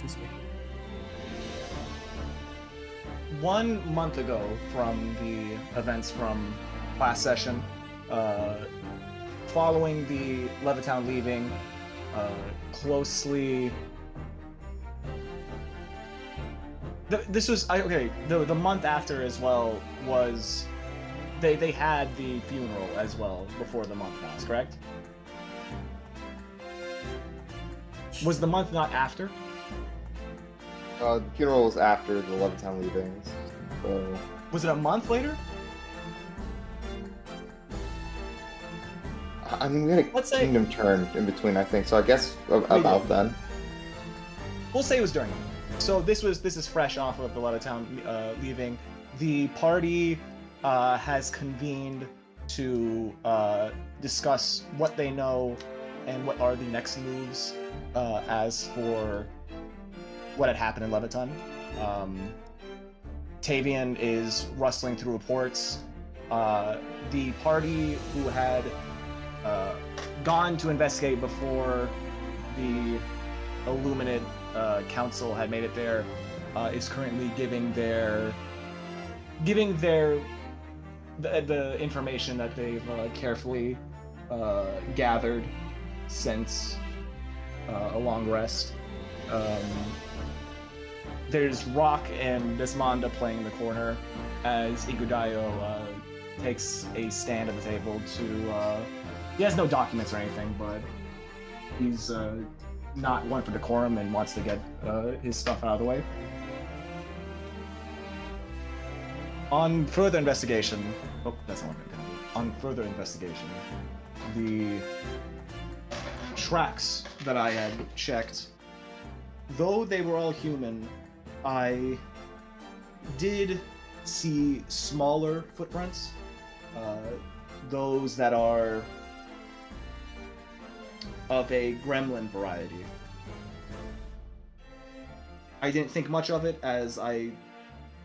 Excuse me. 1 month ago from the events from last session, following the Levittown leaving, closely. This was okay. The month after as well was they had the funeral as well before the month passed, correct? Was the month not after? The funeral was after the Levittown leavings. So Was it a month later? I mean, we had a Let's say- kingdom turn in between, I think. So I guess about then. We'll say it was during. So this is fresh off of the Levittown leaving. The party has convened to discuss what they know and what are the next moves as for what had happened in Levittown. Tavian is rustling through reports. The party who had gone to investigate before the Illuminate Council had made it there is currently giving the information that they've carefully gathered since a long rest. There's Rock and Desmonda playing in the corner as Igudayo takes a stand at the table to... he has no documents or anything, but he's not one for decorum and wants to get his stuff out of the way. On further investigation... Oh, that's not what I'm going to do. On further investigation, the tracks that I had checked, though they were all human, I did see smaller footprints, those that are of a gremlin variety. I didn't think much of it as I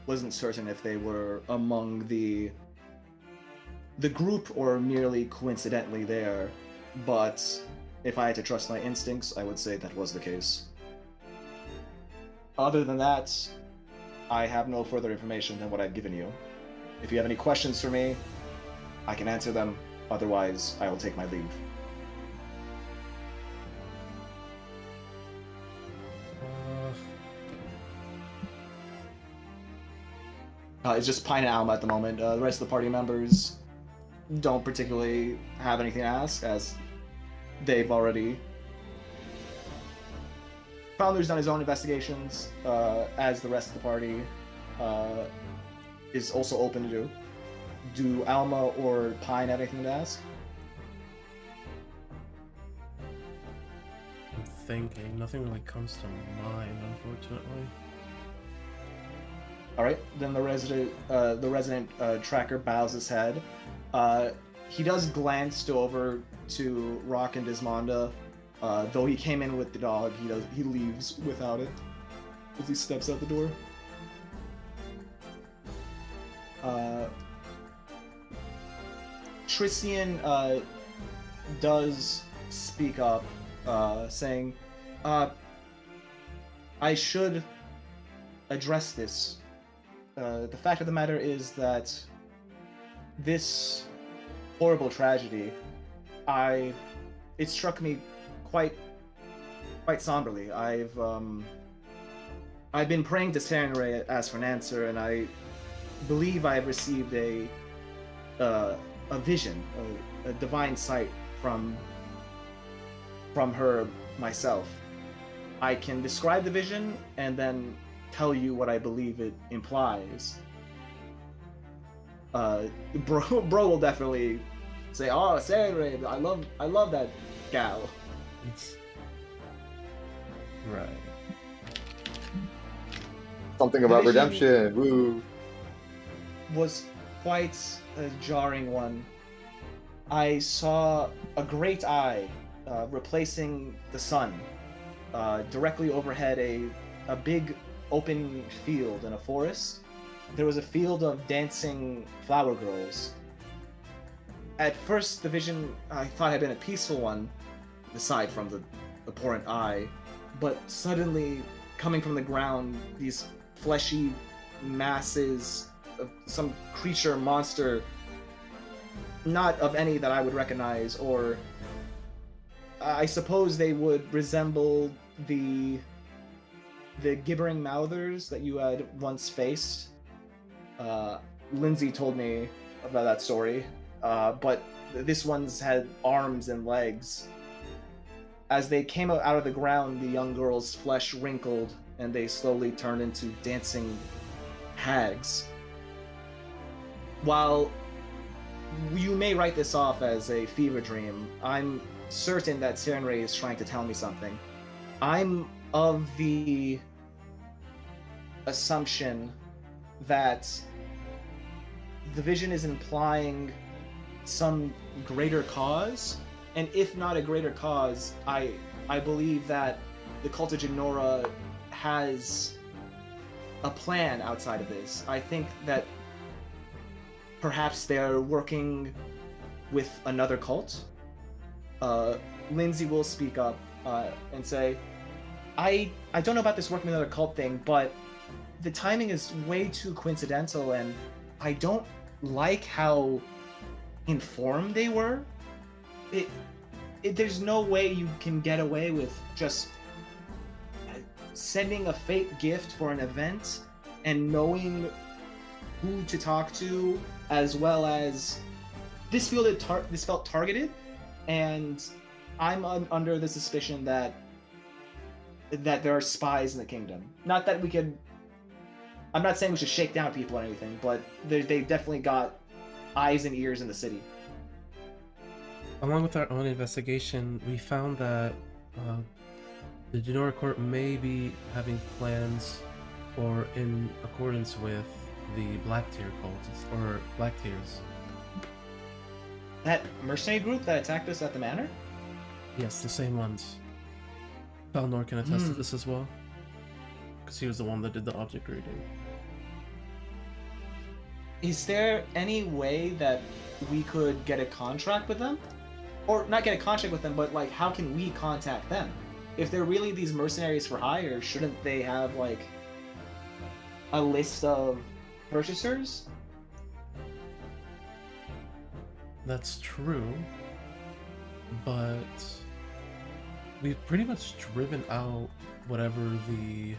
wasn't certain if they were among the group or merely coincidentally there, but if I had to trust my instincts, I would say that was the case. Other than that, I have no further information than what I've given you. If you have any questions for me, I can answer them. Otherwise, I will take my leave. It's just Pine and Alma at the moment. The rest of the party members don't particularly have anything to ask, as they've already... Founder's done his own investigations, as the rest of the party is also open to do. Do Alma or Pine have anything to ask? I'm thinking. Nothing really comes to mind, unfortunately. All right, then the resident tracker bows his head. He does glance over to Rock and Desmonda. Though he came in with the dog, he leaves without it as he steps out the door. Tristian does speak up, saying, I should address this. The fact of the matter is that this horrible tragedy, it struck me quite somberly. I've been praying to Sarenrae as for an answer, and I believe I have received a vision, a divine sight from her myself. I can describe the vision and then tell you what I believe it implies. Bro will definitely say, "Oh, Sarenrae, I love that gal." Right. Something about The vision redemption. Woo. Was quite a jarring one. I saw a great eye replacing the sun. Directly overhead, a big open field in a forest. There was a field of dancing flower girls. At first, the vision I thought had been a peaceful one, aside from the abhorrent eye, but suddenly coming from the ground, these fleshy masses of some creature, monster, not of any that I would recognize, or I suppose they would resemble the gibbering mouthers that you had once faced. Lindsay told me about that story, but this one's had arms and legs. As they came out of the ground, the young girl's flesh wrinkled, and they slowly turned into dancing hags. While you may write this off as a fever dream, I'm certain that Serenray is trying to tell me something. I'm of the assumption that the vision is implying some greater cause, and if not a greater cause, I believe that the cult of Genora has a plan outside of this. I think that perhaps they're working with another cult. Lindsay will speak up and say, I don't know about this working with another cult thing, but the timing is way too coincidental, and I don't like how informed they were. There's no way you can get away with just sending a fake gift for an event and knowing who to talk to, as well as this felt targeted, and I'm under the suspicion that there are spies in the kingdom. Not that we could. I'm not saying we should shake down people or anything, but they definitely got eyes and ears in the city. Along with our own investigation, we found that the Genora Court may be having plans or in accordance with the Black Tier cultists, or Black Tiers. That mercenary group that attacked us at the manor? Yes, the same ones. Balnor can attest to this as well, because he was the one that did the object reading. Is there any way that we could get a contract with them? Or not get a contract with them, but like, how can we contact them? If they're really these mercenaries for hire, shouldn't they have like a list of purchasers? That's true, but we've pretty much driven out whatever the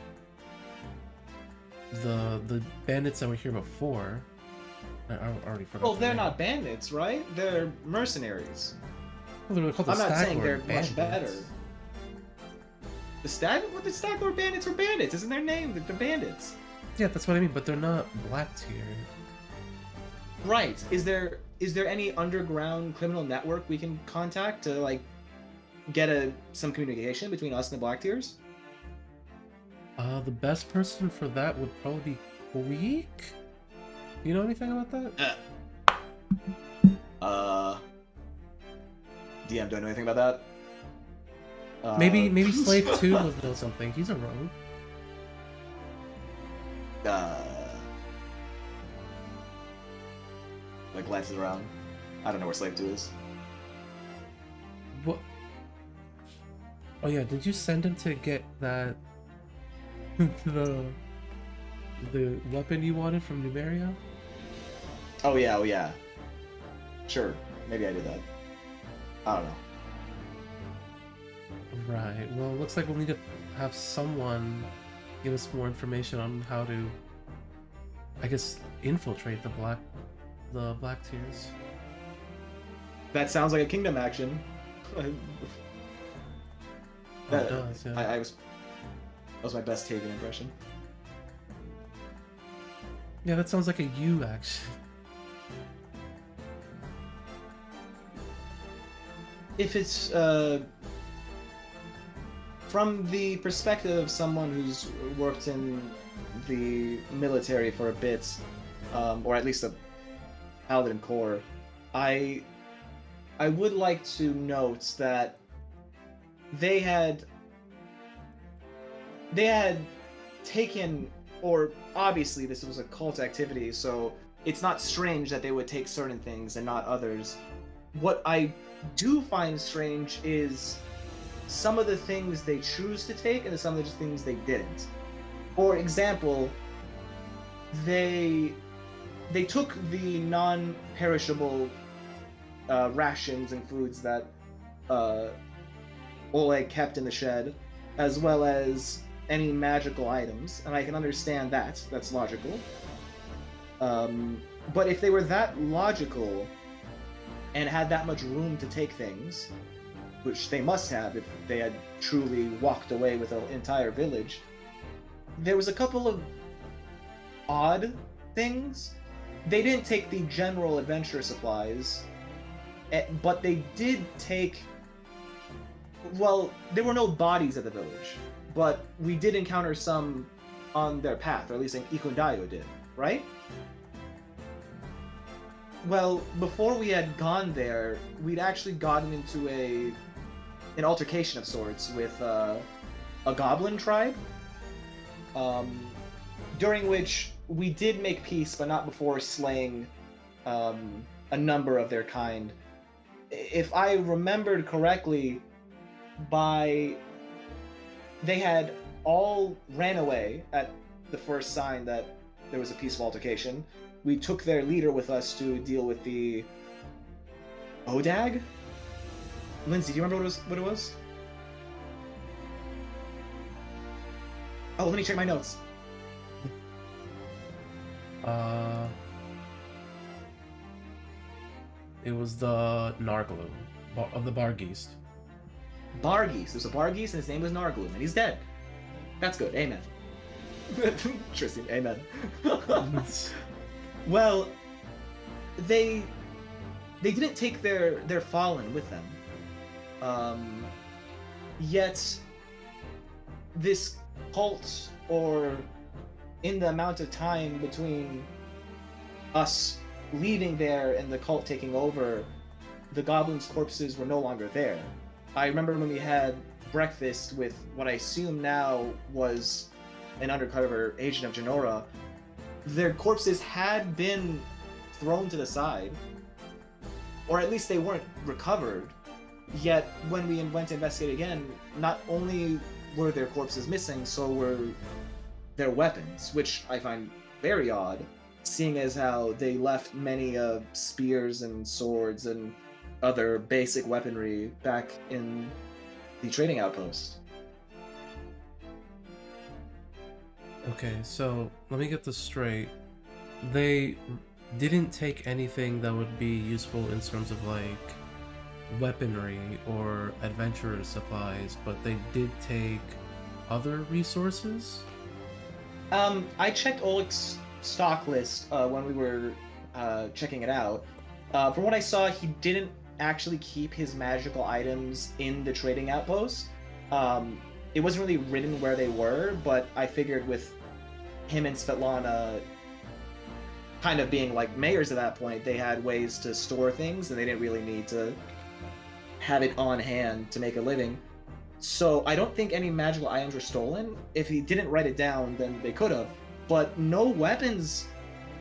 bandits that were here before. I already forgot. Well, they're not bandits, right? They're mercenaries. Well, they're called the I'm not saying they're Bandits. much better. The Staglord bandits are bandits. Isn't their name? They're bandits. Yeah, that's what I mean, but they're not Black Tier. Right. Is there any underground criminal network we can contact to like get some communication between us and the Black Tiers? The best person for that would probably be Queek. You know anything about that? DM, do I know anything about that? Maybe Slave 2 would know something. He's a rogue. Like glances around. I don't know where Slave 2 is. What? Oh yeah, did you send him to get that the weapon you wanted from Numeria? Oh yeah. Sure, maybe I did that. I don't know. Right. Well, it looks like we'll need to have someone give us more information on how to, I guess, infiltrate the Black Tiers. That sounds like a kingdom action. It does, yeah. That was my best Taven impression. Yeah, that sounds like a you action. If it's from the perspective of someone who's worked in the military for a bit, or at least a Paladin Corps, I would like to note that they had taken, or obviously this was a cult activity, so it's not strange that they would take certain things and not others. What I do find strange is some of the things they choose to take and some of the things they didn't. For example, they took the non-perishable rations and foods that Oleg kept in the shed, as well as any magical items, and I can understand that. That's logical. But if they were that logical and had that much room to take things, which they must have if they had truly walked away with an entire village, there was a couple of odd things. They didn't take the general adventure supplies, but they did take... Well, there were no bodies at the village, but we did encounter some on their path, or at least Ikundayo did, right? Well, before we had gone there, we'd actually gotten into an altercation of sorts with a goblin tribe, during which we did make peace, but not before slaying a number of their kind. If I remembered correctly, they had all ran away at the first sign that there was a peaceful altercation. We took their leader with us to deal with the Odag? Lindsay, do you remember what it was? Oh, let me check my notes. It was the Nargloom of the Bargeist. Bargeist. There's a Bargeist, and his name was Nargloom, and he's dead. That's good. Amen. Tristan, amen. Well, they didn't take their fallen with them. Yet this cult, or in the amount of time between us leaving there and the cult taking over, the goblins' corpses were no longer there. I remember when we had breakfast with what I assume now was an undercover agent of Genora, their corpses had been thrown to the side, or at least they weren't recovered. Yet when we went to investigate again, not only were their corpses missing, so were their weapons, which I find very odd, seeing as how they left many spears and swords and other basic weaponry back in the trading outpost. Okay, so let me get this straight. They didn't take anything that would be useful in terms of like weaponry or adventurer supplies, but they did take other resources? I checked Oleg's stock list when we were checking it out. From what I saw, he didn't actually keep his magical items in the trading outpost. It wasn't really written where they were, but I figured with him and Svetlana kind of being like mayors at that point, they had ways to store things and they didn't really need to have it on hand to make a living. So I don't think any magical items were stolen. If he didn't write it down, then they could have. But no weapons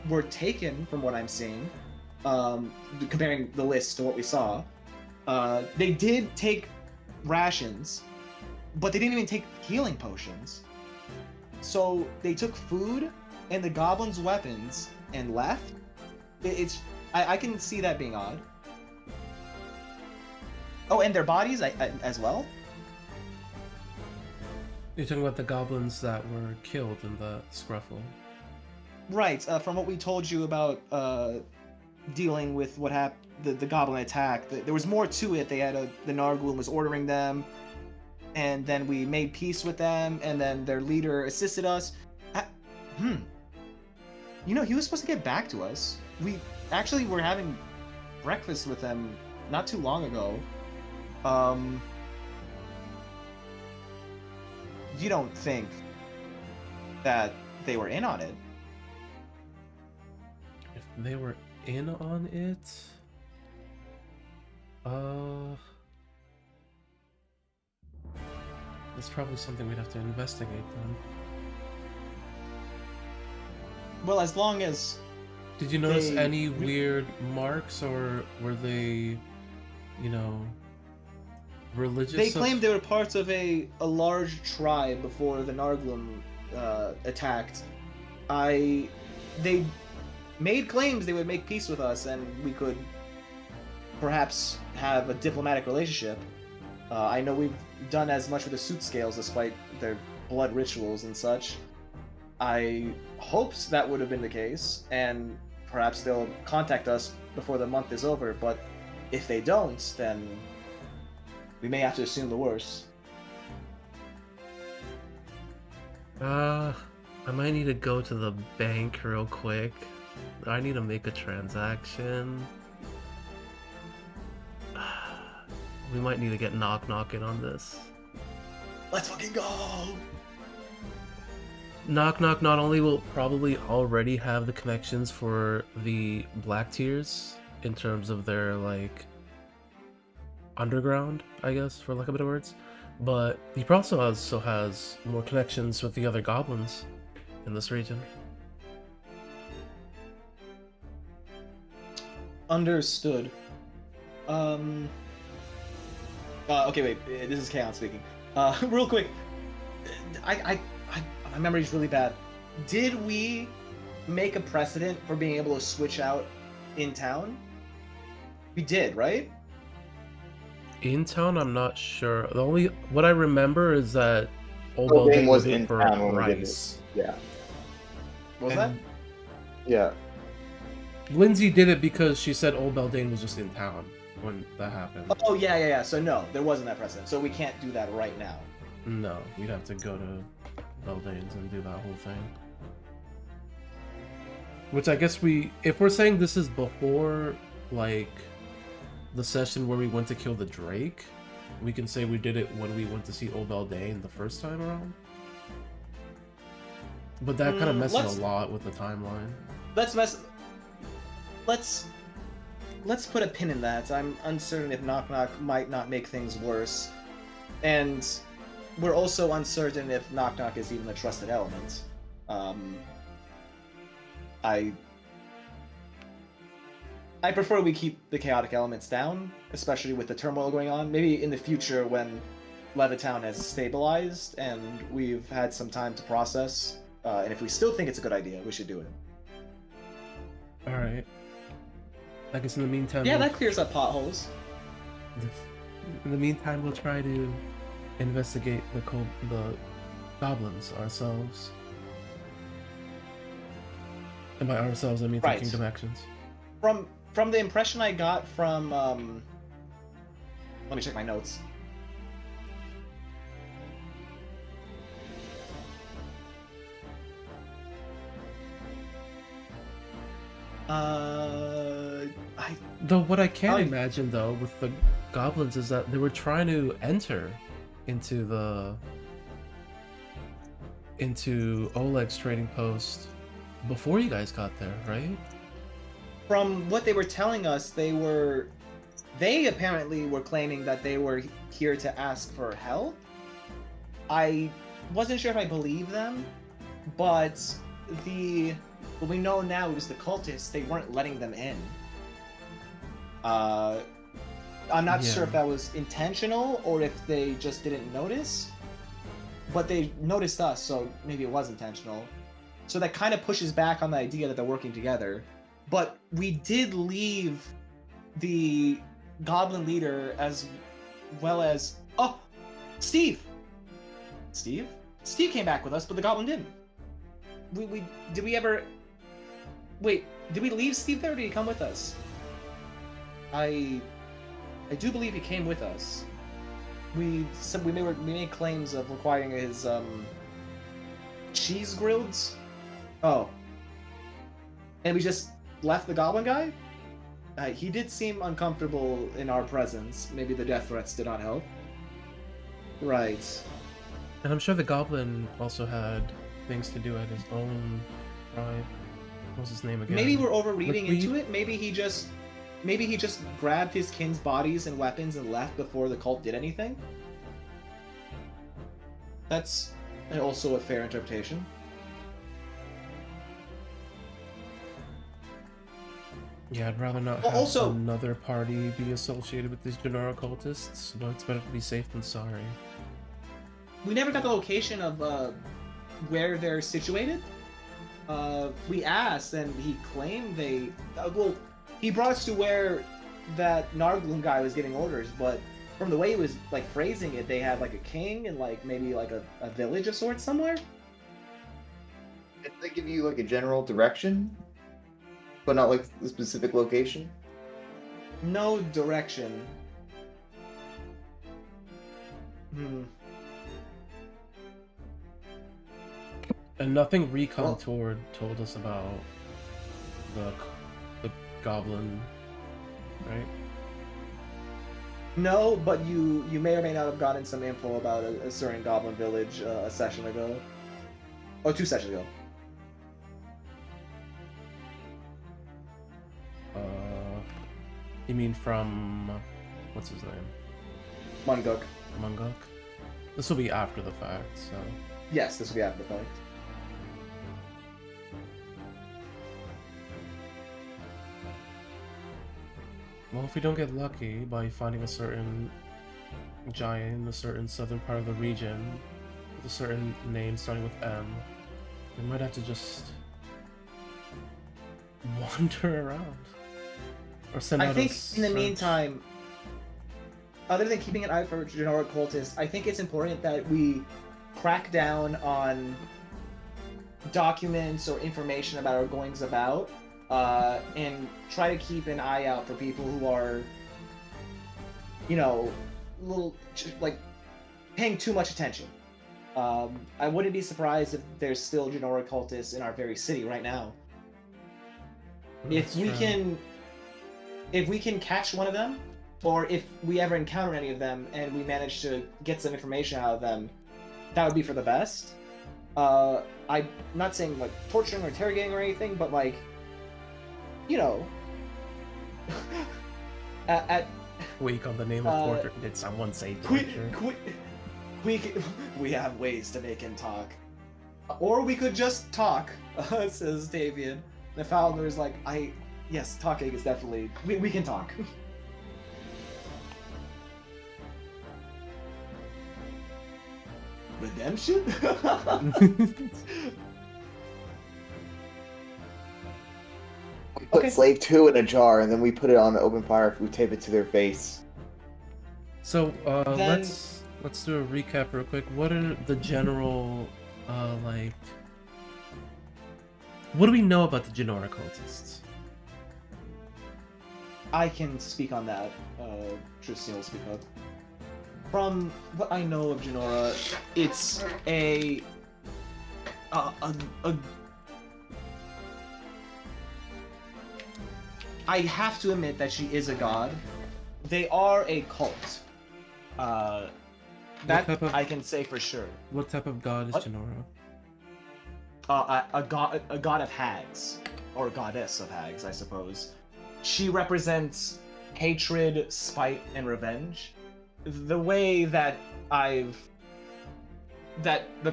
were taken from what I'm seeing, comparing the list to what we saw. They did take rations, but they didn't even take healing potions. So they took food and the goblins' weapons and left. I can see that being odd. Oh, and their bodies as well? You're talking about the goblins that were killed in the scruffle. Right, from what we told you about dealing with what happened, the goblin attack, there was more to it. They had the Nargloom was ordering them, and then we made peace with them, and then their leader assisted us. You know, he was supposed to get back to us. We actually were having breakfast with them not too long ago. You don't think that they were in on it? If they were in on it, that's probably something we'd have to investigate then. Well, as long as... Did you notice any weird marks, or were they, you know, religious. They claimed they were parts of a large tribe before the Narglum attacked. They made claims they would make peace with us and we could perhaps have a diplomatic relationship. I know we've done as much with the suit scales despite their blood rituals and such. I hoped that would have been the case, and perhaps they'll contact us before the month is over, but if they don't, then we may have to assume the worst. I might need to go to the bank real quick. I need to make a transaction. We might need to get knock-knocking on this. Let's fucking go! Knock Knock not only will probably already have the connections for the Black Tiers in terms of their, like, underground, I guess, for lack of better words, but he also has more connections with the other goblins in this region. Understood. Okay, wait. This is Kaon speaking. Real quick. My memory's really bad. Did we make a precedent for being able to switch out in town? We did, right? In town, I'm not sure. What I remember is that Old Beltane Beltane was was in for town when we did rice. Yeah. What was And that? Yeah. Lindsay did it because she said Old Beltane was just in town when that happened. Oh, yeah. So no, there wasn't that precedent. So we can't do that right now. No, we'd have to go to Beltane's and do that whole thing. Which I guess if we're saying this is before, like, the session where we went to kill the Drake, we can say we did it when we went to see Old Beltane the first time around. But that kind of messes a lot with the timeline. Let's put a pin in that. I'm uncertain if Knock Knock might not make things worse. And we're also uncertain if Knock Knock is even a trusted element. I prefer we keep the chaotic elements down, especially with the turmoil going on. Maybe in the future when Levittown has stabilized and we've had some time to process, and if we still think it's a good idea, we should do it. Alright. I guess in the meantime... Yeah, that clears up potholes. In the meantime, we'll try to investigate the goblins ourselves. And by ourselves, I mean through Kingdom Actions. From the impression I got from, let me check my notes. What I can imagine though with the goblins is that they were trying to enter into Oleg's trading post before you guys got there, right? From what they were telling us, they apparently were claiming that they were here to ask for help. I wasn't sure if I believed them, but what we know now is the cultists, they weren't letting them in. I'm not sure if that was intentional or if they just didn't notice, but they noticed us, so maybe it was intentional. So that kind of pushes back on the idea that they're working together. But we did leave the goblin leader as well as... Oh! Steve! Steve came back with us, but the goblin didn't. Did we ever... Wait, did we leave Steve there or did he come with us? I do believe he came with us. We made claims of requiring his cheese grills. Oh. And we just left the goblin guy? He did seem uncomfortable in our presence. Maybe the death threats did not help. Right. And I'm sure the goblin also had things to do at his own tribe. What was his name again? Maybe we're overreading into it. Maybe he just grabbed his kin's bodies and weapons and left before the cult did anything. That's also a fair interpretation. Yeah, I'd rather not Well, have also- another party be associated with these Genora cultists, but it's better to be safe than sorry. We never got the location of where they're situated. We asked, and he claimed they. Well, he brought us to where that Narglin guy was getting orders, but from the way he was like phrasing it, they had like a king and like maybe like a village of sorts somewhere. Did they give you like a general direction, but not like the specific location? No direction. And nothing Recon Well- told us about the goblin, right? No, but you may or may not have gotten some info about a certain goblin village a session ago. Oh, 2 sessions ago. You mean from what's his name? Munguk. Munguk? This will be after the fact, so Yes, this will be after the fact. well, if we don't get lucky by finding a certain giant in a certain southern part of the region with a certain name starting with M, we might have to just wander around. Or send out I a think in the search. meantime, other than keeping an eye for Genora cultists, I think it's important that we crack down on documents or information about our goings about, and try to keep an eye out for people who are, you know, like paying too much attention. I wouldn't be surprised if there's still Genora cultists in our very city right now. That's true. If we can catch one of them, or if we ever encounter any of them and we manage to get some information out of them, that would be for the best. I'm not saying like torturing or interrogating or anything, but like, you know, at Weak on the name of torture. Did someone say torture? we have ways to make him talk, or we could just talk. Says Davian. The founder is like, yes, talking is definitely we can talk. Redemption? We put Okay. Slave 2 in a jar, and then we put it on open fire if we tape it to their face. So Then- let's do a recap real quick. What are the general like? What do we know about the Genora cultists? I can speak on that. Tristan will speak up. From what I know of Genora, it's a I have to admit that she is a god. They are a cult. That type of- I can say for sure. What type of god is What? Genora? A god of hags, or goddess of hags, I suppose. She represents hatred, spite, and revenge. The way that the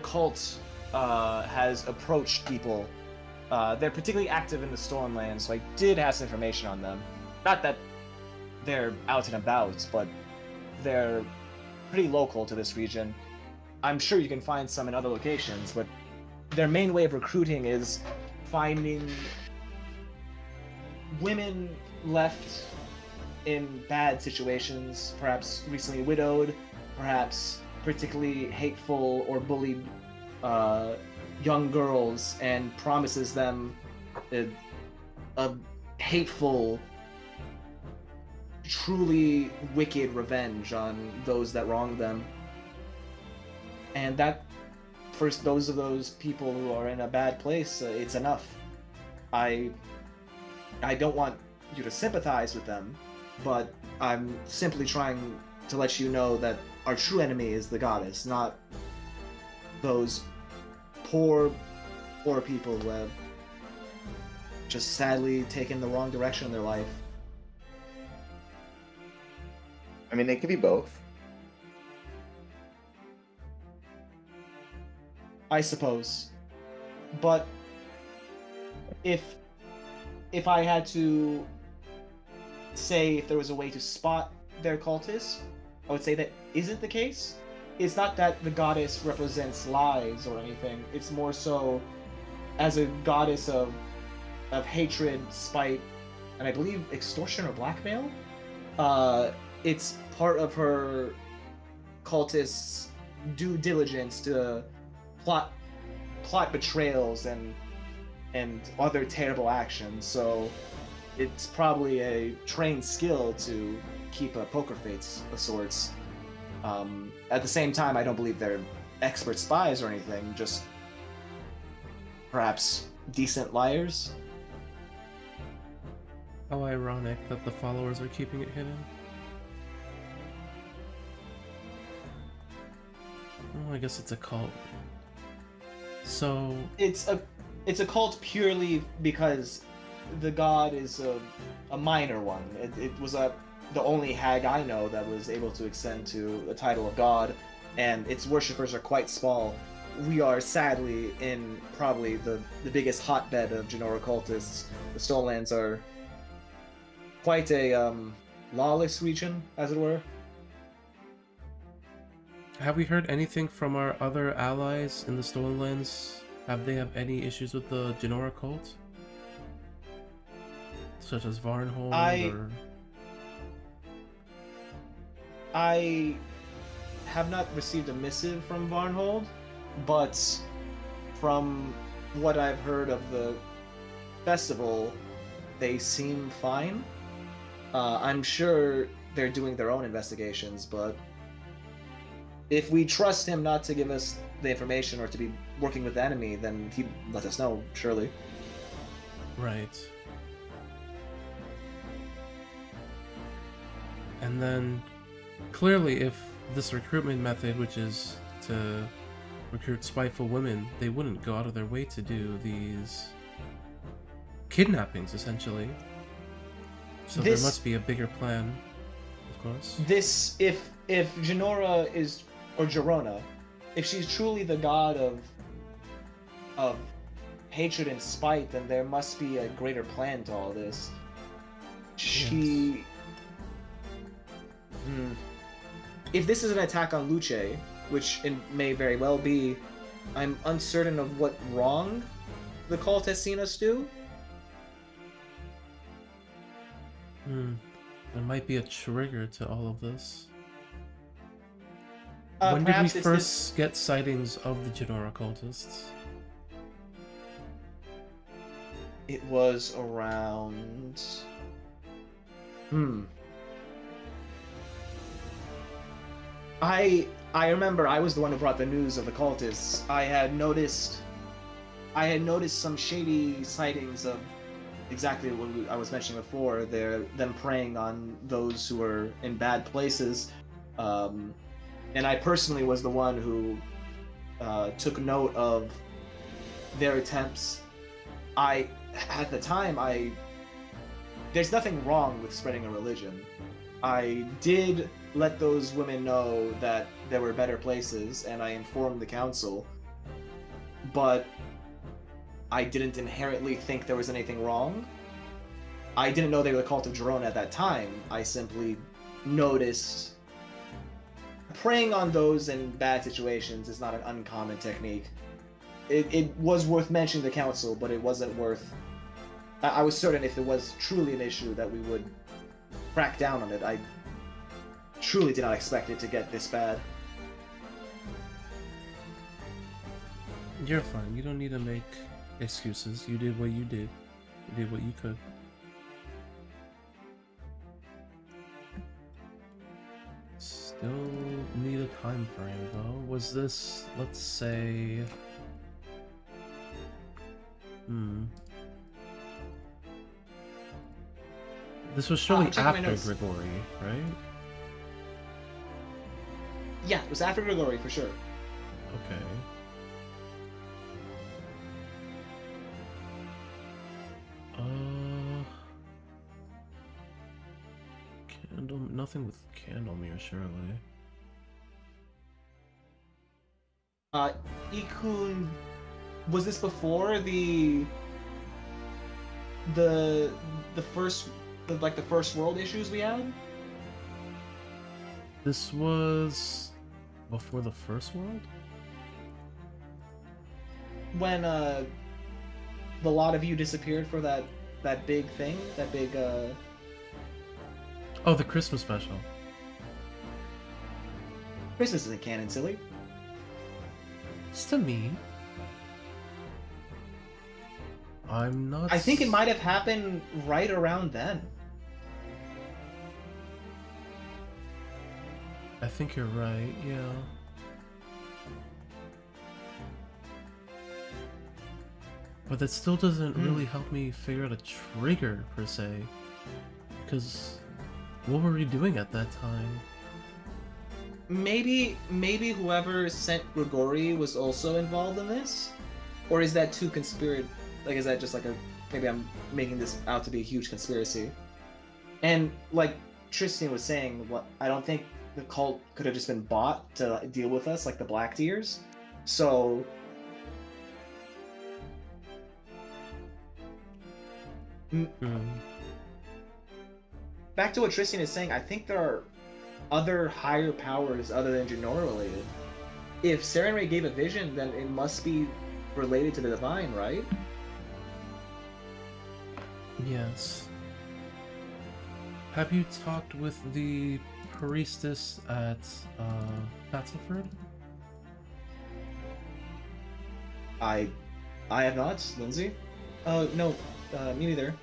cult has approached people, they're particularly active in the Stormlands, so I did have some information on them. Not that they're out and about, but they're pretty local to this region. I'm sure you can find some in other locations, but their main way of recruiting is finding women left in bad situations, perhaps recently widowed, perhaps particularly hateful or bullied young girls, and promises them a hateful, truly wicked revenge on those that wronged them. And that, for those of those people who are in a bad place, it's enough. I don't want you to sympathize with them, but I'm simply trying to let you know that our true enemy is the goddess, not those poor people who have just sadly taken the wrong direction in their life. I mean, it could be both. I suppose. But if I had to say if there was a way to spot their cultists, I would say that isn't the case. It's not that the goddess represents lies or anything. It's more so as a goddess of hatred, spite, and I believe extortion or blackmail. It's part of her cultists' due diligence to plot betrayals and other terrible actions. So it's probably a trained skill to keep a poker face of sorts. At the same time, I don't believe they're expert spies or anything, just perhaps decent liars. How ironic that the followers are keeping it hidden. Oh, I guess it's a cult. So It's a cult purely because the god is a minor one. It was the only hag I know that was able to ascend to the title of god, and its worshippers are quite small. We are sadly in probably the biggest hotbed of Genora cultists. The Stonelands are quite a lawless region, as it were. have we heard anything from our other allies in the Stonelands? Have they have any issues with the Genora cult? Such as Varnhold or... I have not received a missive from Varnhold, but from what I've heard of the festival, they seem fine. I'm sure they're doing their own investigations, but if we trust him not to give us the information or to be working with the enemy, then he'd let us know, surely. Right. And then, clearly, if this recruitment method, which is to recruit spiteful women, they wouldn't go out of their way to do these kidnappings, essentially. So there must be a bigger plan, of course. If Genora is, or Gerona, if she's truly the god of hatred and spite, then there must be a greater plan to all this. She... Yes. If this is an attack on Luce, which it may very well be, I'm uncertain of what wrong the cult has seen us do. There might be a trigger to all of this. When did we Perhaps it's first get sightings of the Genora cultists? It was around... I remember I was the one who brought the news of the cultists. I had noticed some shady sightings of exactly what I was mentioning before. Them preying on those who were in bad places, and I personally was the one who took note of their attempts. At the time, there's nothing wrong with spreading a religion. I did let those women know that there were better places, and I informed the council, but I didn't inherently think there was anything wrong. I didn't know they were the cult of Gerona at that time. I simply noticed preying on those in bad situations is not an uncommon technique. It was worth mentioning to the council, but it wasn't worth... I was certain if it was truly an issue that we would crack down on it. I truly did not expect it to get this bad. You're fine. You don't need to make excuses. You did what you did. You did what you could. Still need a time frame, though. Was this, let's say... This was surely after Grigori, right? Yeah, it was after Grigori, for sure. Okay. Nothing with Candlemere, surely. Ikun, was this before the like the first world issues we had? This was before the first world? When the lot of you disappeared for that big thing, that big Oh, the Christmas special. Christmas isn't canon, silly. It's to me. I'm not. I think it might have happened right around then. I think you're right, yeah. But that still doesn't really help me figure out a trigger, per se. Because what were we doing at that time? Maybe whoever sent Grigori was also involved in this? Or is that too conspiracy? Like, is that just like a... Maybe I'm making this out to be a huge conspiracy. And, like Tristan was saying, I don't think the cult could have just been bought to deal with us, like the Black Tears. So... Back to what Tristan is saying, I think there are other higher powers other than Genora related. If Sarenrae gave a vision, then it must be related to the divine, right? Yes. Have you talked with the priestess at Pathfinder? I have not, Lindsay. No, me neither.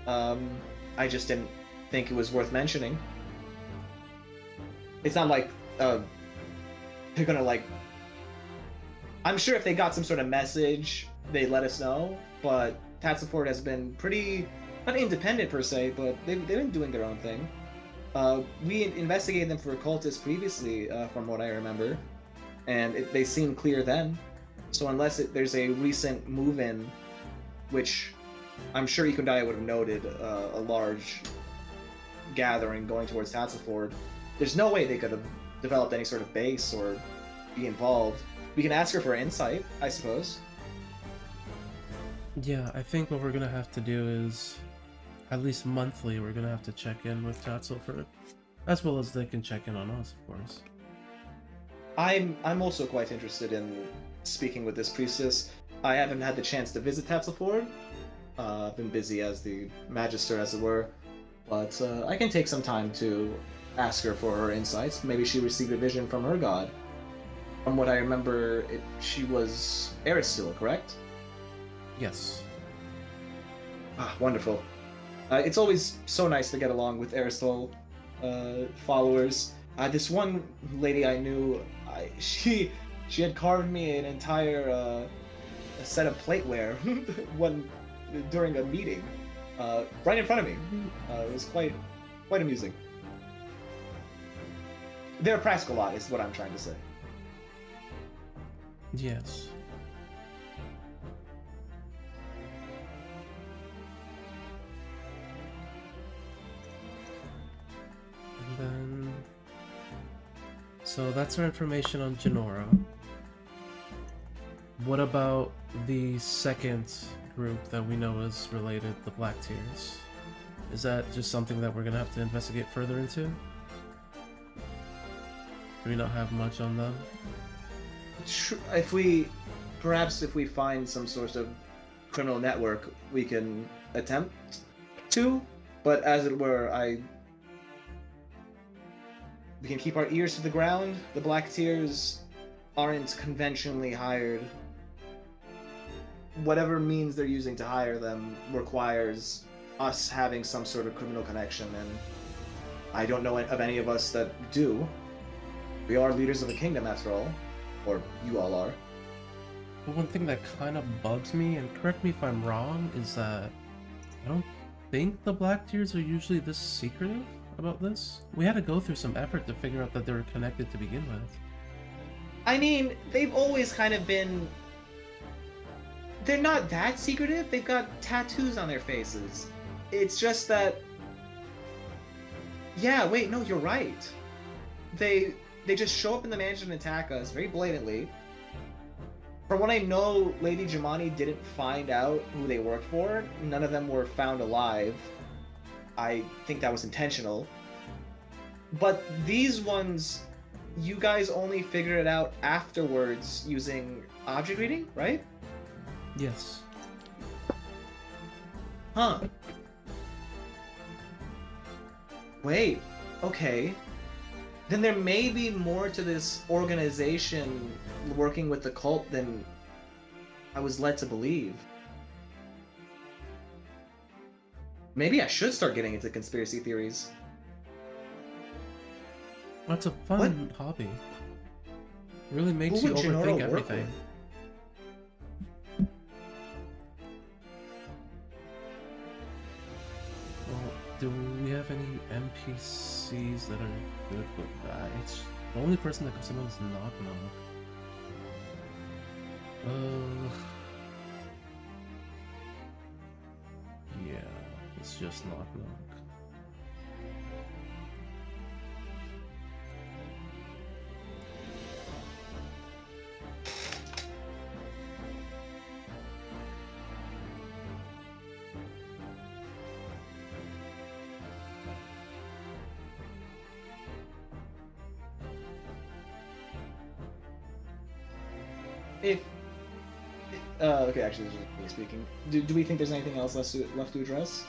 I just didn't think it was worth mentioning. It's not like they're gonna like. I'm sure if they got some sort of message, they'd let us know. But Tatsiford has been pretty not independent per se, but they've been doing their own thing. We investigated them for cultists previously, from what I remember, and they seemed clear then. So unless there's a recent move-in, which I'm sure Ikundaya would have noted, a large gathering going towards Tatsiford, there's no way they could have developed any sort of base or be involved. We can ask her for insight, I suppose. Yeah, I think what we're gonna have to do is, at least monthly, we're gonna have to check in with Tatsiford, as well as they can check in on us, of course. I'm also quite interested in speaking with this priestess. I haven't had the chance to visit Tatsiford. I've been busy as the Magister, as it were, but I can take some time to ask her for her insights. Maybe she received a vision from her god. From what I remember, she was Aristila, correct? Yes. Ah, wonderful. It's always so nice to get along with Aristil followers. This one lady I knew, she had carved me an entire a set of plateware during a meeting, right in front of me. It was quite amusing. They're a practical lot, is what I'm trying to say. Yes. And then... So that's our information on Genora. What about the second group that we know is related, the Black Tears? Is that just something that we're gonna have to investigate further into? Do we not have much on them? If we find some sort of criminal network, we can attempt to, but as it were, we can keep our ears to the ground. The Black Tears aren't conventionally hired. Whatever means they're using to hire them requires us having some sort of criminal connection, and I don't know of any of us that do. We are leaders of a kingdom, after all. Or you all are. But one thing that kind of bugs me, and correct me if I'm wrong, is that I don't think the Black Tears are usually this secretive about this. We had to go through some effort to figure out that they were connected to begin with. I mean, they've always kind of been... They're not that secretive. They've got tattoos on their faces. It's just that... Yeah, wait, no, you're right. They just show up in the mansion and attack us very blatantly. From what I know, Lady Jemani didn't find out who they worked for. None of them were found alive. I think that was intentional. But these ones, you guys only figured it out afterwards using object reading, right? Yes. Huh. Wait, okay. Then there may be more to this organization working with the cult than I was led to believe. Maybe I should start getting into conspiracy theories. That's a fun hobby. Really makes Who you would Gennaro overthink work everything. Well, do we have any NPCs that are good with that? It's the only person that comes to mind is Knock Knock. Yeah, it's just Knock Knock. If okay, actually, this is me speaking. Do we think there's anything else left to address?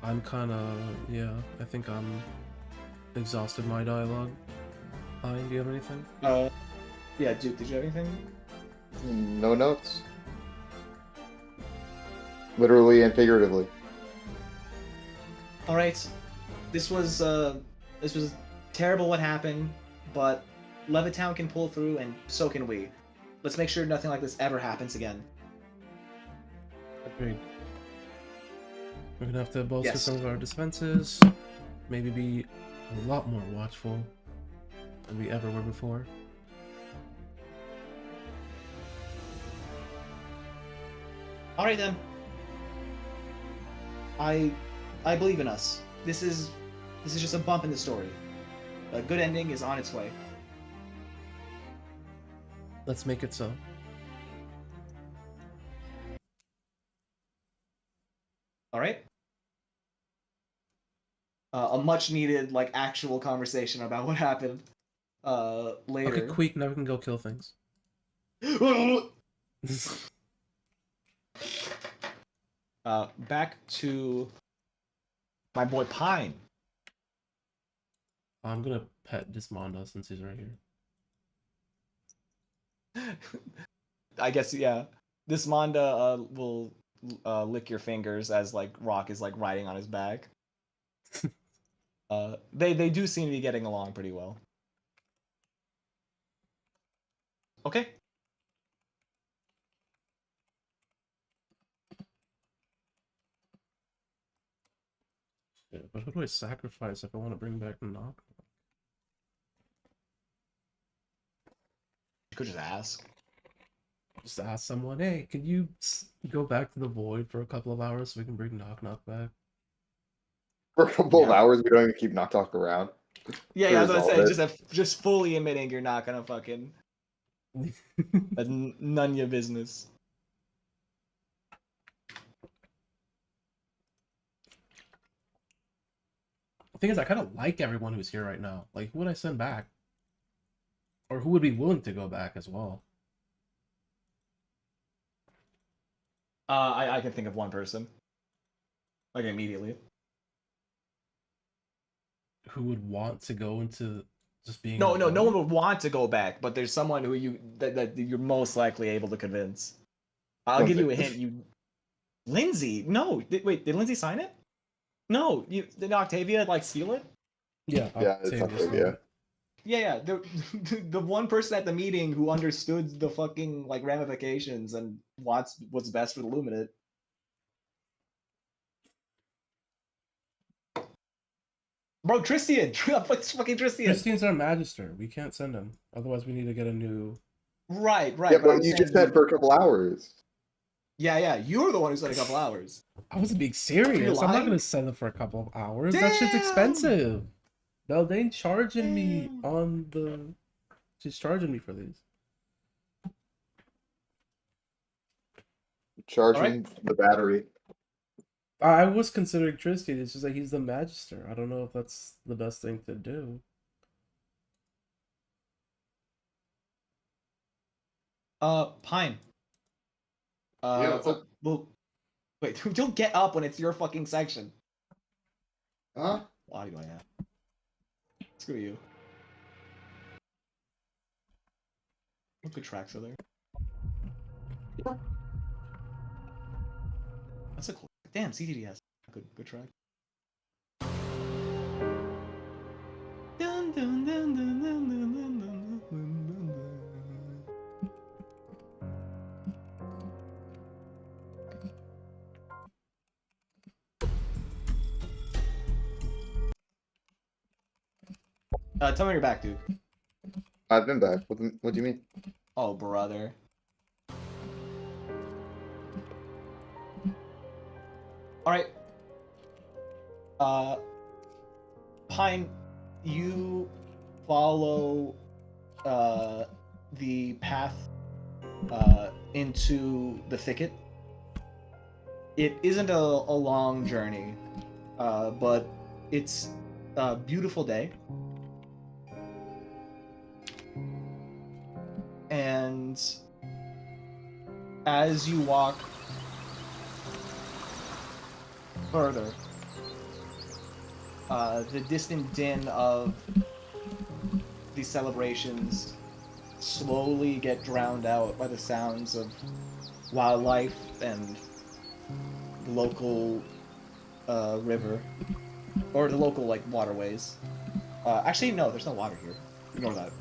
I'm yeah, I think I'm exhausted my dialogue. Hein, do you have anything? Yeah, Duke, did you have anything? No notes. Literally and figuratively. All right, this was terrible what happened, but Levittown can pull through, and so can we. Let's make sure nothing like this ever happens again. Agreed. We're gonna have to bolster Yes. some of our defenses, maybe be a lot more watchful than we ever were before. All right then. I believe in us. This is just a bump in the story. A good ending is on its way. Let's make it so. All right. A much needed, like, actual conversation about what happened later. Okay, quick, now we can go kill things. Back to my boy Pine. I'm gonna pet Dismonda since he's right here. I guess, yeah. This Manda will lick your fingers as, like, Rock is, like, riding on his back. They do seem to be getting along pretty well. Okay. Yeah, but who do I sacrifice if I want to bring back Knock? You could just ask. Just ask someone, hey, can you go back to the void for a couple of hours so we can bring Knock Knock back? For a couple of hours, we don't even keep Knock Talk around. Yeah, I was gonna Resolve say, just fully admitting you're not gonna fucking. That's none of your business. The thing is, I kind of like everyone who's here right now. Like, who would I send back? Or who would be willing to go back as well? I can think of one person. Like, immediately. Who would want to go into just being... No one would want to go back, but there's someone who that you're most likely able to convince. I'll give you a hint. Lindsay? No, wait, did Lindsay sign it? No, did Octavia like steal it? Yeah, it's Octavia. Yeah. The one person at the meeting who understood the fucking like ramifications and wants what's best for the Luminate. Bro, Tristian! Fucking Tristian! Tristian's our magister. We can't send him. Otherwise, we need to get a new... Right. Yeah, but you just said for a couple hours. Yeah, you were the one who said a couple hours. I wasn't being serious. I'm not going to send them for a couple of hours. That shit's expensive. No, they ain't charging me on the... She's charging me for these. Charging the battery. I was considering Tristan. It's just like he's the Magister. I don't know if that's the best thing to do. Pine. Yeah, what's up? Well, wait, don't get up when it's your fucking section. Huh? Why do I have? Screw you. What good tracks are there? That's a cool. Damn, CTD has good track. Dun, dun, dun, dun, dun, dun, dun, dun, dun, dun, dun. Tell me you're back, dude. I've been back. What do you mean? Oh, brother. All right. Pine, you follow the path into the thicket. It isn't a long journey, but it's a beautiful day. And as you walk further, the distant din of these celebrations slowly get drowned out by the sounds of wildlife and the local river, or the local like waterways. Actually, no, there's no water here. Ignore that.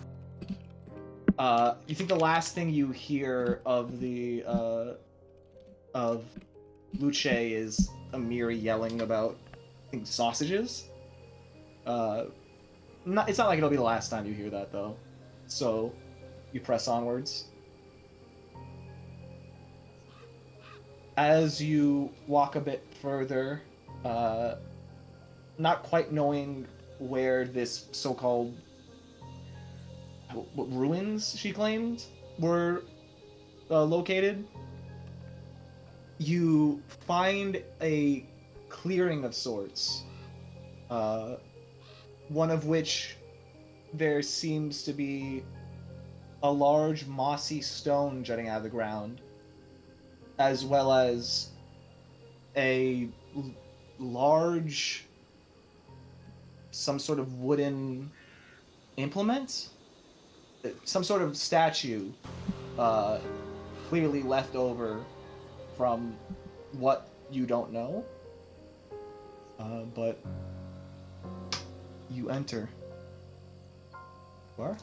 You think the last thing you hear of the of Luce is Amiri yelling about, I think, sausages. It's not like it'll be the last time you hear that though. So you press onwards. As you walk a bit further, not quite knowing where this so-called what ruins she claimed were located, you find a clearing of sorts, one of which there seems to be a large mossy stone jutting out of the ground, as well as a large, some sort of wooden implement, some sort of statue, clearly left over from what you don't know. But you enter. Where?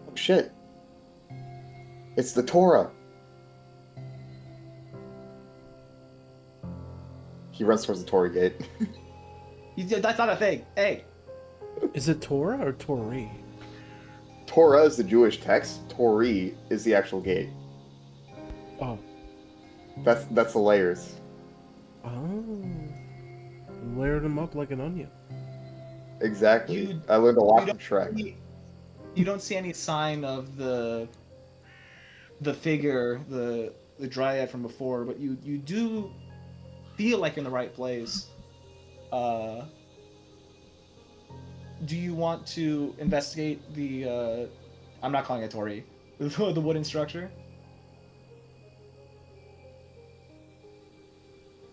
Oh shit! It's the Torah. He runs towards the Torah gate. That's not a thing. Hey. Is it Torah or Tori? Torah is the Jewish text. Tori is the actual gate. Oh. That's the layers. Oh. Layered them up like an onion. Exactly. I learned a lot from Shrek. You don't see any sign of the figure, the dryad from before, but you do feel like you're in the right place. Do you want to investigate the I'm not calling it Tori, the wooden structure?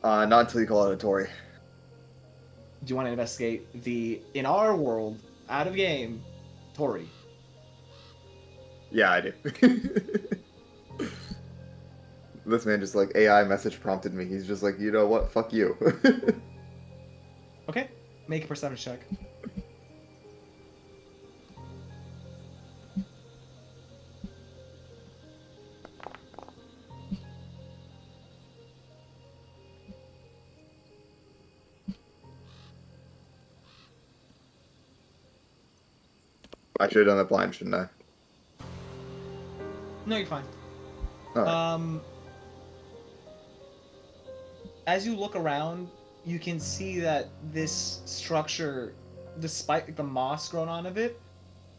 Not until you call it a Tori. Do you want to investigate the, in our world, out of game, Tori? Yeah, I do. This man just like AI message prompted me. He's just like, you know what? Fuck you. Okay, make a perception check. I should have done that blind, shouldn't I? No, you're fine. Alright. as you look around, you can see that this structure, despite the moss grown on of it,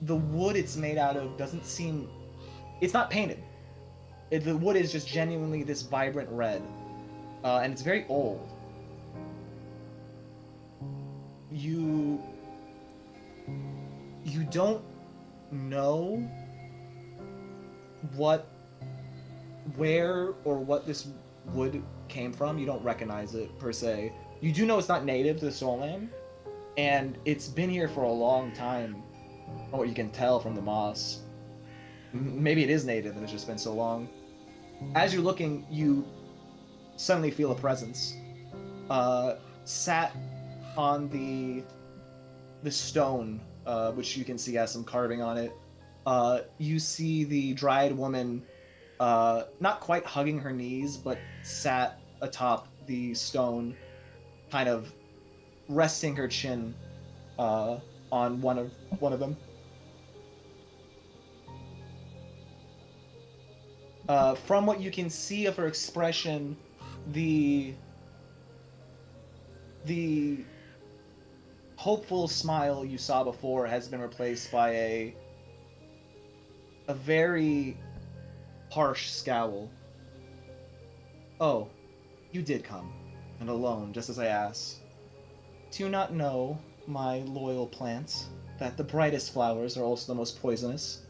the wood it's made out of doesn't seem. It's not painted. The wood is just genuinely this vibrant red, and it's very old. You don't know where or what this wood came from. You don't recognize it per se. You do know it's not native to the Soulland, and it's been here for a long time, from what you can tell from the moss. Maybe it is native and it's just been so long. As you're looking, you suddenly feel a presence. Sat on the stone, which you can see has some carving on it. You see the Dryad woman, not quite hugging her knees, but sat atop the stone, kind of resting her chin on one of them. From what you can see of her expression, the hopeful smile you saw before has been replaced by a very harsh scowl. Oh, you did come, and alone, just as I asked. Do you not know, my loyal plants, that the brightest flowers are also the most poisonous?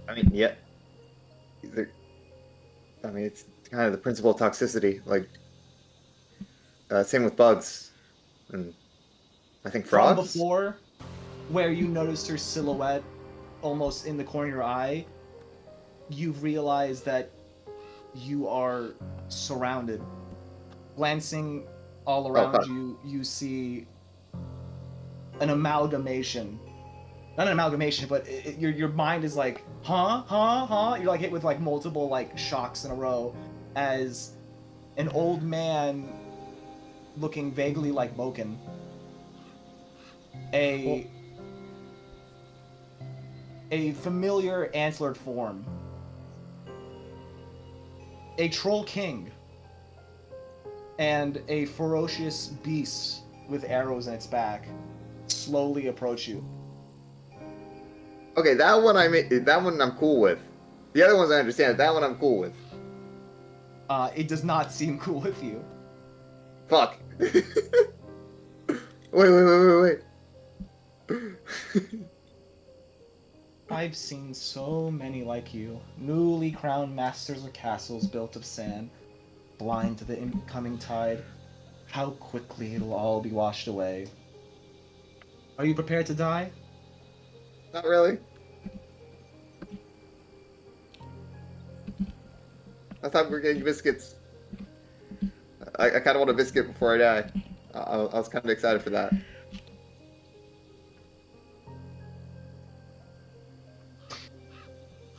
I mean, yeah. I mean, it's kind of the principle of toxicity. Like, same with bugs, and I think From frogs. before, where you noticed her silhouette almost in the corner of your eye, you've realized that you are surrounded. Glancing all around fuck. you, you see an amalgamation. Not an amalgamation, but your mind is like, huh? You're like hit with like multiple like shocks in a row as an old man looking vaguely like Boken. A familiar antlered form. A troll king. And a ferocious beast with arrows in its back slowly approach you. Okay, that one I'm cool with. The other ones I understand. That one I'm cool with. It does not seem cool with you. Fuck. Wait. I've seen so many like you, newly crowned masters of castles built of sand, blind to the incoming tide. How quickly it'll all be washed away. Are you prepared to die? Not really. I thought we were getting biscuits. I kind of want a biscuit before I die. I was kind of excited for that.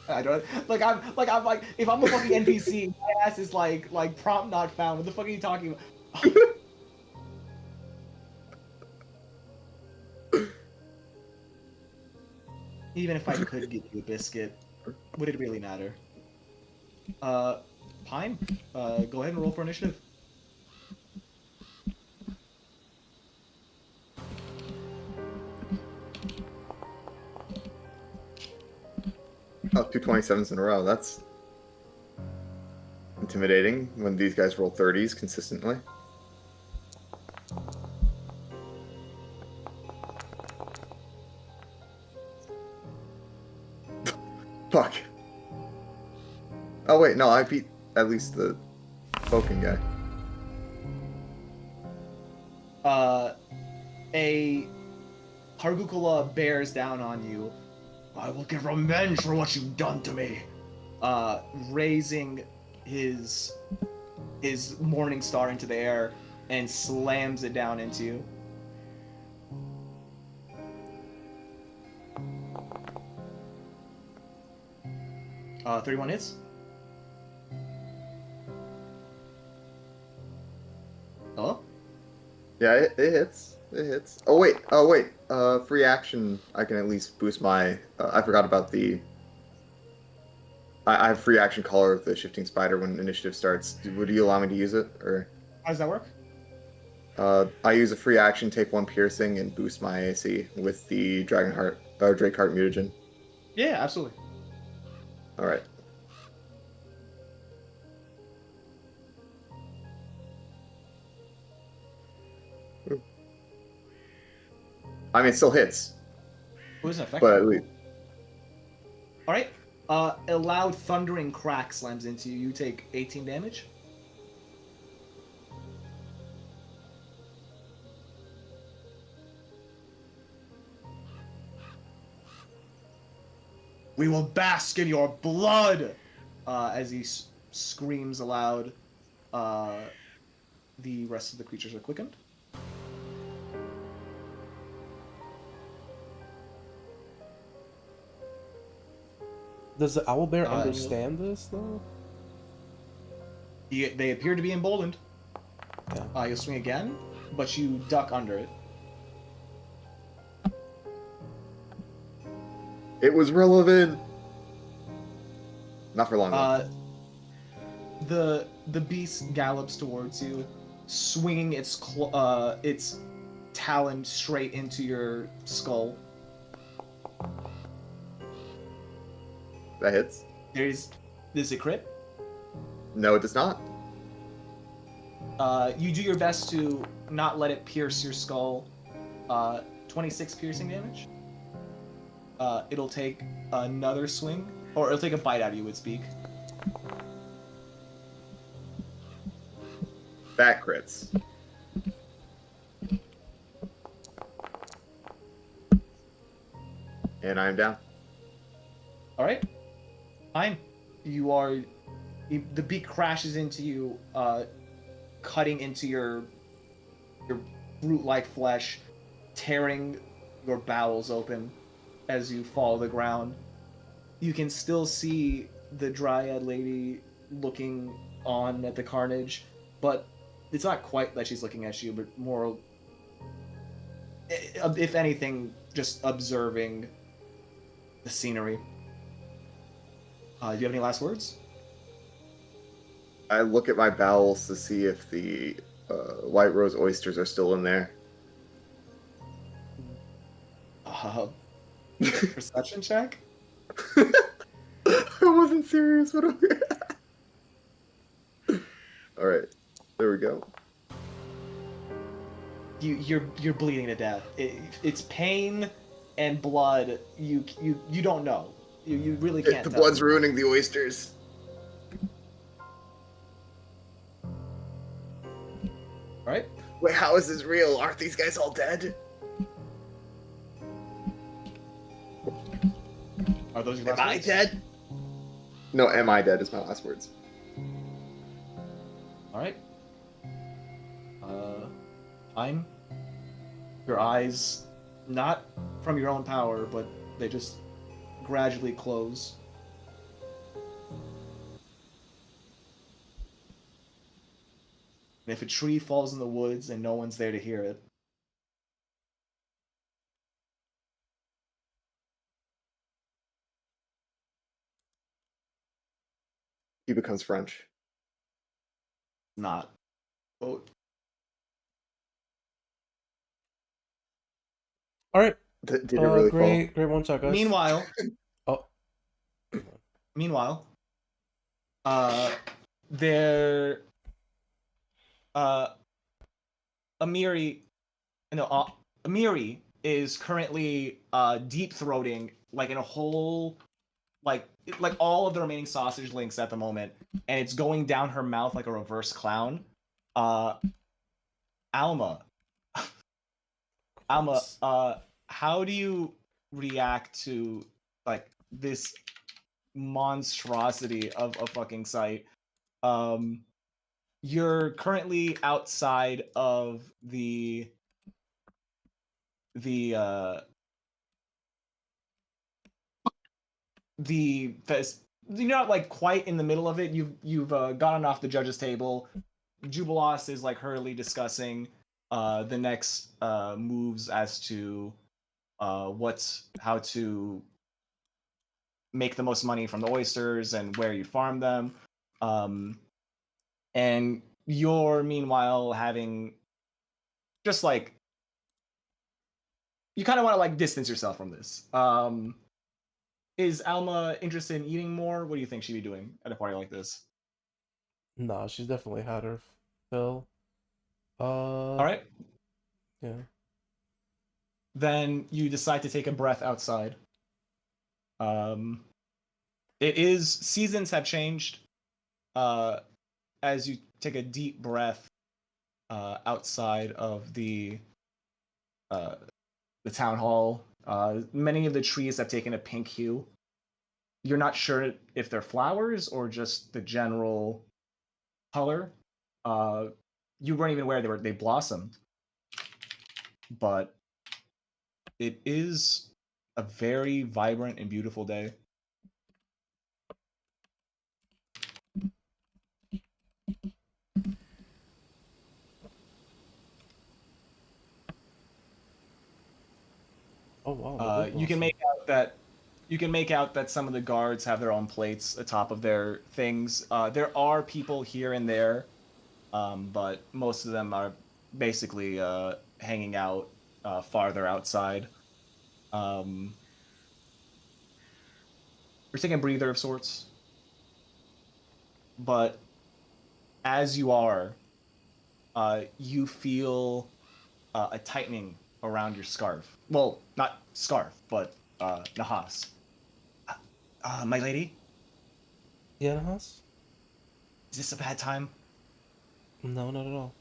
I don't I'm like if I'm a fucking NPC, my ass is like prompt not found. What the fuck are you talking about? Even if I could give you a biscuit, would it really matter? Pine, go ahead and roll for initiative. Oh, 227s in a row. That's intimidating when these guys roll 30s consistently. Fuck. Oh wait, no, I beat at least the Spoken guy. A Hargukula bears down on you. I will get revenge for what you've done to me. Raising his morning star into the air and slams it down into you. 31 hits. Hello? Yeah, it hits. It hits. Oh wait. Free action. I can at least boost my. I forgot about the I have free action color with the shifting spider when initiative starts. Would you allow me to use it, or? How does that work? I use a free action, take 1 piercing, and boost my AC with the Drakeheart mutagen. Yeah, absolutely. All right. I mean, it still hits, It was an effect. but Cool. All right. A loud thundering crack slams into you. You take 18 damage. We will bask in your blood! As he screams aloud, the rest of the creatures are quickened. Does the owlbear Uh, understand this though? They appear to be emboldened. Yeah. You'll swing again, but you duck under it. it was relevant. Not for long. Though. The beast gallops towards you, swinging its talon straight into your skull. That hits. There's a crit. No, it does not. You do your best to not let it pierce your skull. 26 piercing damage. It'll take another swing, or it'll take a bite out of you with its beak. That crits. And I'm down. All right, fine. You are. The beak crashes into you, cutting into your brute-like flesh, tearing your bowels open as you fall to the ground. You can still see the dryad lady looking on at the carnage, but it's not quite that she's looking at you, but more, if anything, just observing the scenery. Do you have any last words? I look at my bowels to see if the white rose oysters are still in there. Perception check? I wasn't serious, but okay. All right, there we go. You're bleeding to death. It's pain and blood. You don't know. You really can't. The tell. blood's ruining the oysters. Right? Wait, how is this real? Aren't these guys all dead? Are those your Am last I words? dead? No, am I dead is my last words. All right. Time. Your eyes, not from your own power, but they just gradually close. And if a tree falls in the woods and no one's there to hear it, He becomes French. not. Oh, All right. Did it really great one shot, guys. meanwhile, Oh. meanwhile, there, Amiri, no, Amiri is currently deep throating like in a whole, like all of the remaining sausage links at the moment, and it's going down her mouth like a reverse clown. Alma, how do you react to like this monstrosity of a fucking sight? You're currently outside of the you're not like quite in the middle of it. You've gotten off the judge's table. Jubilos is like hurriedly discussing the next moves as to how to make the most money from the oysters and where you farm them. And you're meanwhile having just like you kind of want to like distance yourself from this. Is Alma interested in eating more? What do you think she'd be doing at a party like this? Nah, she's definitely had her fill. All right, Yeah. then you decide to take a breath outside. Um, it is seasons have changed. As you take a deep breath outside of the town hall, many of the trees have taken a pink hue. You're not sure if they're flowers or just the general color. Uh, you weren't even aware they blossomed, but it is a very vibrant and beautiful day. Oh wow, they did You can blossom. make out that some of the guards have their own plates atop of their things. There are people here and there, but most of them are basically hanging out farther outside. Um, you're taking a breather of sorts, but as you are, you feel a tightening around your scarf. Well, not scarf, but nahas. My lady, Yeah, Nahas? is this a bad time? No, not at all.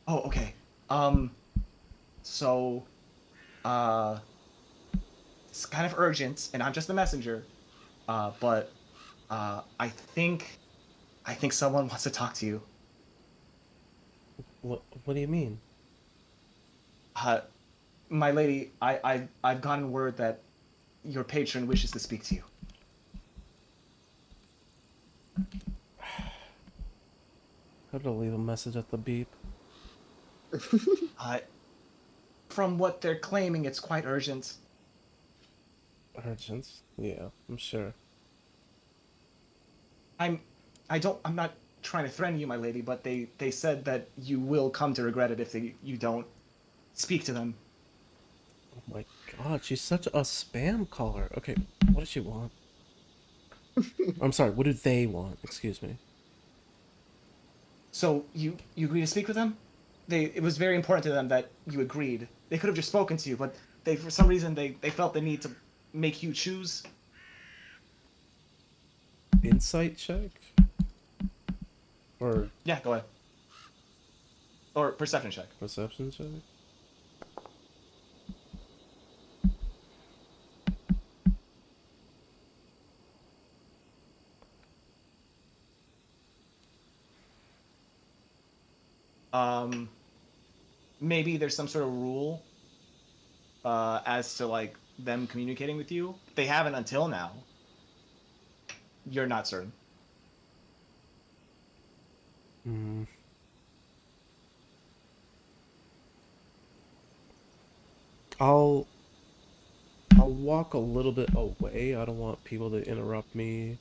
Oh, okay. Um, so, uh, it's kind of urgent, and I'm just the messenger. But I think someone wants to talk to you. What do you mean? Uh, my lady, I've gotten word that your patron wishes to speak to you. How did I leave a message at the beep? Uh, from what they're claiming, it's quite urgent. Urgent? Yeah, I'm sure. I'm, I'm not trying to threaten you, my lady, but they said that you will come to regret it if you don't speak to them. Oh my god, she's such a spam caller. Okay, what does she want? I'm sorry, what do they want? Excuse me. So you agree to speak with them? It was very important to them that you agreed. They could have just spoken to you, but they for some reason they felt the need to make you choose. Insight check? Or Yeah, go ahead. Or perception check. perception check? Um, maybe there's some sort of rule as to like them communicating with you. They haven't until now. You're not certain. Hmm. I'll I'll walk a little bit away. I don't want people to interrupt me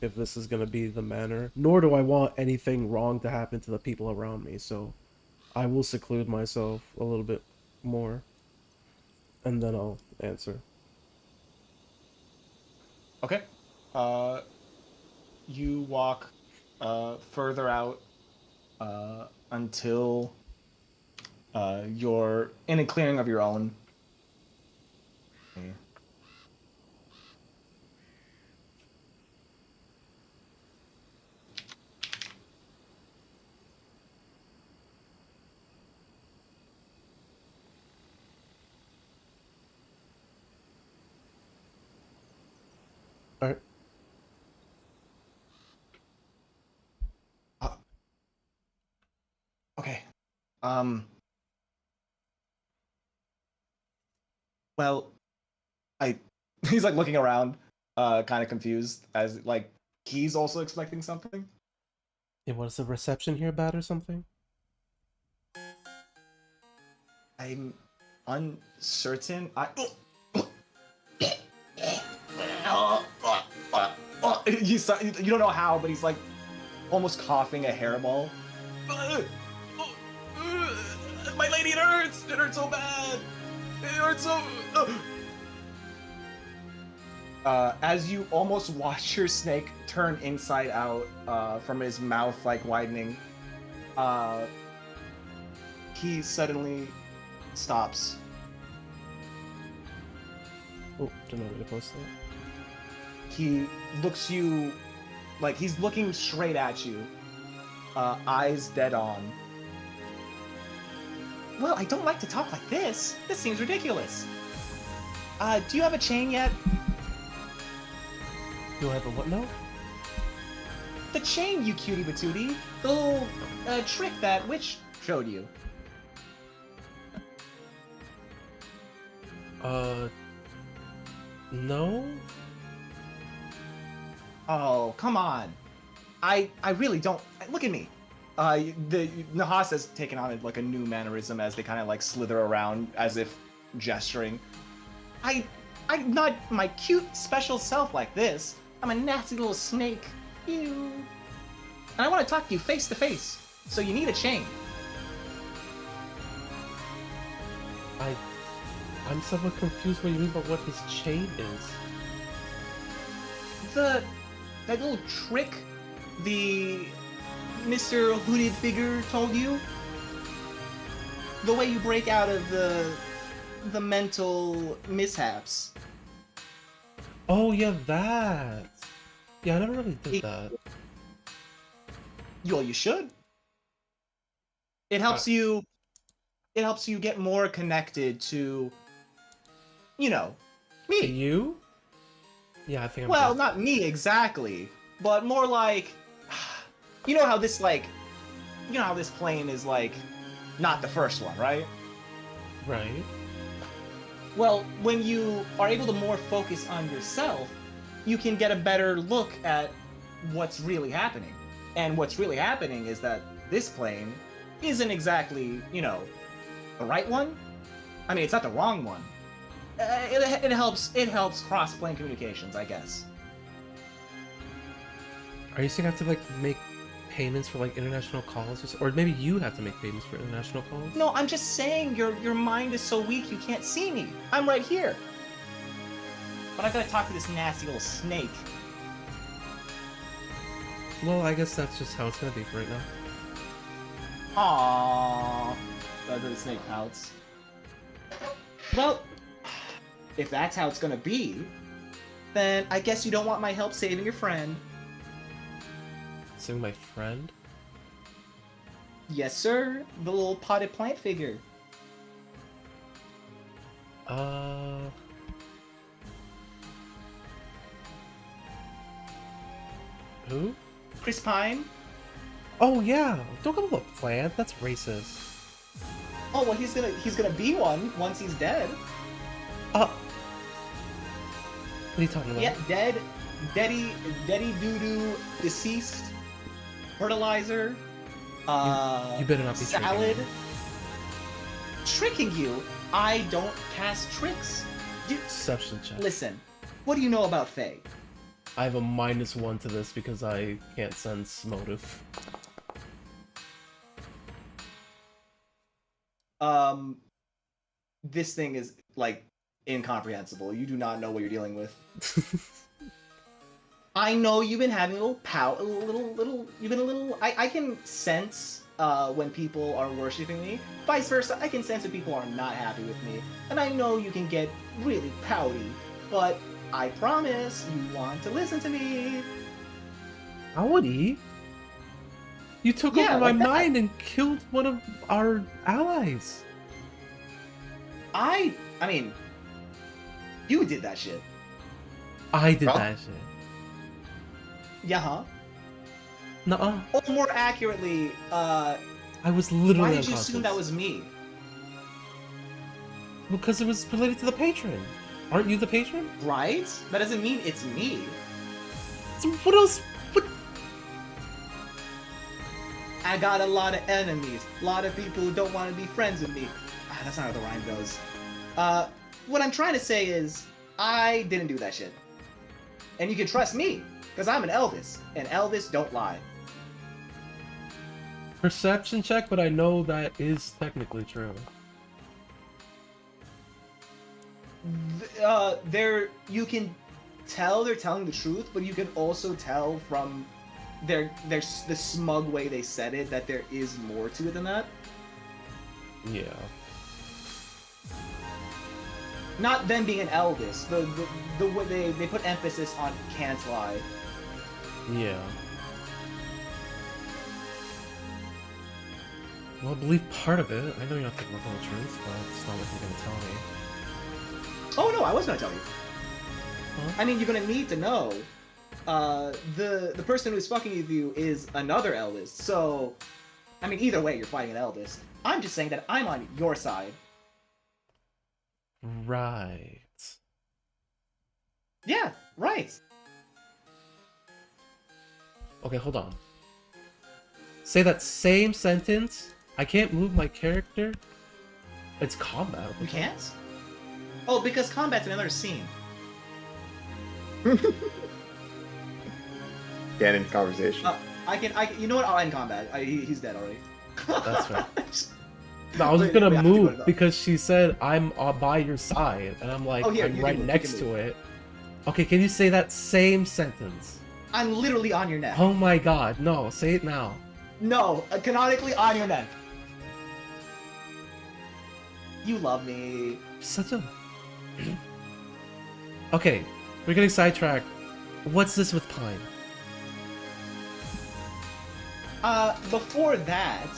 if this is gonna be the manner. Nor do I want anything wrong to happen to the people around me, so I will seclude myself a little bit more, and then I'll answer. Okay. Uh, you walk further out until you're in a clearing of your own. Okay. Alright. Uh, okay. Um. Well, I. He's like looking around, kind of confused, as like he's also expecting something. Yeah, was the reception here bad or something? I'm uncertain. you don't know how, but he's like almost coughing a hairball. My lady, it hurts! It hurts so bad! It hurts so... as you almost watch your snake turn inside out from his mouth, like, widening, he suddenly stops. Oh, don't know where to post that. He looks you... like, he's looking straight at you. Eyes dead on. Well, I don't like to talk like this. This seems ridiculous. Do you have a chain yet? Do I have a what now? The chain, you cutie patootie. The little trick that Witch showed you. No? Oh, come on. I really don't... Look at me. The Nahas has taken on like a new mannerism as they kind of like slither around as if gesturing. I'm not my cute special self like this. I'm a nasty little snake. Ew. And I want to talk to you face to face. So you need a chain. I'm somewhat confused what you mean about what his chain is. That little trick the Mr. Hooded Figure told you? The way you break out of the mental mishaps. Oh yeah, that. Yeah, I never really did that. Well, you should. It helps you. It helps you get more connected to, you know, me. To you? Yeah, I think I'm Well, good. not me exactly, but more like, you know how this plane is like, not the first one, right? Right. Well, when you are able to more focus on yourself, you can get a better look at what's really happening. And what's really happening is that this plane isn't exactly, you know, the right one. I mean, it's not the wrong one. It helps cross-plane communications, I guess. Are you saying I have to like make payments for like international calls, or maybe you have to make payments for international calls? No, I'm just saying your mind is so weak you can't see me. I'm right here. But I gotta talk to this nasty little snake. Well, I guess that's just how it's gonna be for right now. Aww. The snake pouts. Well, if that's how it's gonna be, then I guess you don't want my help saving your friend. Saving my friend? Yes, sir. The little potted plant figure. Who? Chris Pine. Oh yeah! Don't call him a plant. That's racist. Oh well, he's gonna be one once he's dead. What are you talking about? Yeah, dead, deady doo-doo, deceased, fertilizer, You better not be salad. tricking Tricking you? I don't cast tricks. Deception check. Listen, what do you know about Fae? I have a -1 to this because I can't sense motive. This thing is like incomprehensible. You do not know what you're dealing with. I know you've been having a little pout, you've been a little, I can sense when people are worshipping me. Vice versa, I can sense when people are not happy with me. And I know you can get really pouty, but I promise you want to listen to me. Howdy? You took Yeah, over my like that. mind and killed one of our allies. I mean, you did that shit. I did Huh? that shit. Yeah, huh? Nuh-uh. Or more accurately, I was literally why did you unconscious. assume that was me? Because it was related to the patron. Aren't you the patron? Right? That doesn't mean it's me. So what else? What? I got a lot of enemies. A lot of people who don't want to be friends with me. Ah, that's not how the rhyme goes. What I'm trying to say is, I didn't do that shit. And you can trust me, Because I'm an Elvis, and Elvis don't lie. Perception check, but I know that is technically true. You can tell they're telling the truth, but you can also tell from the smug way they said it that there is more to it than that. Yeah. Not them being an Elvis. The way they put emphasis on can't lie. Yeah. Well, I believe part of it. I know you're not taking the whole truth, but it's not like you're gonna tell me. Oh no, I was gonna tell you. Huh? I mean, you're gonna need to know. The person who's fucking with you is another Elvis. So, I mean, either way, you're fighting an Elvis. I'm just saying that I'm on your side. Right. Yeah, right. Okay, hold on. Say that same sentence. I can't move my character. It's combat. You can't? Oh, because combat's another scene. Can't end conversation. You know what? I'll end combat. He's dead already. That's right. No, I was just gonna move because she said I'm by your side, and I'm like, I'm right next to it. Okay, can you say that same sentence? I'm literally on your neck. Oh my god, no, say it now. No, canonically on your neck. You love me. Such a... Okay, we're getting sidetracked. What's this with Pine? Before that,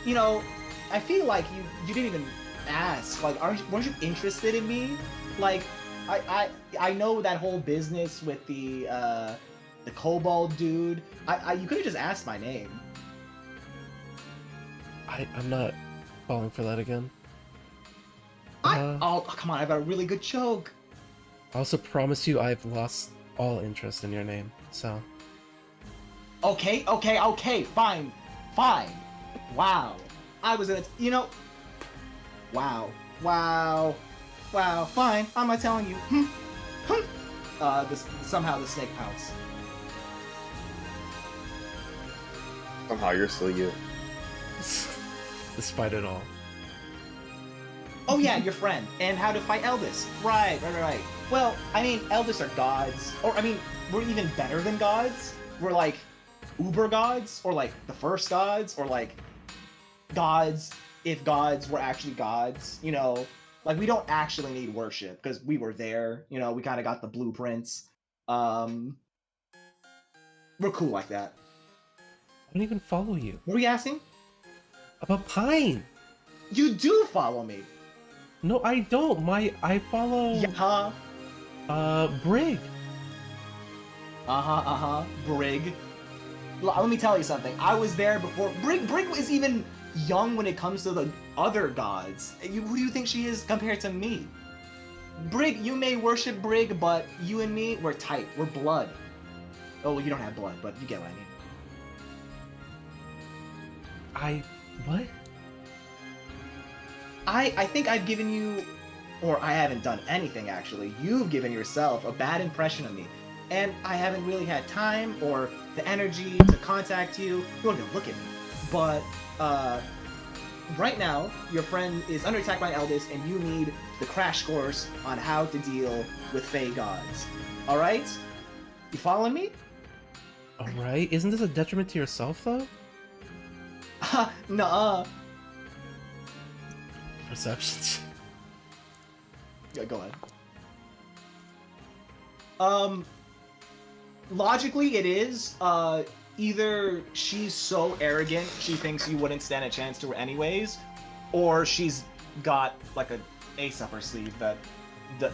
you know, I feel like you didn't even ask. Like, weren't you interested in me? Like, I know that whole business with the kobold dude. You could have just asked my name. I'm not falling for that again. Oh, come on, I've got a really good joke. I also promise you I've lost all interest in your name, so... Okay, fine. Wow. I was gonna, you know... Wow, fine, I'm not telling you. Somehow the snake pounced. Somehow you're still you. Despite it all. Oh yeah, your friend, and how to fight Elvis. Right. Well, I mean, Elvis are gods. Or, I mean, we're even better than gods. We're like uber gods, or like the first gods, or like gods if gods were actually gods, you know? Like, we don't actually need worship, because we were there, you know, we kind of got the blueprints. We're cool like that. I don't even follow you. What were you asking? About Pine! You do follow me! No, I don't. I follow... Yeah. Brig. Brig. Let me tell you something. I was there before. Brig was even young when it comes to the other gods. Who do you think she is compared to me? Brig, you may worship Brig, but you and me, we're tight. We're blood. Oh, well, you don't have blood, but you get what I mean. What? I think I've given you, or I haven't done anything actually. You've given yourself a bad impression of me, and I haven't really had time or the energy to contact you. You won't even look at me. But right now, your friend is under attack by an Elvis, and you need the crash course on how to deal with Fey gods. All right? You following me? All right. Isn't this a detriment to yourself, though? Nuh-uh. Perceptions. Yeah, go ahead. Logically it is. Either she's so arrogant she thinks you wouldn't stand a chance to her anyways, or she's got like an ace up her sleeve that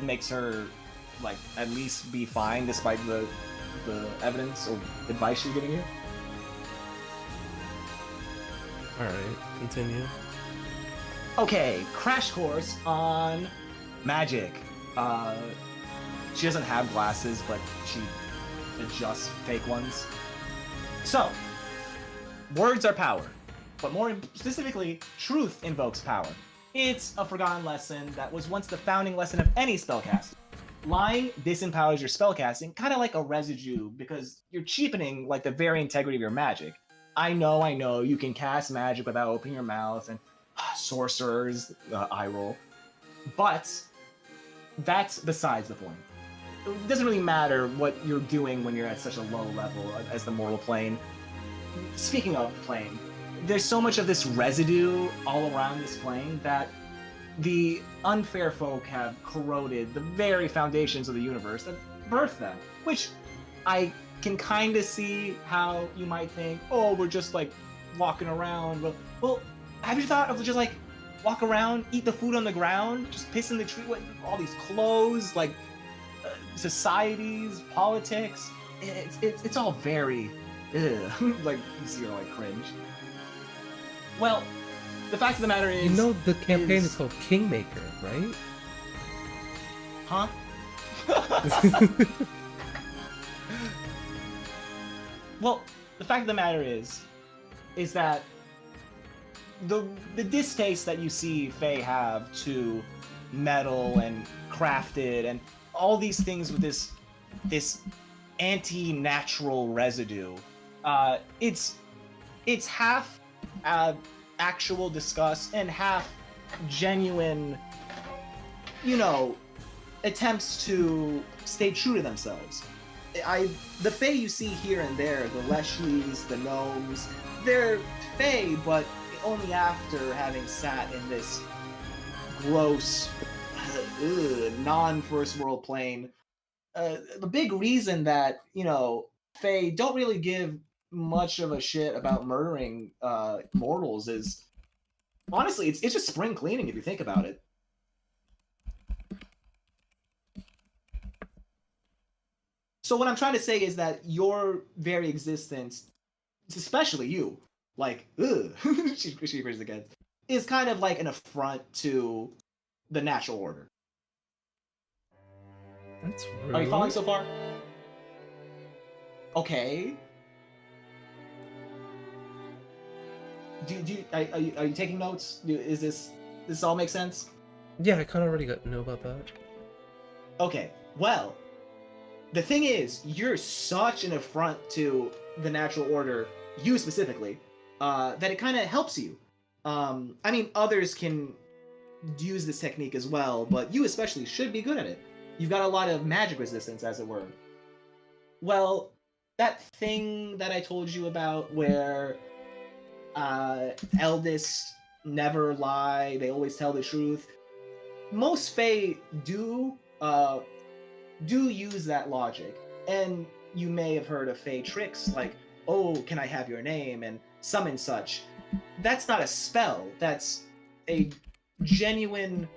makes her like at least be fine despite the evidence or advice she's giving you. Alright, continue. Okay, crash course on magic. She doesn't have glasses, but she adjusts fake ones. So, words are power, but more specifically, truth invokes power. It's a forgotten lesson that was once the founding lesson of any spellcast. lying disempowers your spellcasting, kind of like a residue, because you're cheapening like the very integrity of your magic. I know, you can cast magic without opening your mouth, and sorcerers, eye roll. But that's besides the point. It doesn't really matter what you're doing when you're at such a low level as the mortal plane. Speaking of plane, there's so much of this residue all around this plane that the unfair folk have corroded the very foundations of the universe that birthed them. Which I can kind of see how you might think, oh, we're just like walking around. Well, have you thought of just like walk around, eat the food on the ground, just piss in the tree, all these clothes, like societies, politics? It's all very like you see, like cringe. Well, the fact of the matter is, You know the campaign is called Kingmaker, right? huh? Well, the fact of the matter is that the distaste that you see Fae have to metal and crafted and all these things with this anti-natural residue, it's half actual disgust and half genuine, attempts to stay true to themselves. The Fae you see here and there, the Leshies, the gnomes, they're Fae, but only after having sat in this gross, non-first world plane. The big reason that, Fae don't really give much of a shit about murdering mortals is, honestly, it's just spring cleaning if you think about it. So what I'm trying to say is that your very existence, especially you, like, she raises again, is kind of like an affront to the natural order. That's rude. Are you following so far? Okay. Are you taking notes? Is this all make sense? Yeah, I kind of already know about that. Okay. Well, the thing is, you're such an affront to the natural order, you specifically, that it kind of helps you. I mean, others can use this technique as well, but you especially should be good at it. You've got a lot of magic resistance, as it were. Well, that thing that I told you about where eldest never lie, they always tell the truth. Most Fae do use that logic, and you may have heard of Fae tricks like, oh, can I have your name, and summon such. That's not a spell, that's a genuine,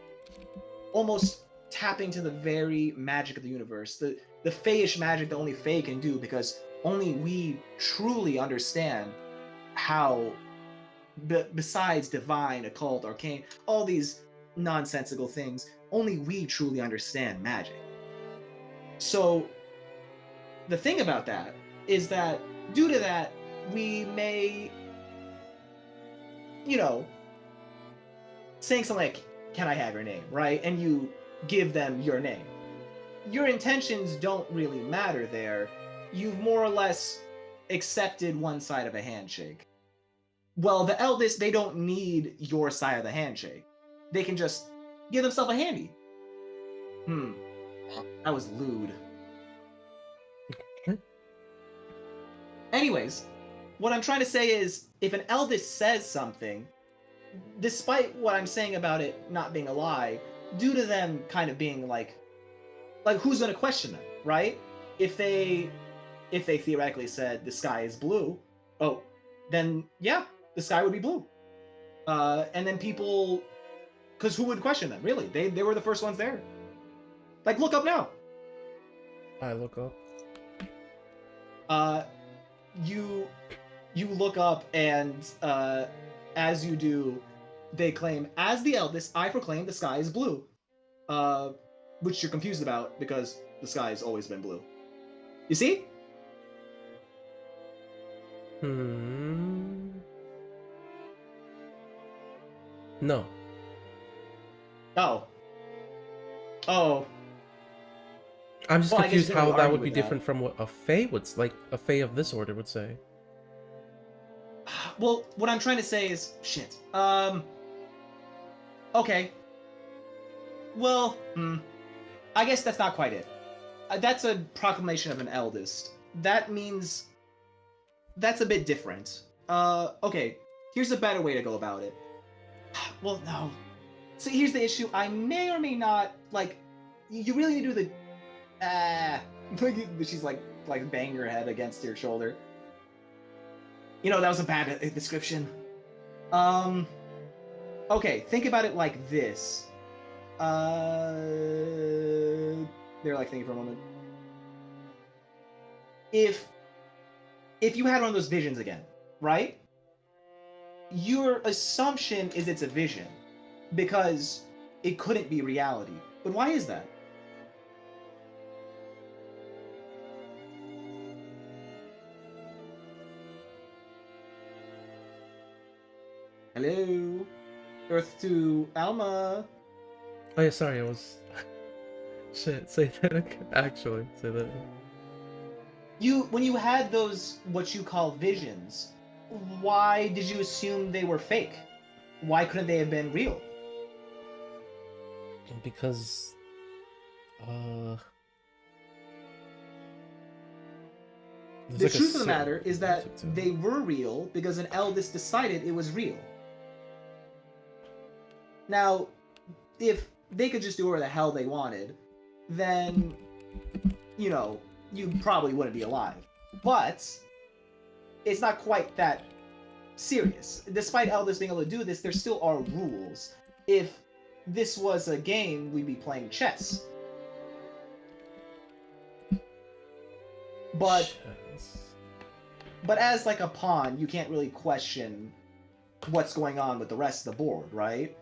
almost tapping to the very magic of the universe, the Fae-ish magic that only Fae can do, because only we truly understand how, besides divine, occult, arcane, all these nonsensical things, only we truly understand magic. So the thing about that is that due to that, we may, saying something like, can I have your name, right? And you give them your name. Your intentions don't really matter there. You've more or less accepted one side of a handshake. Well, the eldest, they don't need your side of the handshake. They can just give themselves a handy. That was lewd. Anyways, what I'm trying to say is, if an eldest says something, despite what I'm saying about it not being a lie, due to them kind of being like who's gonna question them, right? If they theoretically said the sky is blue, oh, then yeah, the sky would be blue. And then people, because who would question them? Really, they were the first ones there. Like, look up now. I look up. You look up, and as you do, they claim, as the eldest, I proclaim the sky is blue. Which you're confused about, because the sky has always been blue. You see? No. Oh. I'm just Well, I guess you confused can't really how that argue would be with that. different from what a Fae would, like, a Fae of this order would say. Well, what I'm trying to say is shit. Okay. Well, I guess that's not quite it. That's a proclamation of an eldest. That means that's a bit different. Okay. Here's a better way to go about it. Well, no. So here's the issue. I may or may not like. You really need to do the. She's like banging her head against your shoulder. You know, that was a bad description. Okay, think about it like this. They're like thinking for a moment. If you had one of those visions again, right? Your assumption is it's a vision because it couldn't be reality. But why is that? Hello? Earth to Alma. Oh yeah, sorry, I was... Shit, say that again. Actually, say that again. When you had those, what you call visions, why did you assume they were fake? Why couldn't they have been real? Because... There's The like a truth of the certain matter is that logic to it. they were real because an eldest decided it was real. Now, if they could just do whatever the hell they wanted, then, you know, you probably wouldn't be alive. But it's not quite that serious. Despite eldest being able to do this, there still are rules. If this was a game, we'd be playing chess. But as like a pawn, you can't really question what's going on with the rest of the board, right?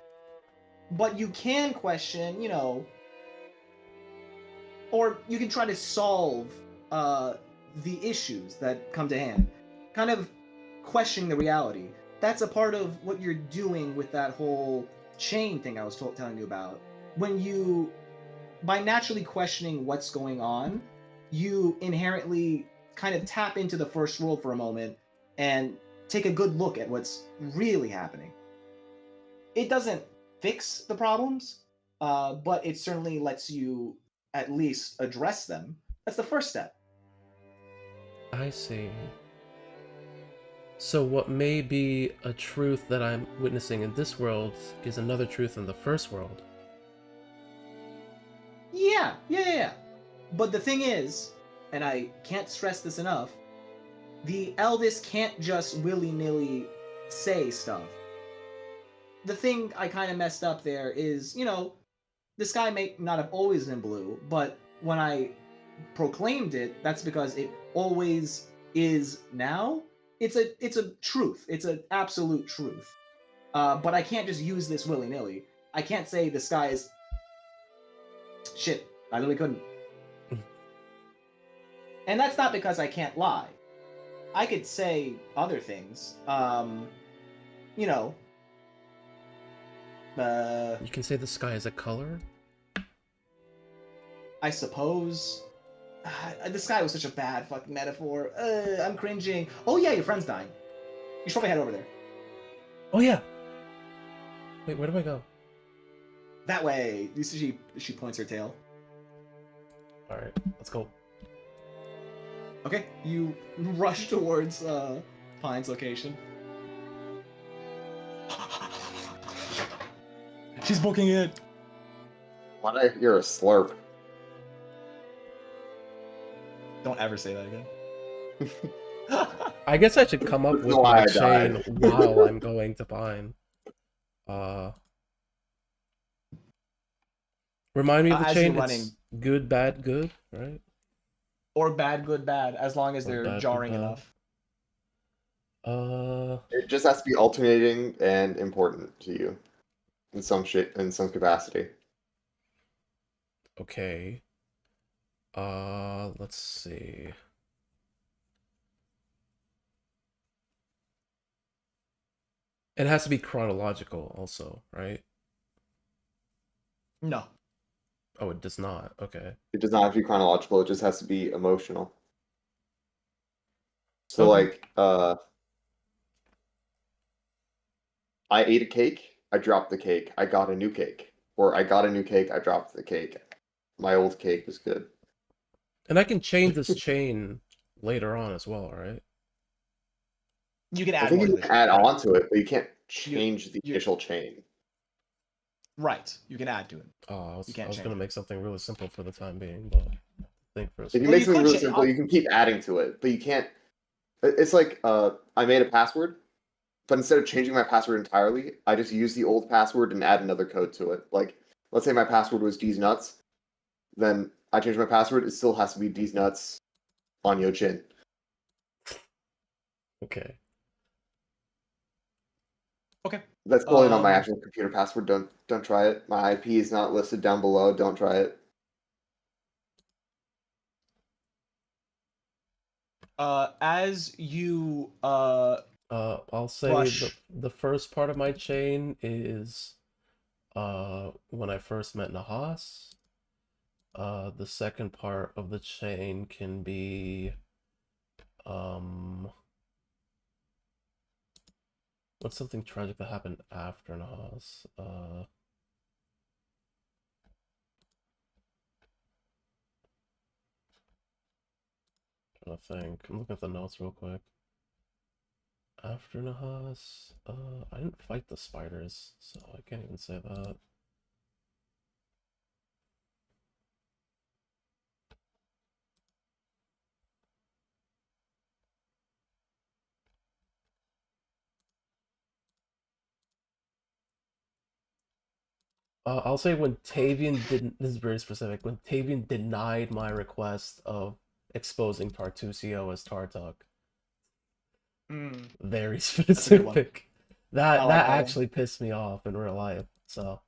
But you can question, you know, or you can try to solve the issues that come to hand. Kind of questioning the reality. That's a part of what you're doing with that whole chain thing I was telling you about. When you, by naturally questioning what's going on, you inherently kind of tap into the first world for a moment and take a good look at what's really happening. It doesn't fix the problems, but it certainly lets you at least address them. That's the first step. I see. So what may be a truth that I'm witnessing in this world is another truth in the first world. Yeah. But the thing is, and I can't stress this enough, the eldest can't just willy-nilly say stuff. The thing I kind of messed up there is, you know, the sky may not have always been blue, but when I proclaimed it, that's because it always is now. It's a truth. It's an absolute truth. But I can't just use this willy-nilly. I can't say the sky is... Shit, I really couldn't. And that's not because I can't lie. I could say other things. You know. You can say the sky is a color? I suppose. The sky was such a bad fucking metaphor. I'm cringing. Oh yeah, your friend's dying. You should probably head over there. Oh yeah! Wait, where do I go? That way. You see she points her tail. Alright, let's go. Okay, you rush towards Pine's location. She's booking it. Why you're a slurp? Don't ever say that again. I guess I should come up with Why my I chain died. while I'm going to Pine. Remind me of the As chain. you're It's running. good, bad, good, right? Or bad, good, bad, as long as Or they're bad, good, jarring bad. enough. It just has to be alternating and important to you, in some shape, in some capacity. Okay. Let's see. It has to be chronological also, right? No. Oh, it does not. Okay. It does not have to be chronological. It just has to be emotional. So Okay. like, I ate a cake, I dropped the cake, I got a new cake. Or I got a new cake, I dropped the cake. My old cake was good. And I can change this chain later on as well, right? You can I add think more to you the can chain. add on to it, but you can't You, change the you, initial chain. right. You can add to it. Oh, You I can't was change gonna it. make something really simple for the time being, but think for a If you second. Well, make you something could really change. simple, you can keep adding to it, but you can't. It's like I made a password, but instead of changing my password entirely, I just use the old password and add another code to it. Like, let's say my password was D's nuts, then I change my password. It still has to be D's nuts on Yo Chin. Okay. Okay. That's totally not my actual computer password. Don't try it. My IP is not listed down below. Don't try it. As you I'll say brush. the first part of my chain is when I first met Nahas. The second part of the chain can be um what's something tragic that happened after Nahas? Trying to think. I'm looking at the notes real quick. After Nahas, I didn't fight the spiders, so I can't even say that. I'll say when Tavian didn't. This is very specific. When Tavian denied my request of exposing Tartusio as Tartuk, Mm, very that's a good one. specific. I That like that that one. actually pissed me off in real life. So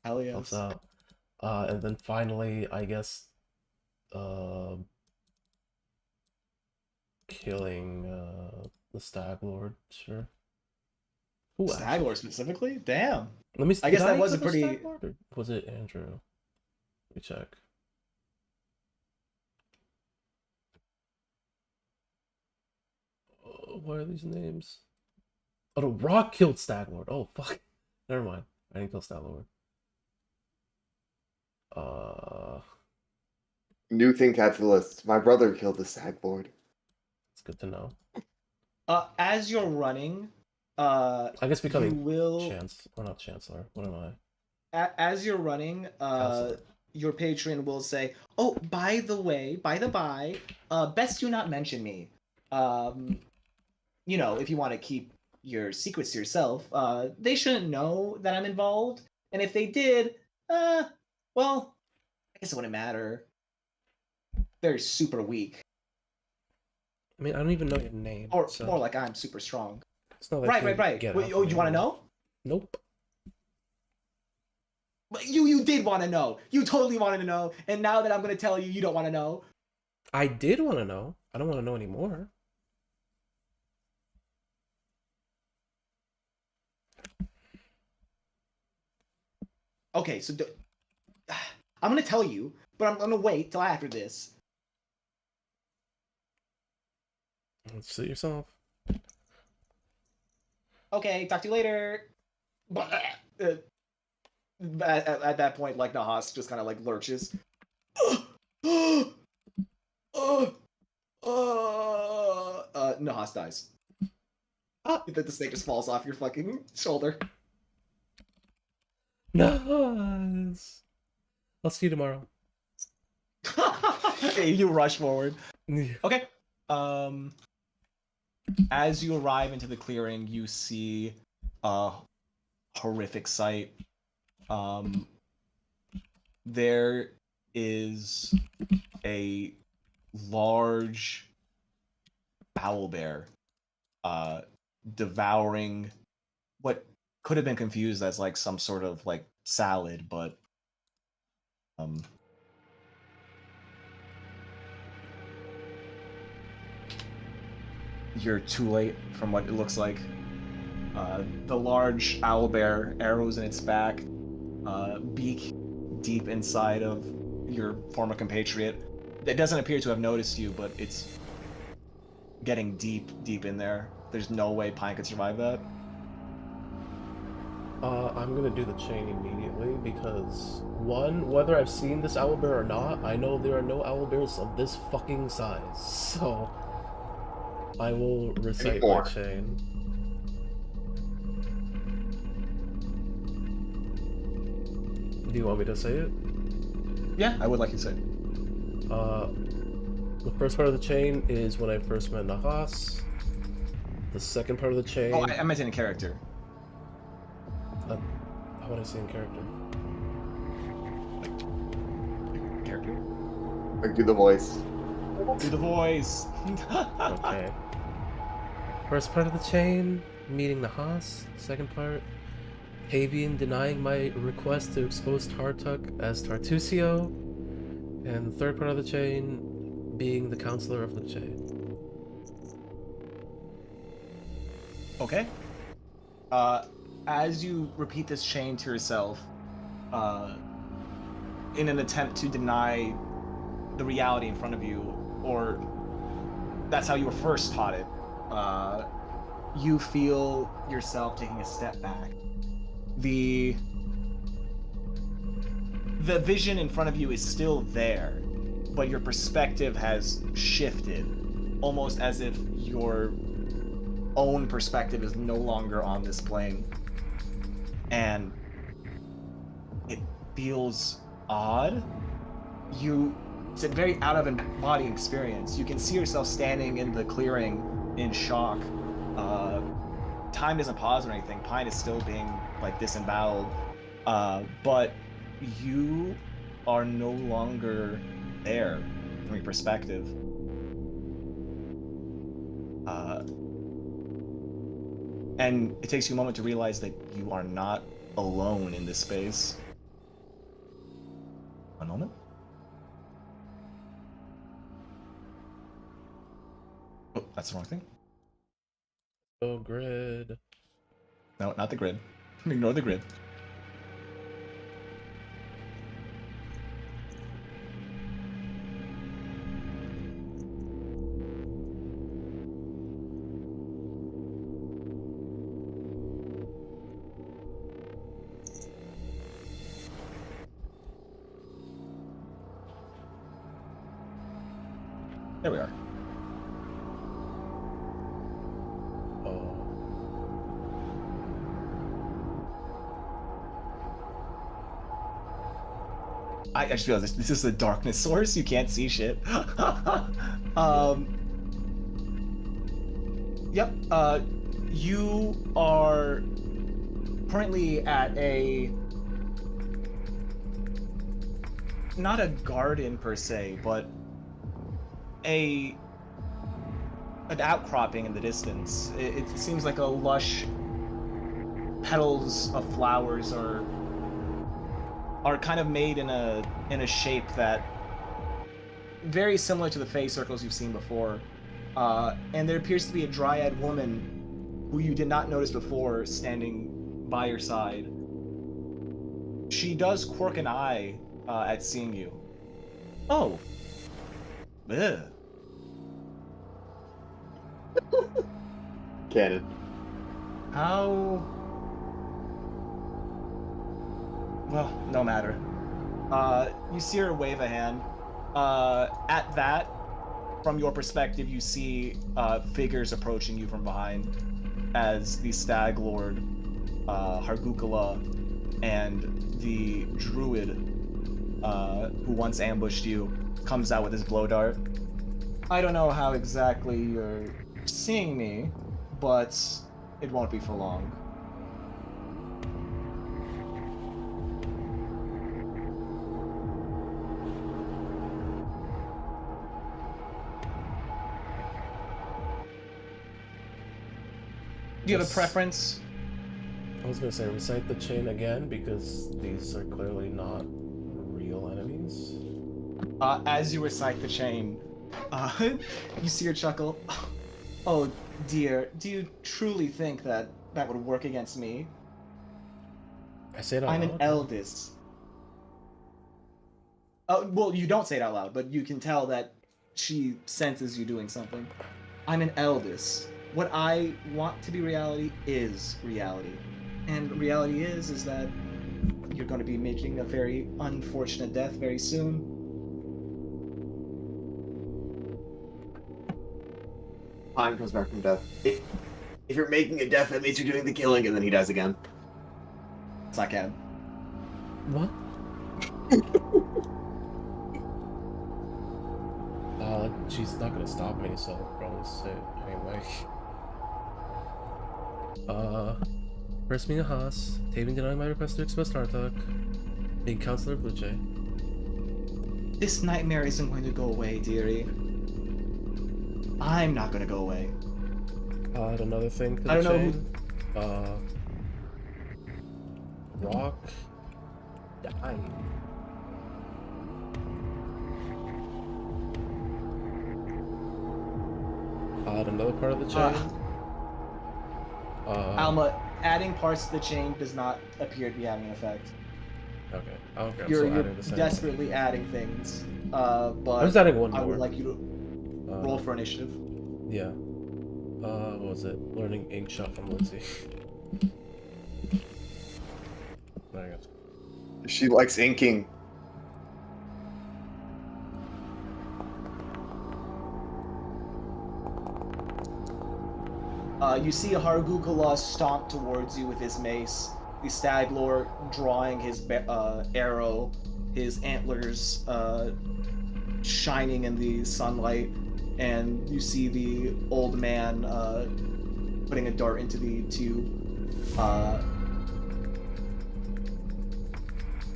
Hell helps yes. out. And then finally, I guess, uh, killing the Stag Lord. Sure. Who actually? Stagor specifically? Damn. Let me. I Did guess that I was kill a the Stag pretty. Lord, or was it Andrew? Let me check. What are these names? Oh, no, Rock killed Stag Lord. Oh fuck. Never mind. I didn't kill Stag Lord. Uh, New thing add to the list. My brother killed the stag lord. it's good to know. As you're running, I guess you becoming will. Chance or not Chancellor. What am I? As you're running, Counselor. your patron will say, "Oh, by the way, by the by, best do not mention me. Um, if you want to keep your secrets to yourself, they shouldn't know that I'm involved. And if they did, well, I guess it wouldn't matter. They're super weak, I mean, I don't even know your name, or more so like I'm super strong." it's not like Right, you'll right, right. get Wait, out oh, for you me want to anyway. know? Nope. But you did want to know. You totally wanted to know. And now that I'm gonna tell you, you don't want to know. I did want to know. I don't want to know anymore. Okay, so I'm gonna tell you, but I'm gonna wait till after this. Let's see yourself. Okay, talk to you later. At that point, like Nahas just kind of like lurches. Nahas dies. Ah, The snake just falls off your fucking shoulder. nice. I'll see you tomorrow. Hey, you rush forward. Yeah. Okay. As you arrive into the clearing, you see a horrific sight. There is a large owl bear devouring what could have been confused as like some sort of like salad, but you're too late from what it looks like. The large owl bear, arrows in its back, beak deep inside of your former compatriot. It doesn't appear to have noticed you, but it's getting deep in there. There's no way Pine could survive that. I'm gonna do the chain immediately because, one, whether I've seen this owlbear or not, I know there are no owlbears of this fucking size, so I will recite my Anymore. chain. Do you want me to say it? Yeah, I would like you to say. The first part of the chain is when I first met Nahas. The second part of the chain... Oh, I meant in a character. How would I say in character? Character? Like, do the voice. Do the voice. Okay. First part of the chain, meeting Nahas. Second part, Havian denying my request to expose Tartuk as Tartusio. And the third part of the chain, being the counselor of the chain. Okay. As you repeat this chain to yourself, in an attempt to deny the reality in front of you, or that's how you were first taught it, you feel yourself taking a step back. The vision in front of you is still there, but your perspective has shifted, almost as if your own perspective is no longer on this plane. And it feels odd. It's a very out of body experience. You can see yourself standing in the clearing in shock. Time doesn't pause or anything. Pine is still being like disemboweled, but you are no longer there from your perspective. And it takes you a moment to realize that you are not alone in this space. One moment. Oh, that's the wrong thing. Oh, grid. No, not the grid. Ignore the grid. There we are. Oh. I just realized this is a darkness source. You can't see shit. Yep. You are currently at not a garden per se, but an outcropping in the distance. It seems like a lush petals of flowers are kind of made in a shape that very similar to the Fey circles you've seen before. And there appears to be a dryad woman who you did not notice before standing by your side. She does quirk an eye at seeing you. Oh. Ugh. Canon. How... Well, no matter. You see her wave a hand. At that, from your perspective, you see figures approaching you from behind as the Stag Lord, Hargukala, and the Druid, who once ambushed you, comes out with his blow dart. I don't know how exactly you're seeing me, but it won't be for long. Do you have a Yes. preference? I was gonna say recite the chain again because these are clearly not real enemies. As you recite the chain, you see her chuckle. Oh dear, do you truly think that would work against me? I say it out I'm an loud. eldest. Well, you don't say it out loud, but you can tell that she senses you doing something. I'm an eldest. What I want to be reality is reality. And reality is that you're going to be meeting a very unfortunate death very soon. Time comes back from death. If you're making a death, that means you're doing the killing, and then he dies again. It's not canon. What? She's not gonna stop me, so I'll probably say it anyway. First being a Haas, Taven denying my request to expose Tarthok, being Counselor Blue Jay. This nightmare isn't going to go away, dearie. I'm not going to go away. Another thing to the I don't know chain. Rock dying. Another part of the chain. Alma, adding parts to the chain does not appear to be having an effect. Okay. Okay. You're adding the same desperately adding things. But I'm just adding one more. I would like you to roll for initiative. Yeah. What was it? Learning ink shot from Lindsay. There you go. She likes inking. You see Hargukala stomp towards you with his mace. The stag lord drawing his arrow, his antlers shining in the sunlight, and you see the old man putting a dart into the tube.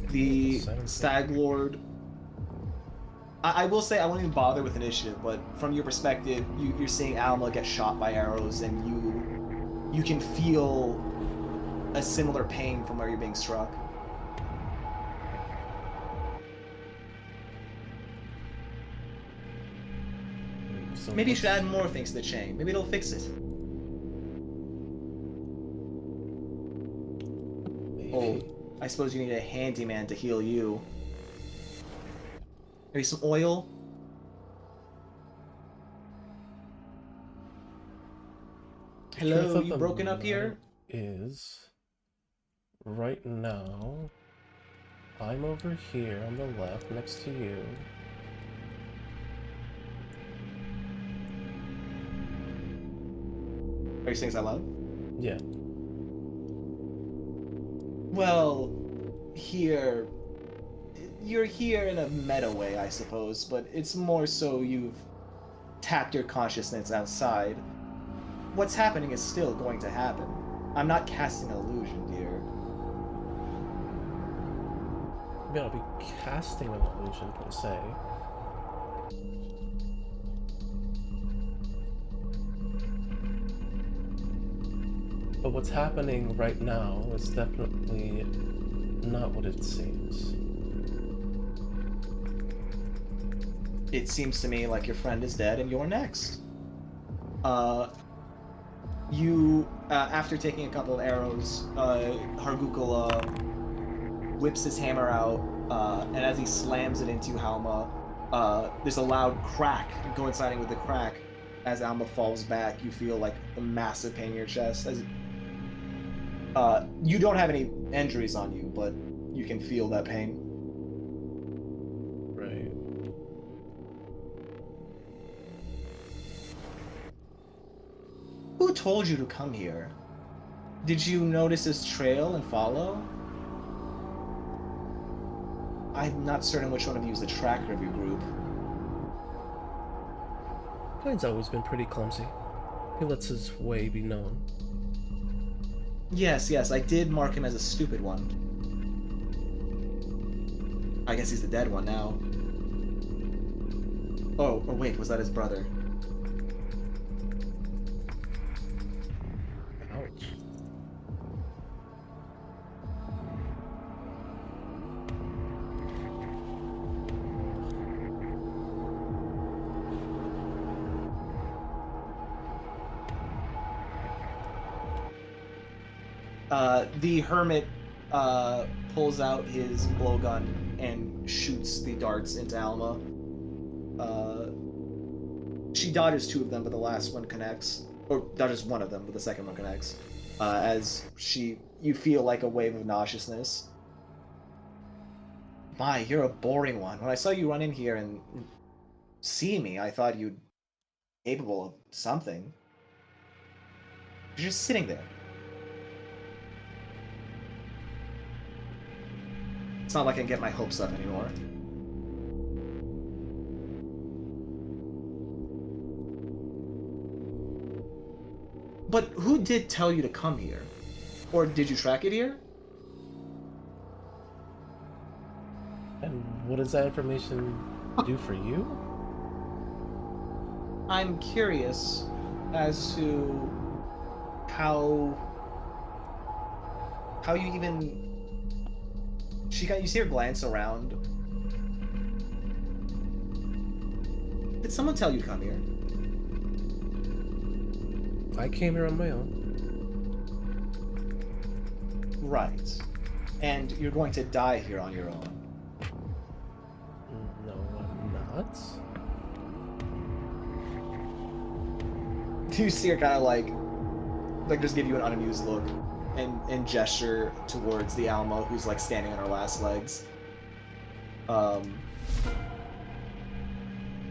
The stag lord. I will say I won't even bother with initiative, but from your perspective, you're seeing Alma get shot by arrows, and you can feel a similar pain from where you're being struck. So Maybe you should add more things to the chain. Maybe it'll fix it. Maybe. Oh, I suppose you need a handyman to heal you. Maybe some oil? Hello, you broken up here? Is right now I'm over here on the left next to you. Are you saying this out loud? Yeah. Well, here... You're here in a meta way, I suppose, but it's more so you've tapped your consciousness outside. What's happening is still going to happen. I'm not casting an illusion, dear. I mean, I'll be casting an illusion per se. But what's happening right now is definitely not what it seems. It seems to me like your friend is dead and you're next. After taking a couple of arrows, Hargukala whips his hammer out, and as he slams it into Halma, there's a loud crack, coinciding with the crack. As Alma falls back, you feel like a massive pain in your chest. You don't have any injuries on you, but you can feel that pain. Right. Who told you to come here? Did you notice his trail and follow? I'm not certain which one of you is the tracker of your group. Klein's always been pretty clumsy. He lets his way be known. Yes, I did mark him as a stupid one. I guess he's the dead one now. Oh, or wait, was that his brother? Ouch. The hermit pulls out his blowgun and shoots the darts into Alma. She dodges 2 of them, but the last one connects, or dodges 1 of them, but the second one connects. As you feel like a wave of nauseousness. My, you're a boring one. When I saw you run in here and see me, I thought you'd be capable of something. You're just sitting there. It's not like I can get my hopes up anymore. But who did tell you to come here? Or did you track it here? And what does that information do for you? I'm curious as to how you even... You see her glance around. Did someone tell you to come here? I came here on my own. Right. And you're going to die here on your own. No, I'm not. You see her kind of like just give you an unamused look and gesture towards the Alma who's like standing on her last legs.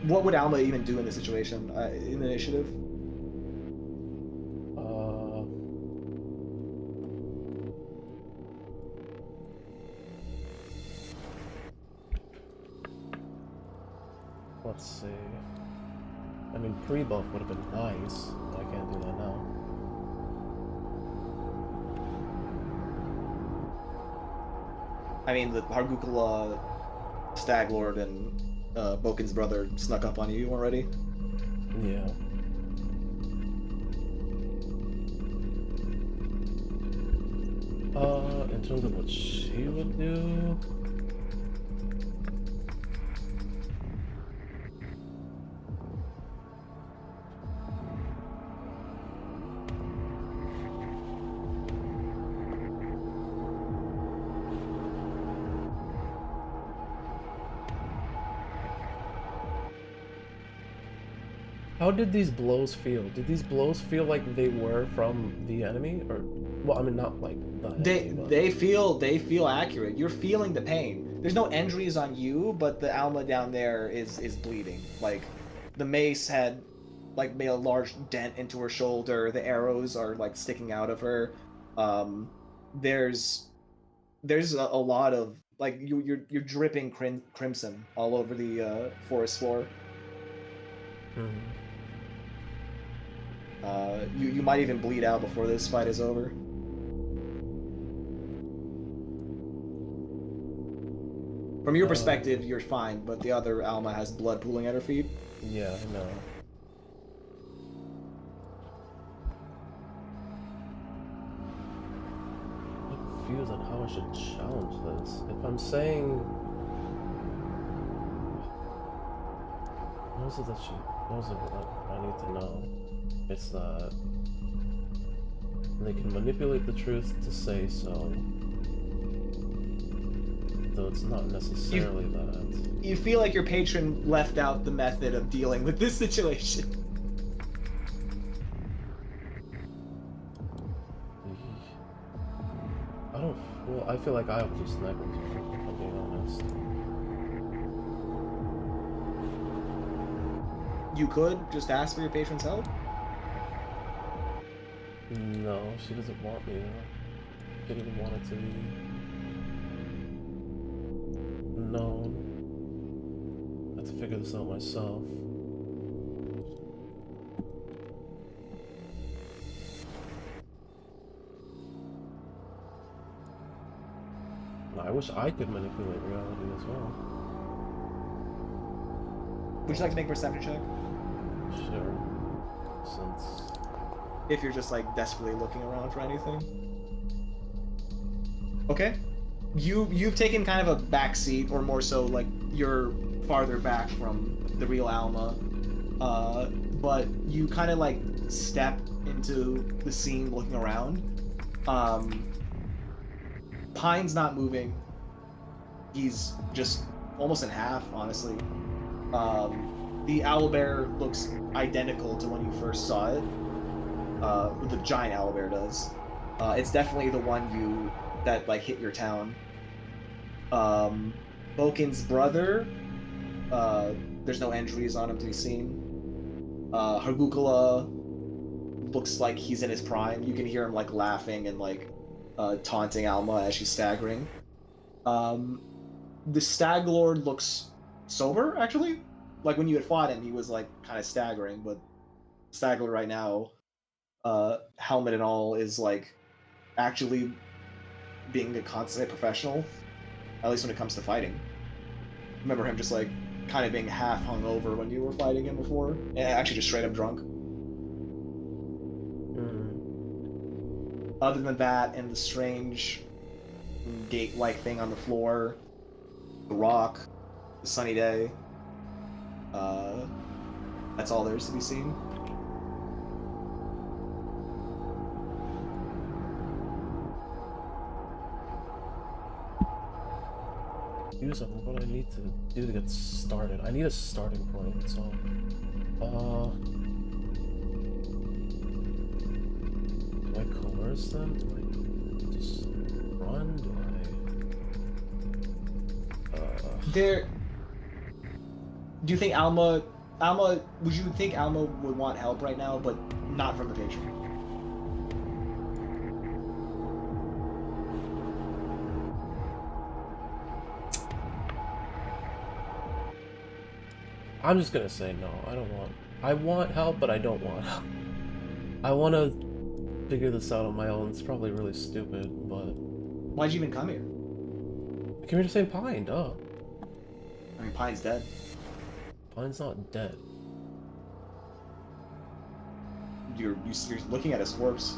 What would Alma even do in this situation? In the initiative? Let's see. I mean, pre-buff would have been nice, but I can't do that now. I mean, the Hargukala, Staglord, and Boken's brother snuck up on you already. Yeah. In terms of what she would do... How did these blows feel? Did these blows feel like they were from the enemy, or well, I mean, not like the enemy, but... They feel accurate. You're feeling the pain. There's no injuries on you, but the Alma down there is bleeding. Like the mace had like made a large dent into her shoulder. The arrows are like sticking out of her. There's a lot of like you're dripping crimson all over the forest floor. Mm-hmm. You might even bleed out before this fight is over. From your perspective, you're fine, but the other Alma has blood pooling at her feet. Yeah, I know. I'm confused on how I should challenge this. If I'm saying... What is it that she... What is it that I need to know? It's that... They can manipulate the truth to say so. Though it's not necessarily that. You feel like your patron left out the method of dealing with this situation. I don't... Well, I feel like I was just negligent, if I'm being honest. You could just ask for your patron's help? No, she doesn't want me to. She didn't even want it to be known. I have to figure this out myself. I wish I could manipulate reality as well. Would you like to make a perception check? Sure. Since... If you're just like desperately looking around for anything. Okay. You've taken kind of a back seat, or more so like you're farther back from the real Alma. But you kind of like step into the scene looking around. Pine's not moving. he's just almost in half, honestly. The owlbear looks identical to when you first saw it. The giant owlbear does. It's definitely the one that like hit your town. Boken's brother, there's no injuries on him to be seen. Hargukala looks like he's in his prime. You can hear him like laughing and like taunting Alma as she's staggering. The Stag Lord looks sober, actually. Like when you had fought him, he was like kind of staggering, but Stag Lord right now, helmet and all, is like actually being a consummate professional, at least when it comes to fighting. Remember him just like kind of being half hungover when you were fighting him before, and actually just straight up drunk. Other than that, and the strange gate-like thing on the floor, the rock, the sunny day, that's all there is to be seen. Use them. What do I need to do to get started? I need a starting point, so... Do I coerce them? Do I just run? Do I... Do you think Alma, would you think Alma would want help right now, but not from the patron? I'm just gonna say no. I want help, but I don't want help. I want to figure this out on my own. It's probably really stupid, but... Why'd you even come here? I came here to save Pine, duh. I mean, Pine's dead. Pine's not dead. You're looking at his corpse.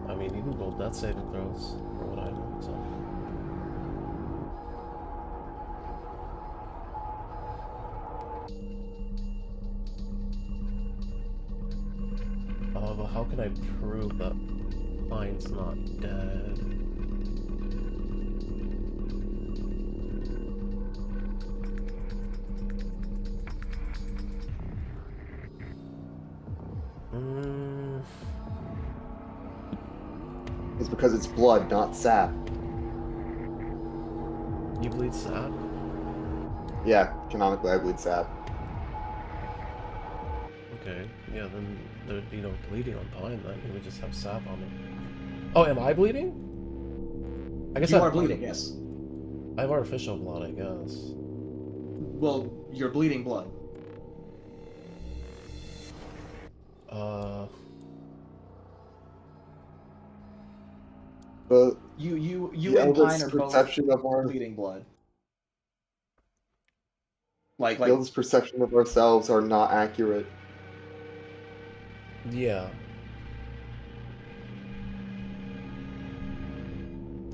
I mean, you can roll death saving throws, for what I know, so... But how can I prove that Pine's not dead? It's because it's blood, not sap. You bleed sap? Yeah, canonically I bleed sap. Okay, yeah, then there'd be no bleeding on Pine then. He would just have sap on him. Oh, am I bleeding? I guess You are bleeding, yes. I have artificial blood, I guess. Well, you're bleeding blood. But You the and Pine eldest are both perception of our bleeding blood. Like the eldest perception of ourselves are not accurate. Yeah.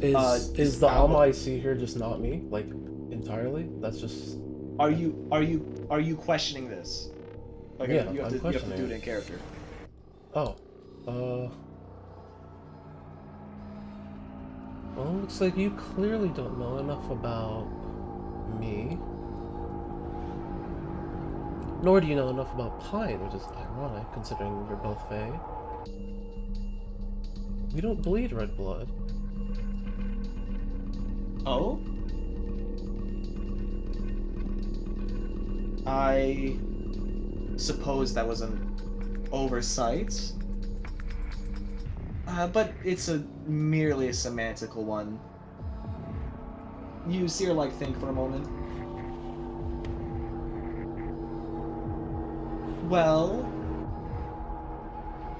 Is the Alma I see here just not me? Like, entirely? That's just... Are you questioning this? Like, Yeah, you have I'm to do questioning it in character. Oh. Well, looks like you clearly don't know enough about me. Nor do you know enough about Pine, which is ironic, considering you're both Fae. We don't bleed red blood. Oh? I suppose that was an oversight. But it's merely a semantical one. You see her, like, think for a moment. Well,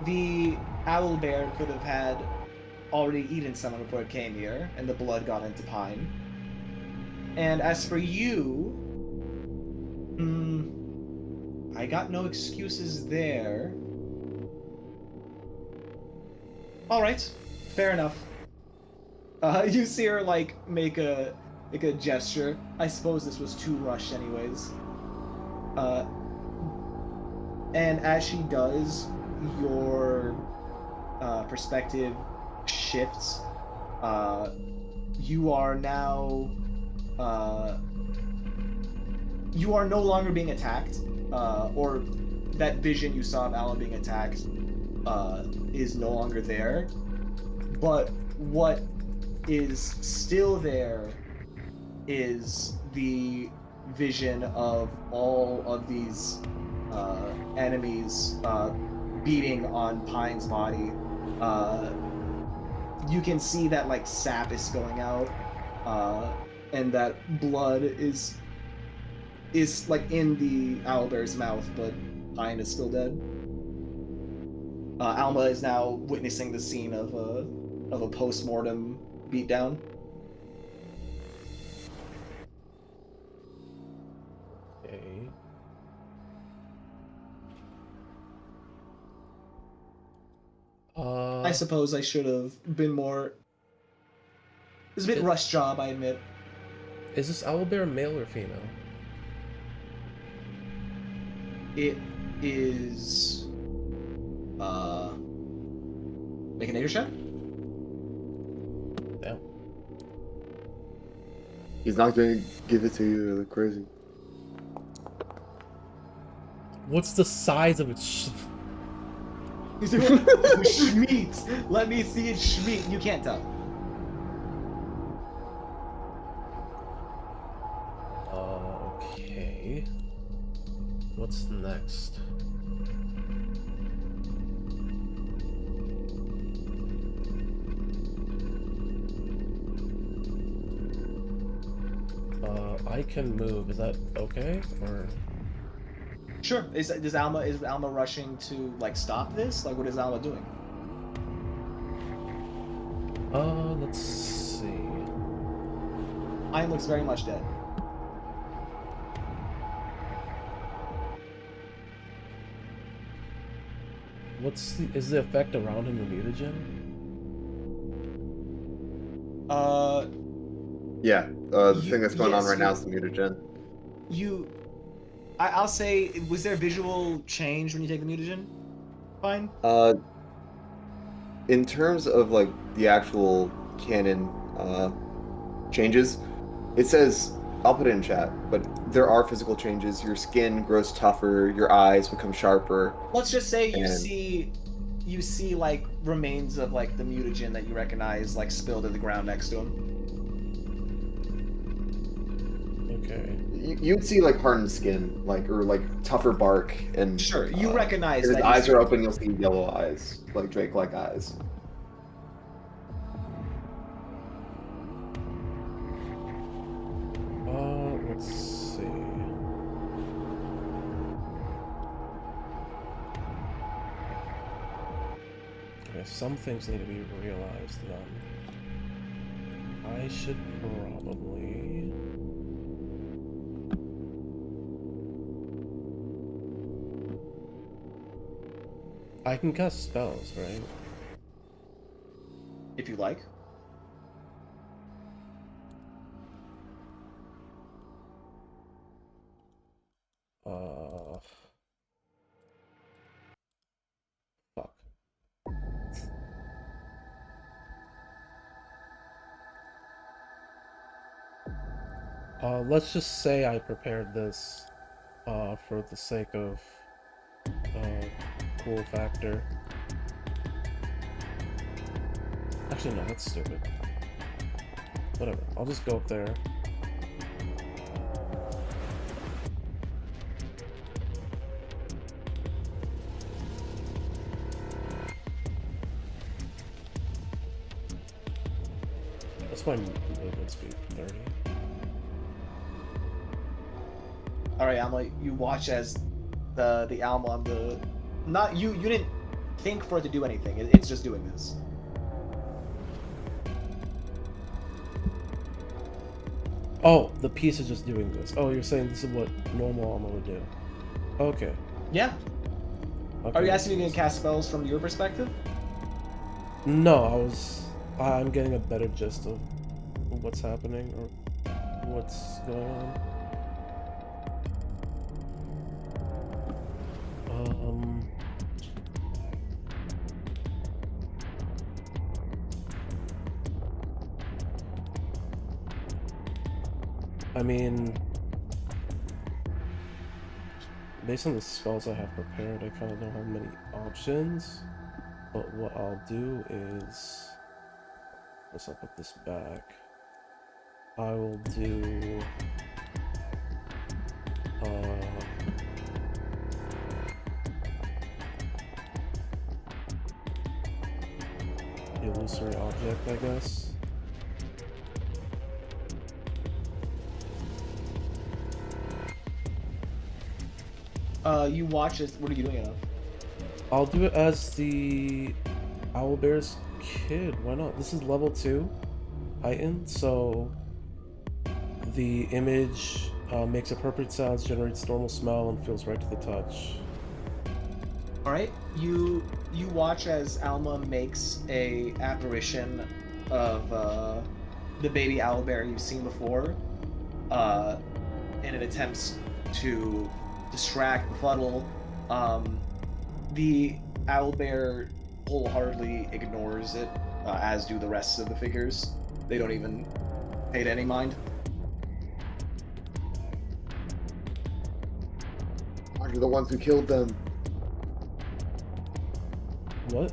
the owlbear could have had already eaten someone before it came here, and the blood got into Pine. And as for you, I got no excuses there. All right, fair enough. You see her like make a gesture. I suppose this was too rushed, anyways. And as she does, your perspective shifts you are now you are no longer being attacked, or that vision you saw of Alma being attacked is no longer there. But what is still there is the vision of all of these enemies beating on Pine's body. You can see that like sap is going out, and that blood is like in the owlbear's mouth, but Pine is still dead. Alma is now witnessing the scene of a post-mortem beatdown. Okay. I suppose I should have been more. It was a bit rush job, I admit. Is this owlbear male or female? It is. Make a nature check. Damn. He's not going to give it to you. You're crazy. What's the size of its? He's like, Schmeat. Let me see it, Schmeat. You can't tell. Okay. What's next? I can move. Is that okay? Or Sure. Is Alma rushing to like stop this? Like, what is Alma doing? let's see. Pine looks very much dead. Is the effect around him a mutagen? Yeah, the thing that's going on right now is the mutagen. I'll say, was there visual change when you take the mutagen? Fine. In terms of like the actual canon changes, it says, I'll put it in chat, but there are physical changes. Your skin grows tougher, your eyes become sharper. Let's just say you see like remains of like the mutagen that you recognize like spilled to the ground next to him. Okay. You'd see like hardened skin, or like tougher bark, and Sure, you recognize his that eyes are open. You'll see yellow eyes, like Drake-like eyes. Let's see. Okay, some things need to be realized then. I should probably... I can cast spells, right? if you like. Fuck. Let's just say I prepared this, for the sake of, cool factor. Actually, no, that's stupid. Whatever, I'll just go up there. That's my movement speed, 30. Alright, Alma, you watch as the Alma on the... Not you didn't think for it to do anything. It's just doing this. Oh, the piece is just doing this. Oh, you're saying this is what normal Alma would do. Okay. Yeah. Okay. Are you asking if you can cast spells from your perspective? No, I'm getting a better gist of what's happening or what's going on. I mean, based on the spells I have prepared, I kind of don't have many options. But what I'll do is, once I put this back, I will do illusory object, I guess. You watch as what are you doing it of? I'll do it as the Owlbear's kid. Why not? This is level 2 heightened, so the image makes appropriate sounds, generates normal smell, and feels right to the touch. All right, you watch as Alma makes a apparition of the baby owlbear you've seen before, and it attempts to distract, befuddle. The owlbear wholeheartedly ignores it, as do the rest of the figures. They don't even pay it any mind. You're the ones who killed them. What?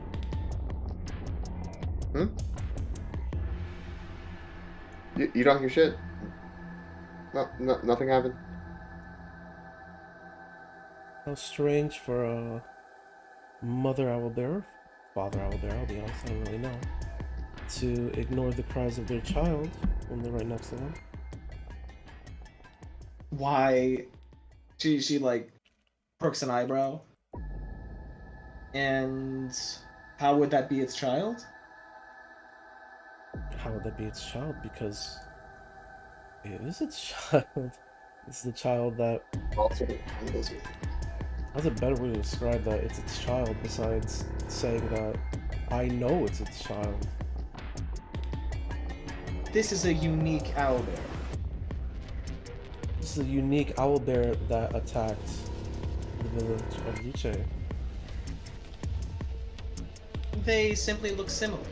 You don't hear shit? No, nothing happened? How strange for a mother owlbear, father owlbear, I'll be honest, I don't really know, to ignore the cries of their child when they're right next to them. Why? She like perks an eyebrow. And how would that be its child? How would that be its child? Because it is its child. It's the child that... That's a better way to describe that it's its child besides saying that I know it's its child. This is a unique owlbear. This is a unique owlbear that attacked the village of Luce. They simply look similar.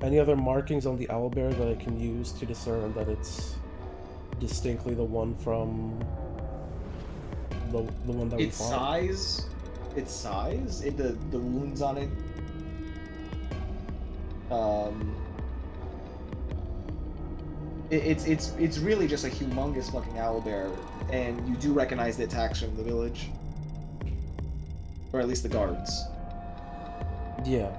Any other markings on the owlbear that I can use to discern that it's distinctly the one from the one that we fought? Its size, the wounds on it. It's really just a humongous fucking owlbear, and you do recognize the attacks from the village, or at least the guards. Yeah.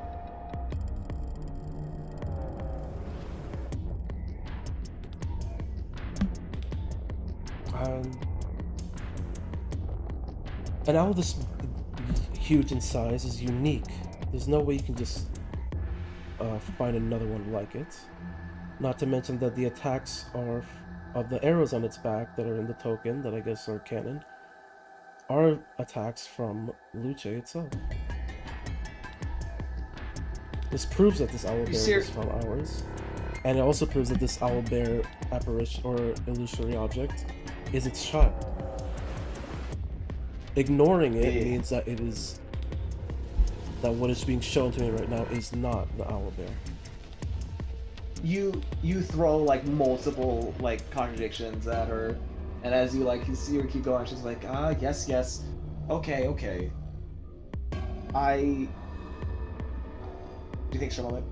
An owl this huge in size is unique. There's no way you can just find another one like it. Not to mention that the attacks are of the arrows on its back that are in the token, that I guess are canon, are attacks from Luce itself. This proves that this owlbear is from ours, and it also proves that this owlbear apparition or illusory object is its child. Ignoring it means that it is what is being shown to me right now is not the owlbear. You throw like multiple like contradictions at her, and as you see her keep going, she's like, yes, okay. Do you think she'll moment?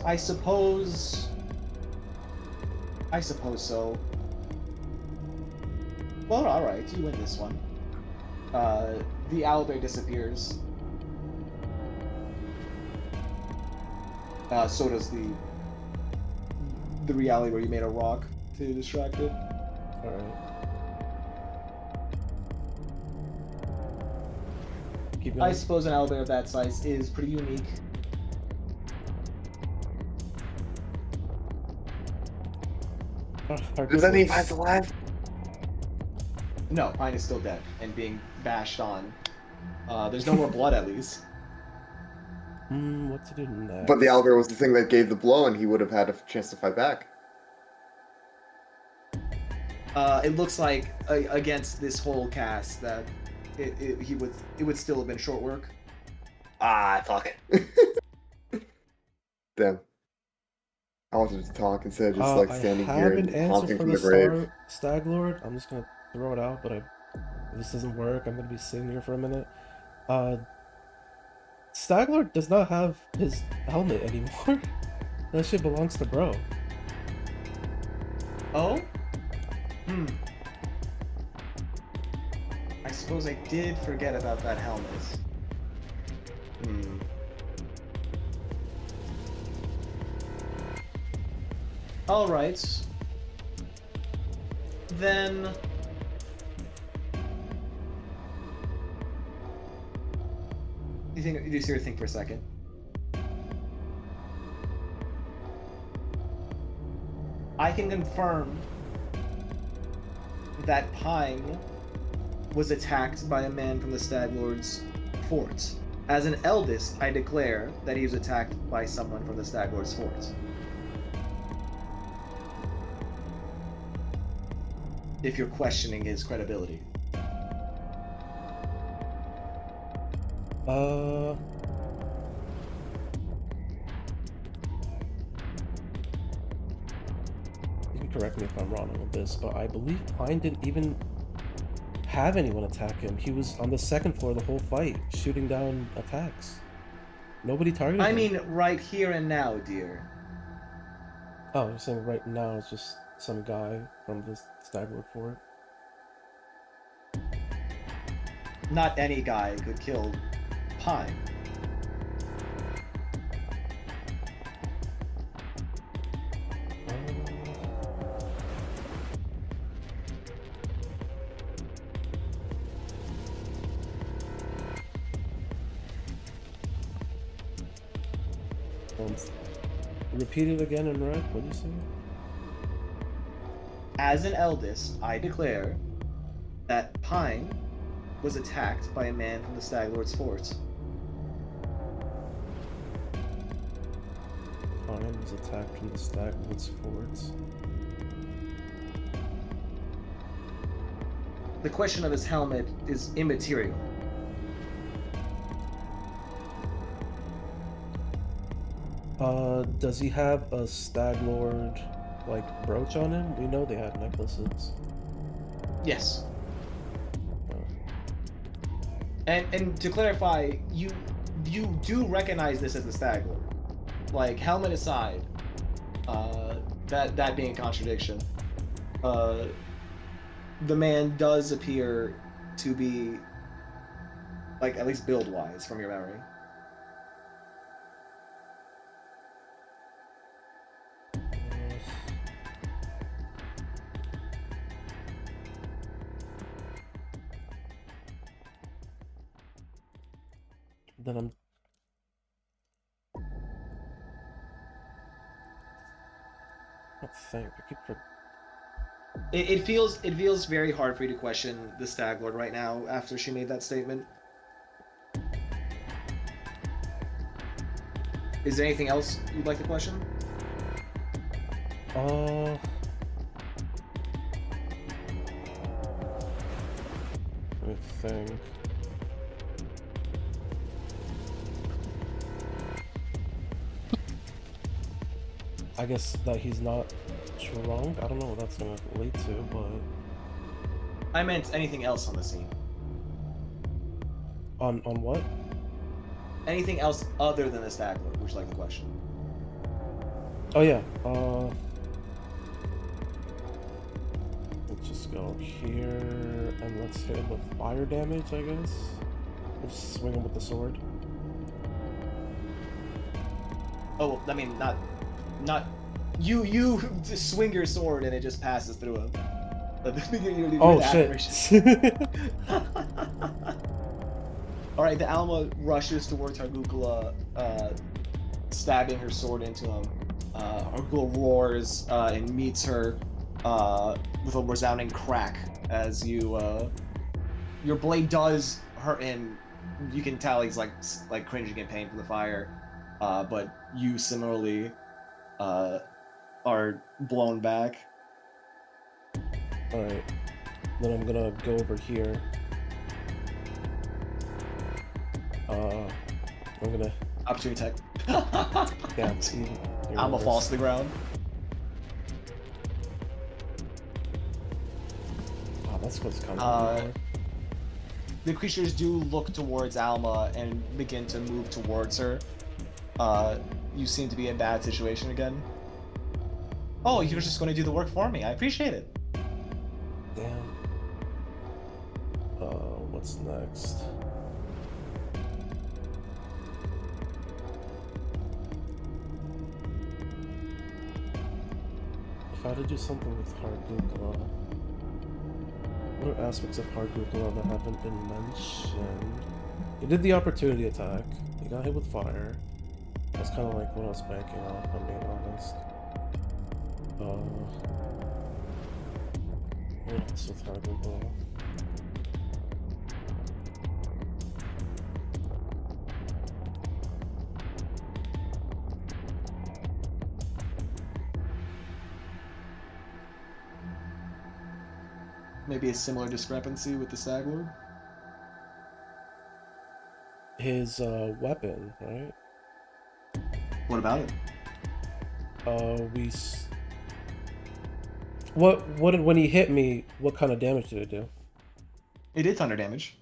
I suppose so. Well, alright, you win this one. The owlbear disappears. So does the reality where you made a rock to distract it. Alright. Keep going. I suppose an owlbear of that size is pretty unique. Does that mean Pine's alive? No, Pine is still dead and being bashed on. There's no more blood, at least. What to do next? But the owlbear was the thing that gave the blow, and he would have had a chance to fight back. It looks like against this whole cast that it would still have been short work. Ah, fuck. Damn. I wanted to talk instead of just like I standing here have and an answer haunting for from the the grave. Stag Lord. I'm just gonna throw it out, but if this doesn't work, I'm gonna be sitting here for a minute. Uh, Stag Lord does not have his helmet anymore. That shit belongs to bro. Oh? Hmm. I suppose I did forget about that helmet. Hmm. Alright. Then... You seriously think for a second? I can confirm that Pine was attacked by a man from the Stag Lord's fort. As an eldest, I declare that he was attacked by someone from the Stag Lord's fort. If you're questioning his credibility. You can correct me if I'm wrong on this, but I believe Pine didn't even have anyone attack him. He was on the second floor the whole fight, shooting down attacks. Nobody targeted him. I mean, right here and now, dear. Oh, you're saying right now it's just some guy from the Stag Lord fort? Not any guy could kill Pine. Repeat it again in red. What do you say? As an eldest, I declare that Pine was attacked by a man from the Stag Lord's fort. Pine was attacked from the Stag Lord's fort. The question of his helmet is immaterial. Does he have a Stag Lord, like, brooch on him? We know they had necklaces. Yes. And to clarify, you do recognize this as the Stag Lord. Like, helmet aside, that being a contradiction, the man does appear to be, like, at least build-wise, from your memory. Then I'm... I think I keep for... It feels very hard for you to question the Stag Lord right now after she made that statement. Is there anything else you'd like to question? Let me think. I guess that he's not drunk. I don't know what that's gonna lead to, but I meant anything else on the scene. on what? Anything else other than the Stag Lord, would you like the question? Oh yeah. Let's just go here and let's hit him with fire damage, I guess. We'll just swing him with the sword. Oh, I mean, not you just swing your sword and it just passes through him. Oh shit. All right, the Alma rushes towards Hargukula, stabbing her sword into him. Hargukula roars and meets her with a resounding crack as your blade does hurt him. You can tell he's like cringing in pain from the fire, but you similarly are blown back. All right. Then I'm gonna go over here. I'm gonna Opportunity attack. Yeah, see, Alma falls to the ground. Oh, that's what's coming. The creatures do look towards Alma and begin to move towards her. You seem to be in a bad situation again. Oh, you're just going to do the work for me. I appreciate it. Damn. What's next? If I had to do something with Hardukla, what are aspects of Hardukla that haven't been mentioned? He did the opportunity attack. He got hit with fire. That's kind of like what I was banking on, if I'm being honest. What else with Hardukla? Maybe a similar discrepancy with the Stag Lord? His weapon, right? What about it? What did, when he hit me, what kind of damage did it do? It did thunder damage.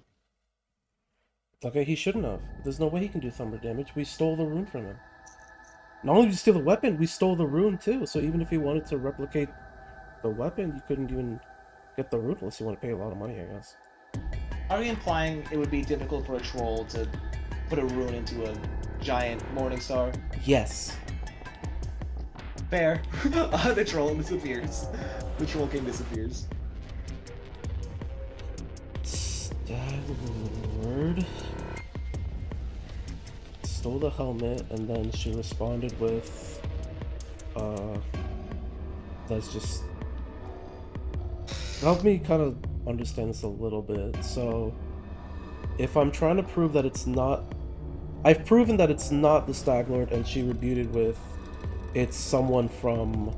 Okay, he shouldn't have. There's no way he can do thunder damage. We stole the rune from him. Not only did we steal the weapon, we stole the rune too. So even if he wanted to replicate the weapon, you couldn't even get the rune unless you want to pay a lot of money, I guess. Are you implying it would be difficult for a troll to put a rune into a giant morning star? Yes. Fair. The troll disappears. The troll king disappears. Stag-Lord stole the helmet, and then she responded with, that's just... Help me kind of understand this a little bit. So, if I'm trying to prove that it's not... I've proven that it's not the Stag-Lord, and she rebuted with, it's someone from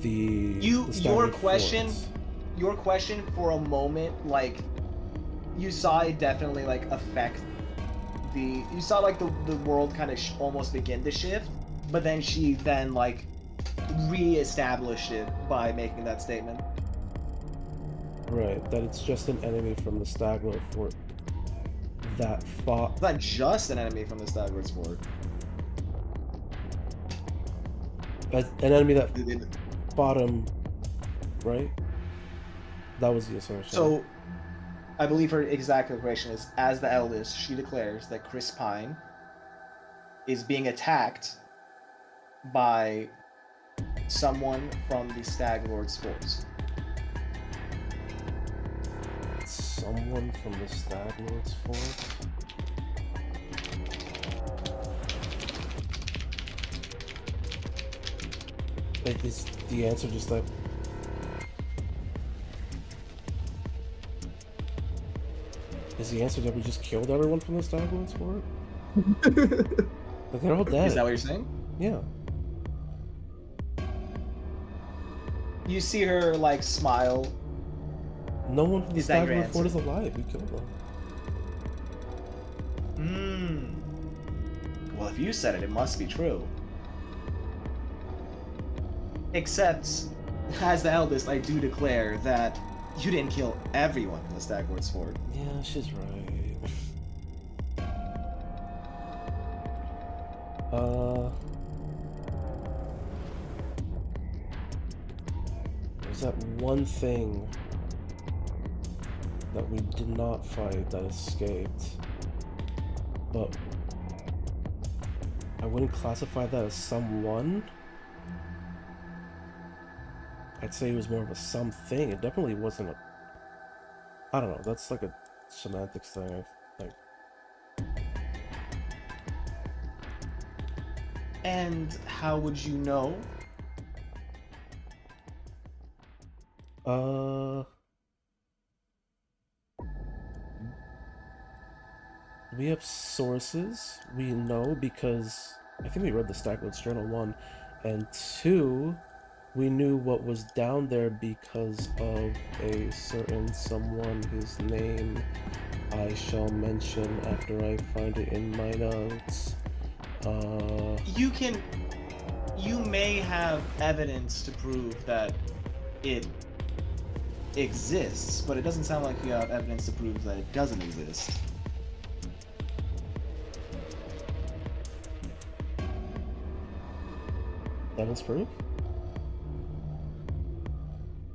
the Your question for a moment, like, you saw it definitely, like, affect the... You saw, like, the world kind of almost begin to shift, but then she then, like, re-established it by making that statement. Right, that it's just an enemy from the Stag-Lord fort that fought... It's not just an enemy from the Stag-Lord's fort. An enemy that fought him, right? That was the assertion. So, I believe her exact declaration is, as the eldest, she declares that Chris Pine is being attacked by someone from the Stag-Lord's force. Someone from the Stag-Lord's fort? Like, is the answer just that... Is the answer that we just killed everyone from the Stag-Lord's fort? Like, they're all dead. Is that what you're saying? Yeah. You see her, like, smile. No one from the Is that your Stag-Lord fort is answer? alive. We killed them. Well, if you said it, it must be true. Except, as the eldest, I do declare that you didn't kill everyone from the Stag-Lord's fort. Yeah, she's right. There's that one thing that we did not fight that escaped, but I wouldn't classify that as someone. I'd say it was more of a something. It definitely wasn't a... I don't know, that's like a semantics thing, I think. And how would you know? We have sources. We know because I think we read the Stag-Lord's Journal 1, and 2, we knew what was down there because of a certain someone whose name I shall mention after I find it in my notes. You may have evidence to prove that it exists, but it doesn't sound like you have evidence to prove that it doesn't exist. Devil's proof?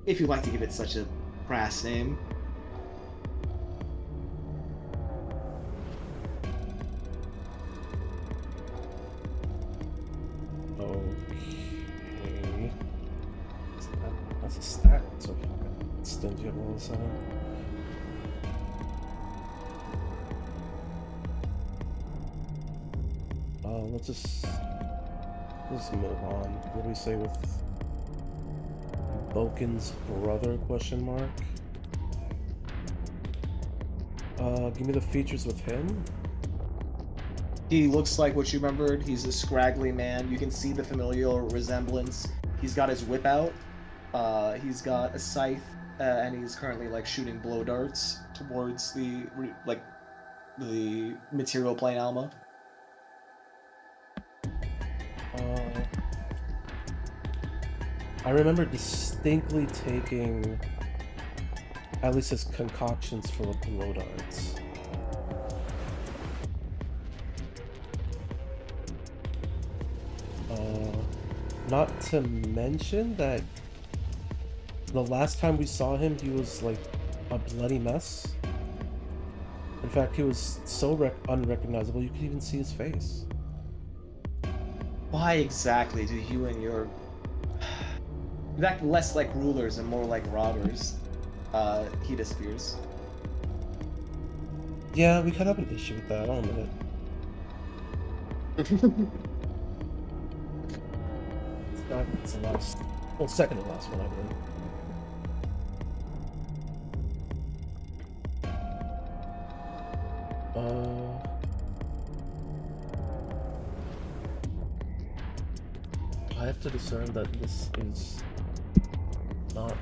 If you'd like to give it such a crass name. Okay. That's a stat. So fucking stingy all of a sudden. Let's move on. What do we say with Boken's brother? Question mark. Give me the features with him. He looks like what you remembered. He's a scraggly man. You can see the familial resemblance. He's got his whip out. He's got a scythe, and he's currently like shooting blow darts towards the material plane Alma. I remember distinctly taking at least his concoctions full of blow darts. Not to mention that the last time we saw him, he was like a bloody mess. In fact, he was so unrecognizable you could even see his face. Why exactly do you and your... You act less like rulers and more like robbers. He disappears. Yeah, we kind of have an issue with that. I'll admit it. It's the last... Well, second to last one, I believe. I have to discern that this is not...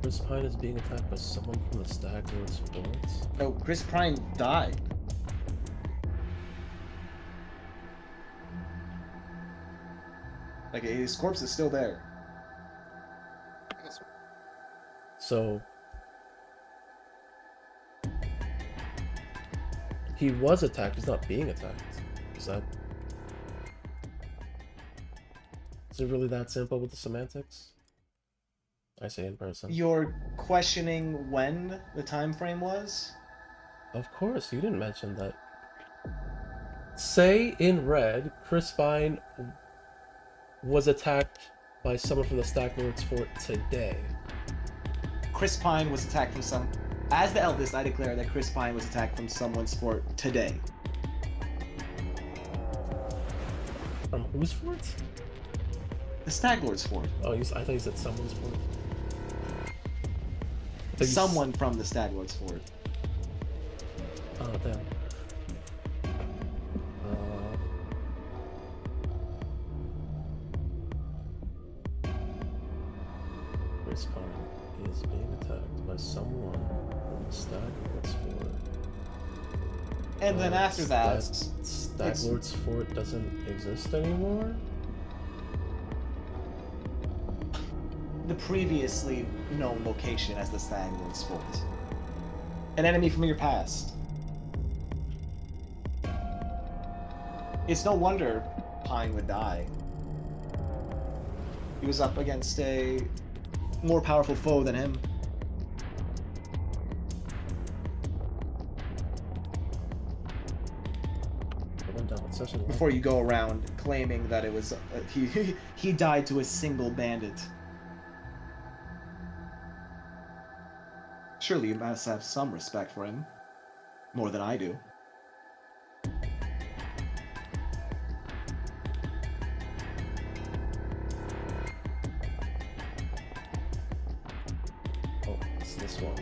Chris Pine is being attacked by someone from the Stag Lord's fort. No, Chris Pine died. Like, his corpse is still there. So... He was attacked, he's not being attacked. Is that... Is it really that simple with the semantics? I say in person. You're questioning when the time frame was? Of course, you didn't mention that. Say in red, Chris Pine was attacked by someone from the Stag Lord's fort today. Chris Pine was attacked from some... As the eldest, I declare that Chris Pine was attacked from someone's fort today. From whose fort? The Stag Lord's fort. Oh, I thought you said someone's fort. Someone from the Stag Lord's fort. Oh, damn. Chris Pine is being attacked by someone from the Stag Lord's fort. And then after that... Stag Lord's fort doesn't exist anymore? The previously known location as the Stag Lord's fort. An enemy from your past. It's no wonder Pine would die. He was up against a more powerful foe than him. Before you go around claiming that it was he died to a single bandit. Surely you must have some respect for him. More than I do. Oh, it's this one.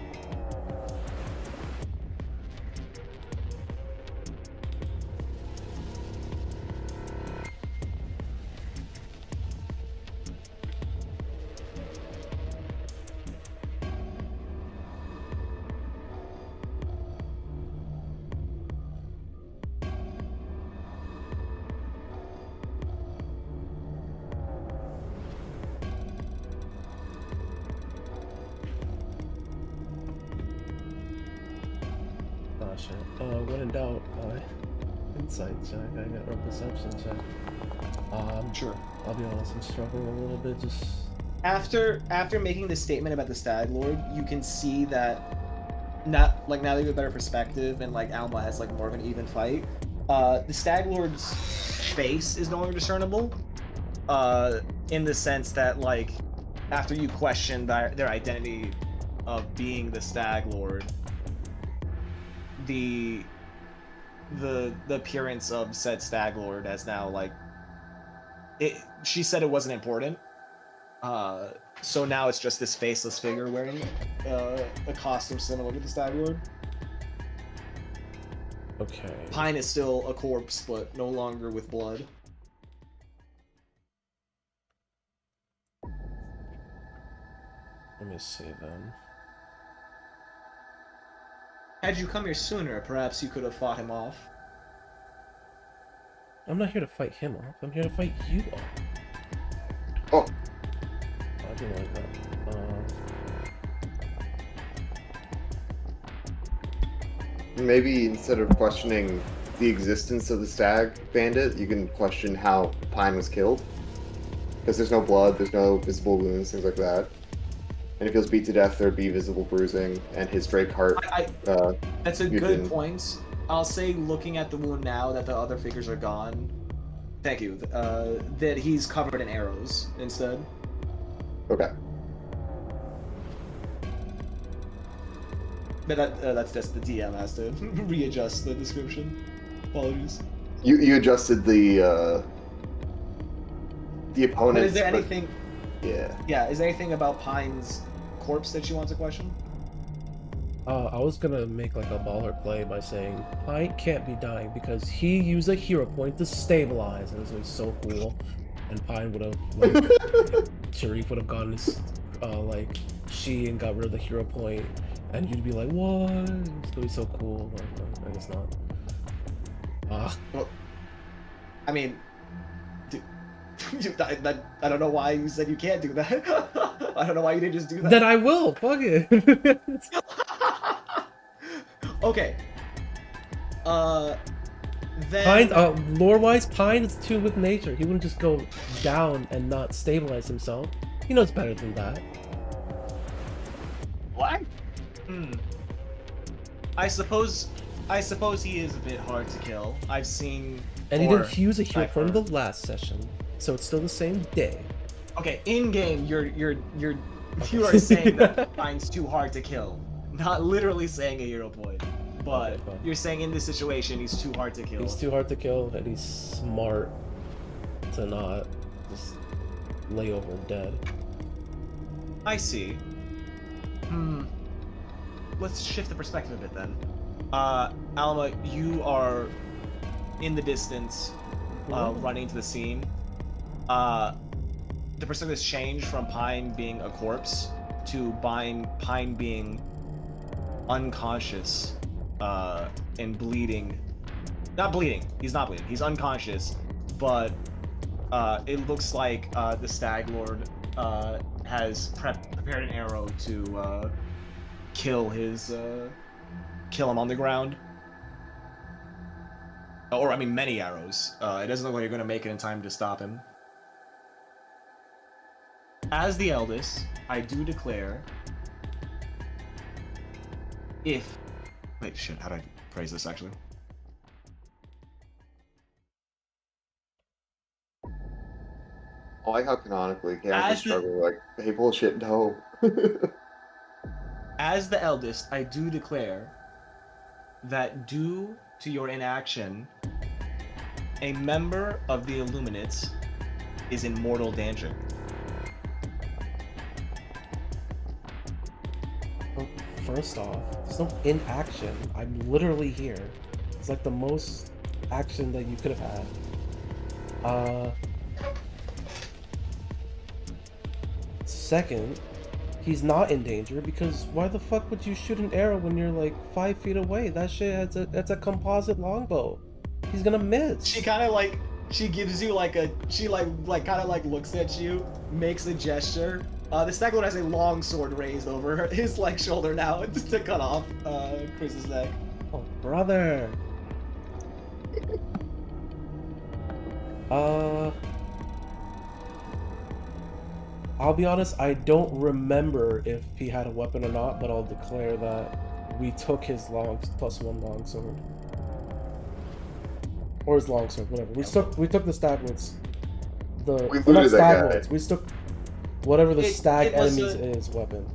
when in doubt, insight check, or perception check. Sure. I'll be honest, I'm struggling a little bit, just... After making the statement about the Stag Lord, you can see that now that you have a better perspective and like Alma has like more of an even fight, the Stag Lord's face is no longer discernible. In the sense that like after you question their identity of being the Stag Lord, the appearance of said Stag Lord as now like she said it wasn't important. So now it's just this faceless figure wearing a costume similar to the Stag Lord. Okay. Pine is still a corpse, but no longer with blood. Let me see then. Had you come here sooner, perhaps you could have fought him off. I'm not here to fight him off. I'm here to fight you off. Oh. I didn't like that. Maybe instead of questioning the existence of the Stag Bandit, you can question how Pine was killed. Because there's no blood, there's no visible wounds, things like that. And if he was beat to death, there'd be visible bruising, and his Drake heart. That's a good point. I'll say, looking at the wound now that the other figures are gone, thank you, that he's covered in arrows instead. Okay. But that's just the DM has to readjust the description. Apologies. You adjusted the opponents. But is there anything? Yeah. Yeah. Is there anything about Pine's corpse that you want to question? I was gonna make like a baller play by saying Pine can't be dying because he used a hero point to stabilize, and it was so cool. And Pine would have, like, Sherif would have gotten his, like, she and got rid of the hero point, and you'd be like, what? It's gonna be so cool. But I guess not. Well, I mean, I don't know why you said you can't do that. I don't know why you didn't just do that. Then I will. Fuck it. Okay. Then... Pine, lore-wise, Pine is tuned with nature. He wouldn't just go down and not stabilize himself. He knows better than that. What? I suppose he is a bit hard to kill. I've seen. And he didn't use a hero point in the last session, so it's still the same day. Okay, in game, you are saying that Pine's too hard to kill, not literally saying a hero point. But you're saying in this situation, he's too hard to kill. He's too hard to kill, and he's smart to not just lay over dead. I see. Let's shift the perspective a bit then. Alma, you are in the distance, running to the scene. The perspective has changed from Pine being a corpse to Pine being unconscious. And bleeding. Not bleeding. He's not bleeding. He's unconscious. But it looks like the Stag Lord has prepared an arrow to kill him on the ground. Or, I mean, many arrows. It doesn't look like you're going to make it in time to stop him. As the eldest, I do declare, if... Wait, shit, how do I phrase this, actually? I like how canonically characters struggle, like, hey, bullshit, no. As the eldest, I do declare that due to your inaction, a member of the Illuminates is in mortal danger. First off, there's no inaction. I'm literally here. It's like the most action that you could have had. Second, he's not in danger because why the fuck would you shoot an arrow when you're like 5 feet away? That shit that's a composite longbow. He's gonna miss. She kind of like, she gives you like a, she like kind of like looks at you, makes a gesture. The Stag Lord has a long sword raised over his like shoulder now, just to cut off Chris's neck. Oh, Brother. I'll be honest, I don't remember if he had a weapon or not, but I'll declare that we took his +1 longsword. Or his longsword, whatever. We took the staglords. We Well, not looted that guy. staglords. We took whatever the stag it was enemies is weapon.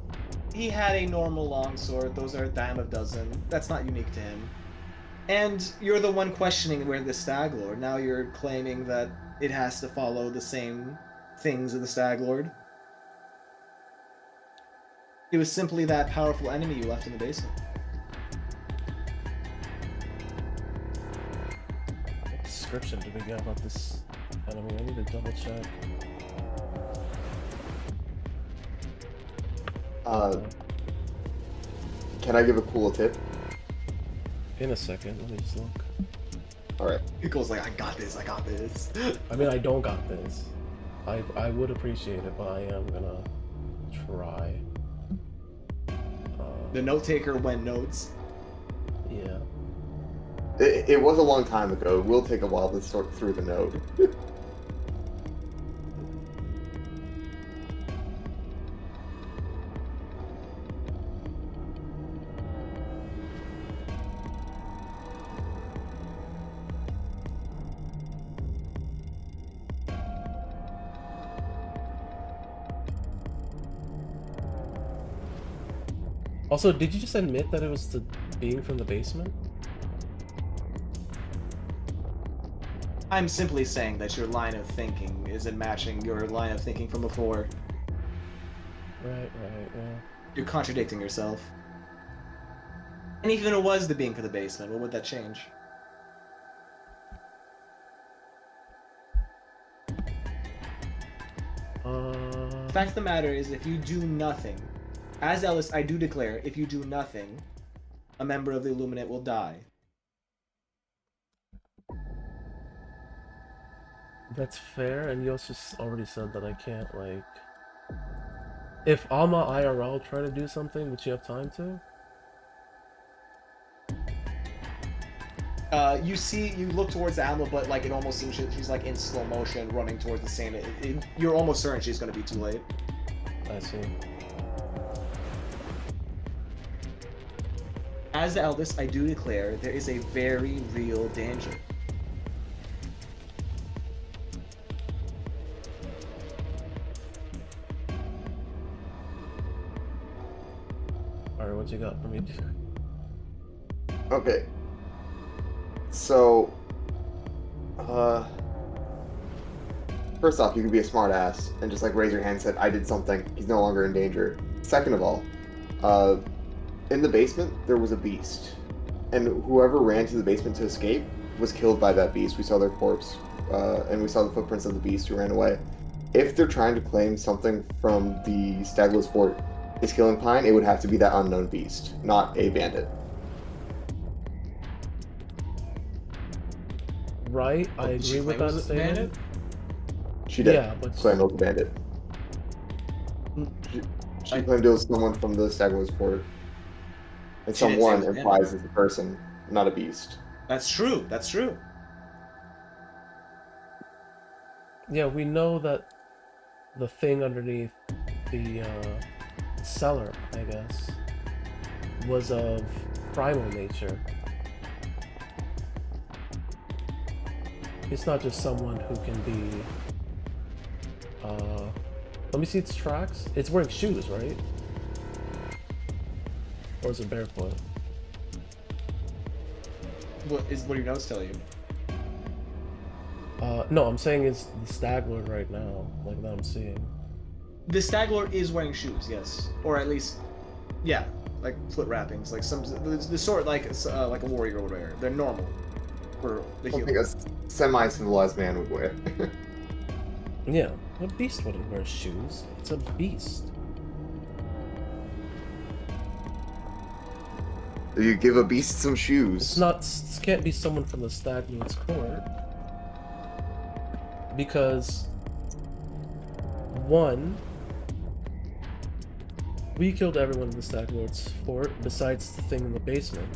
He had a normal longsword. Those are a dime a dozen. That's not unique to him. And you're the one questioning where the staglord. Now you're claiming that it has to follow the same things of the staglord. It was simply that powerful enemy you left in the basement. What description did we get about this enemy? I need to double check. Can I give a cool tip? In a second, let me just look. Alright. It goes like, I got this. I mean, I don't got this. I would appreciate it, but I am gonna try. The note taker went notes. Yeah. It was a long time ago. It will take a while to sort through the note. Also, did you just admit that it was the being from the basement? I'm simply saying that your line of thinking isn't matching your line of thinking from before. Right, yeah. You're contradicting yourself. And even if it was the being for the basement, what would that change? The fact of the matter is, if you do nothing, as Ellis, I do declare, if you do nothing, a member of the Illuminate will die. That's fair, and you also already said that I can't, like... If Alma IRL try to do something, would you have time to? You look towards Alma, but like it almost seems she's like in slow motion running towards the same. You're almost certain she's gonna be too late. I see. As the eldest, I do declare there is a very real danger. Alright, what you got for me? Okay. So, first off, you can be a smart ass and just like raise your hand and said, I did something. He's no longer in danger. Second of all, in the basement, there was a beast. And whoever ran to the basement to escape was killed by that beast. We saw their corpse, and we saw the footprints of the beast who ran away. If they're trying to claim something from the Stagler's Fort is killing Pine, it would have to be that unknown beast, not a bandit. Right, I agree with that statement. She did. Yeah, but Claim it was a bandit. She claimed it was someone from the Stagler's Fort. And She didn't say it someone was implies it's a person, not a beast. That's true. That's true. yeah, we know that the thing underneath the cellar, I guess, was of primal nature. It's not just someone who can be... let me see its tracks. It's wearing shoes, right? Or is it barefoot? What do your notes tell you? No, I'm saying it's the Staglord right now, like that I'm seeing. The Staglord is wearing shoes, yes, or at least, yeah, like foot wrappings, like the sort like a warrior would wear. They're normal for the Something human. a semi-civilized man would wear. Yeah, a beast wouldn't wear shoes. It's a beast. You give a beast some shoes. It's not. This can't be someone from the Staglord's court. Because, one, we killed everyone in the Staglord's fort besides the thing in the basement.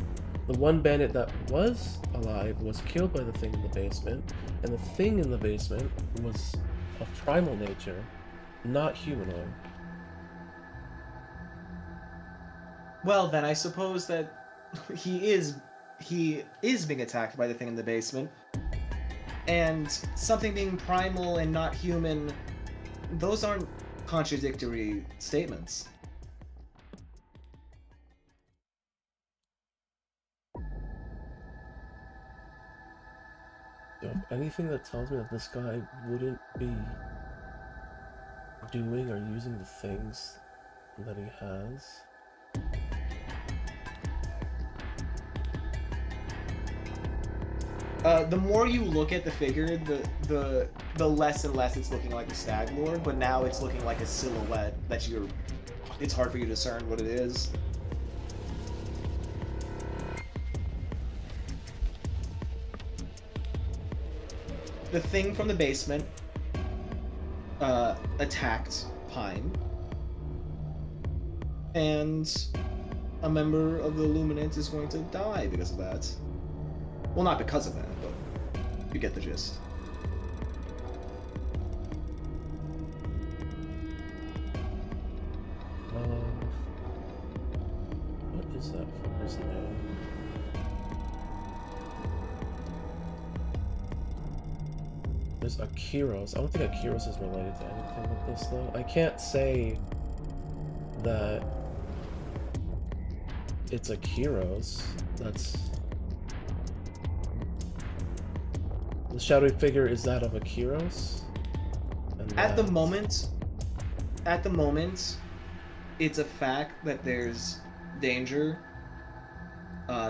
The one bandit that was alive was killed by the thing in the basement, and the thing in the basement was of primal nature, not humanoid. Well, then I suppose that he is being attacked by the thing in the basement, and something being primal and not human. Those aren't contradictory statements. Do you have anything that tells me that this guy wouldn't be doing or using the things that he has? The more you look at the figure, the less and less it's looking like a stag lord, but now it's looking like a silhouette that it's hard for you to discern what it is. The thing from the basement attacked Pine, and a member of the Illuminate is going to die because of that. Well, not because of that, but you get the gist. What is that fucker's name? There's Akiros. I don't think Akiros is related to anything with this, though. I can't say that it's Akiros. That's... The shadowy figure is that of Akiros? And At the moment, it's a fact that there's danger.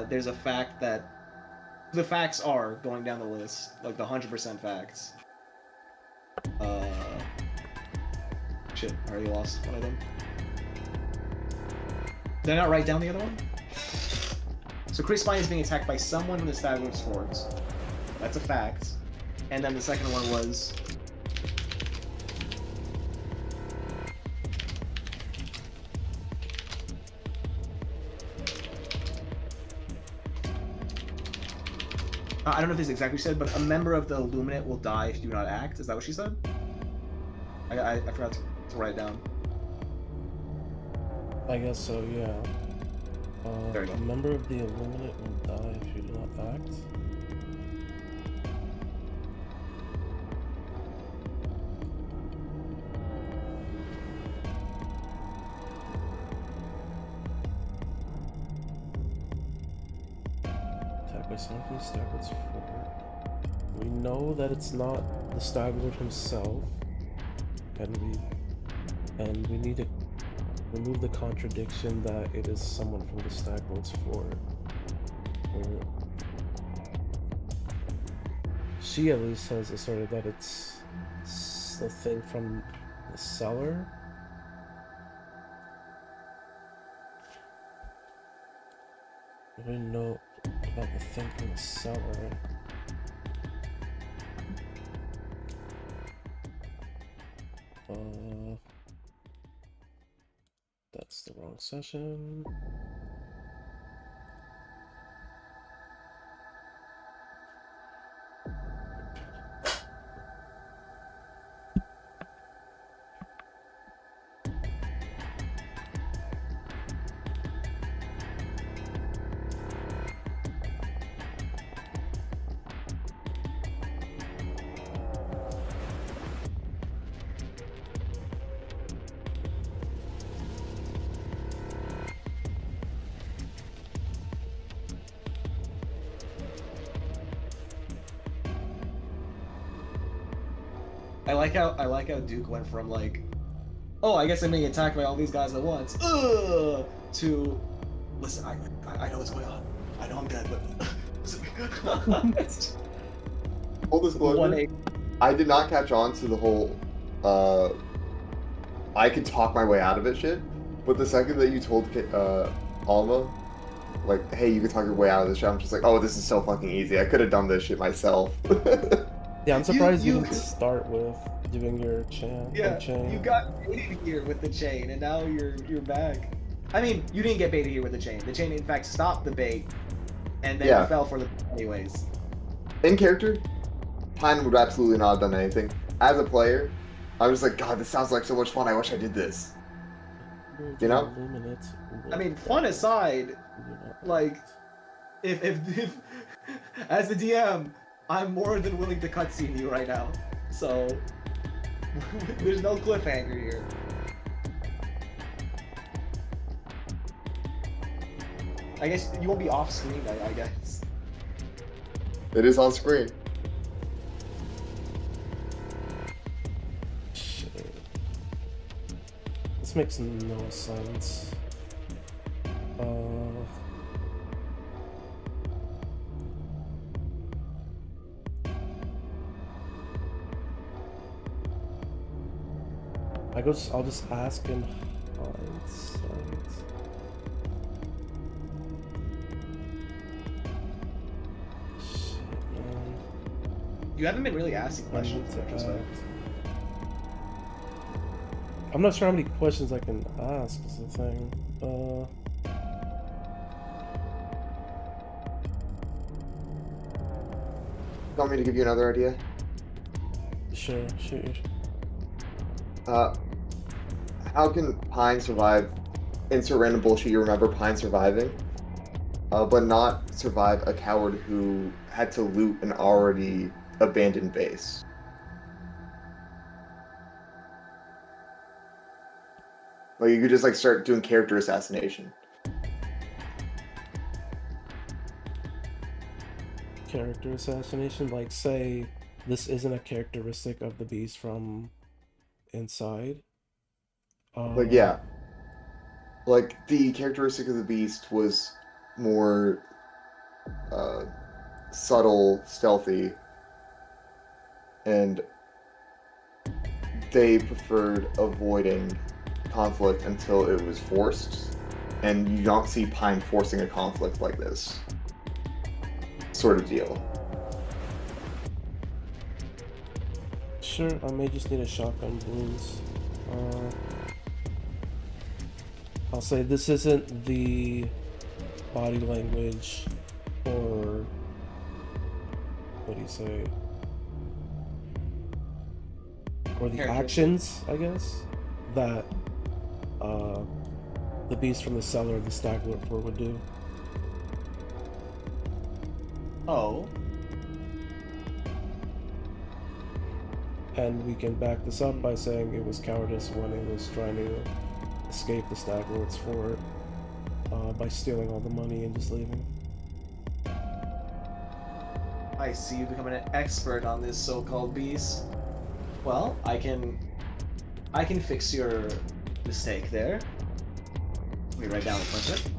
There's a fact that the facts are going down the list, like the 100% facts. Shit, I already lost one of them. Did I not write down the other one? So Chris Pine is being attacked by someone in the Stagward Forts. That's a fact. And then the second one was... I don't know if this is exactly what she said, but a member of the Illuminate will die if you do not act. Is that what she said? I forgot to write it down. I guess so, yeah. There you go. A member of the Illuminate will die if you do not act. Attacked by someone from the Stagward's fort. We know that it's not the Stagward himself, and we need to remove the contradiction that it is someone from the Stagward's fort. She at least has asserted that it's the thing from the cellar. We don't know about the thing from the cellar. That's the wrong session. I like how Duke went from like, oh, I guess I'm being attacked by all these guys at once, to, listen, I know what's going on. I know I'm dead, but Full disclosure, I did not catch on to the whole I can talk my way out of it shit, but the second that you told Alma, like, hey, you can talk your way out of this shit, I'm just like, oh, this is so fucking easy. I could have done this shit myself. Yeah, I'm surprised you didn't start with doing your chain. Yeah, chain. you got baited here with the chain, and now you're back. I mean, you didn't get baited here with the chain. The chain, in fact, stopped the bait and then Yeah. you fell for the anyways. In character, Pine would absolutely not have done anything. As a player, I was like, God, this sounds like so much fun. I wish I did this. You know? I mean, fun aside, like, if as the DM, I'm more than willing to cutscene you right now. So there's no cliffhanger here. I guess you won't be off screen. I guess. It is on screen. Shit. This makes no sense. I'll just ask in hindsight. Shit, man. You haven't been really asking questions. I'm not sure how many questions I can ask is the thing. Want me to give you another idea? Sure, shoot. How can Pine survive? Insert random bullshit you remember Pine surviving, but not survive a coward who had to loot an already abandoned base. Like you could just like start doing character assassination. Character assassination, like say this isn't a characteristic of the beast from inside. Like yeah, like the characteristic of the beast was more subtle, stealthy, and they preferred avoiding conflict until it was forced, and you don't see Pine forcing a conflict like this sort of deal. Sure, I may just need a shotgun wounds. I'll say this isn't the body language or what do you say? Or the actions, I guess, that the beast from the cellar of the Stagler Fort would do. Oh. And we can back this up by saying it was cowardice when it was trying to escape the Stag Lord's fort by stealing all the money and just leaving. I see you becoming an expert on this so-called beast. Well, I can fix your mistake there. Let me write down a question.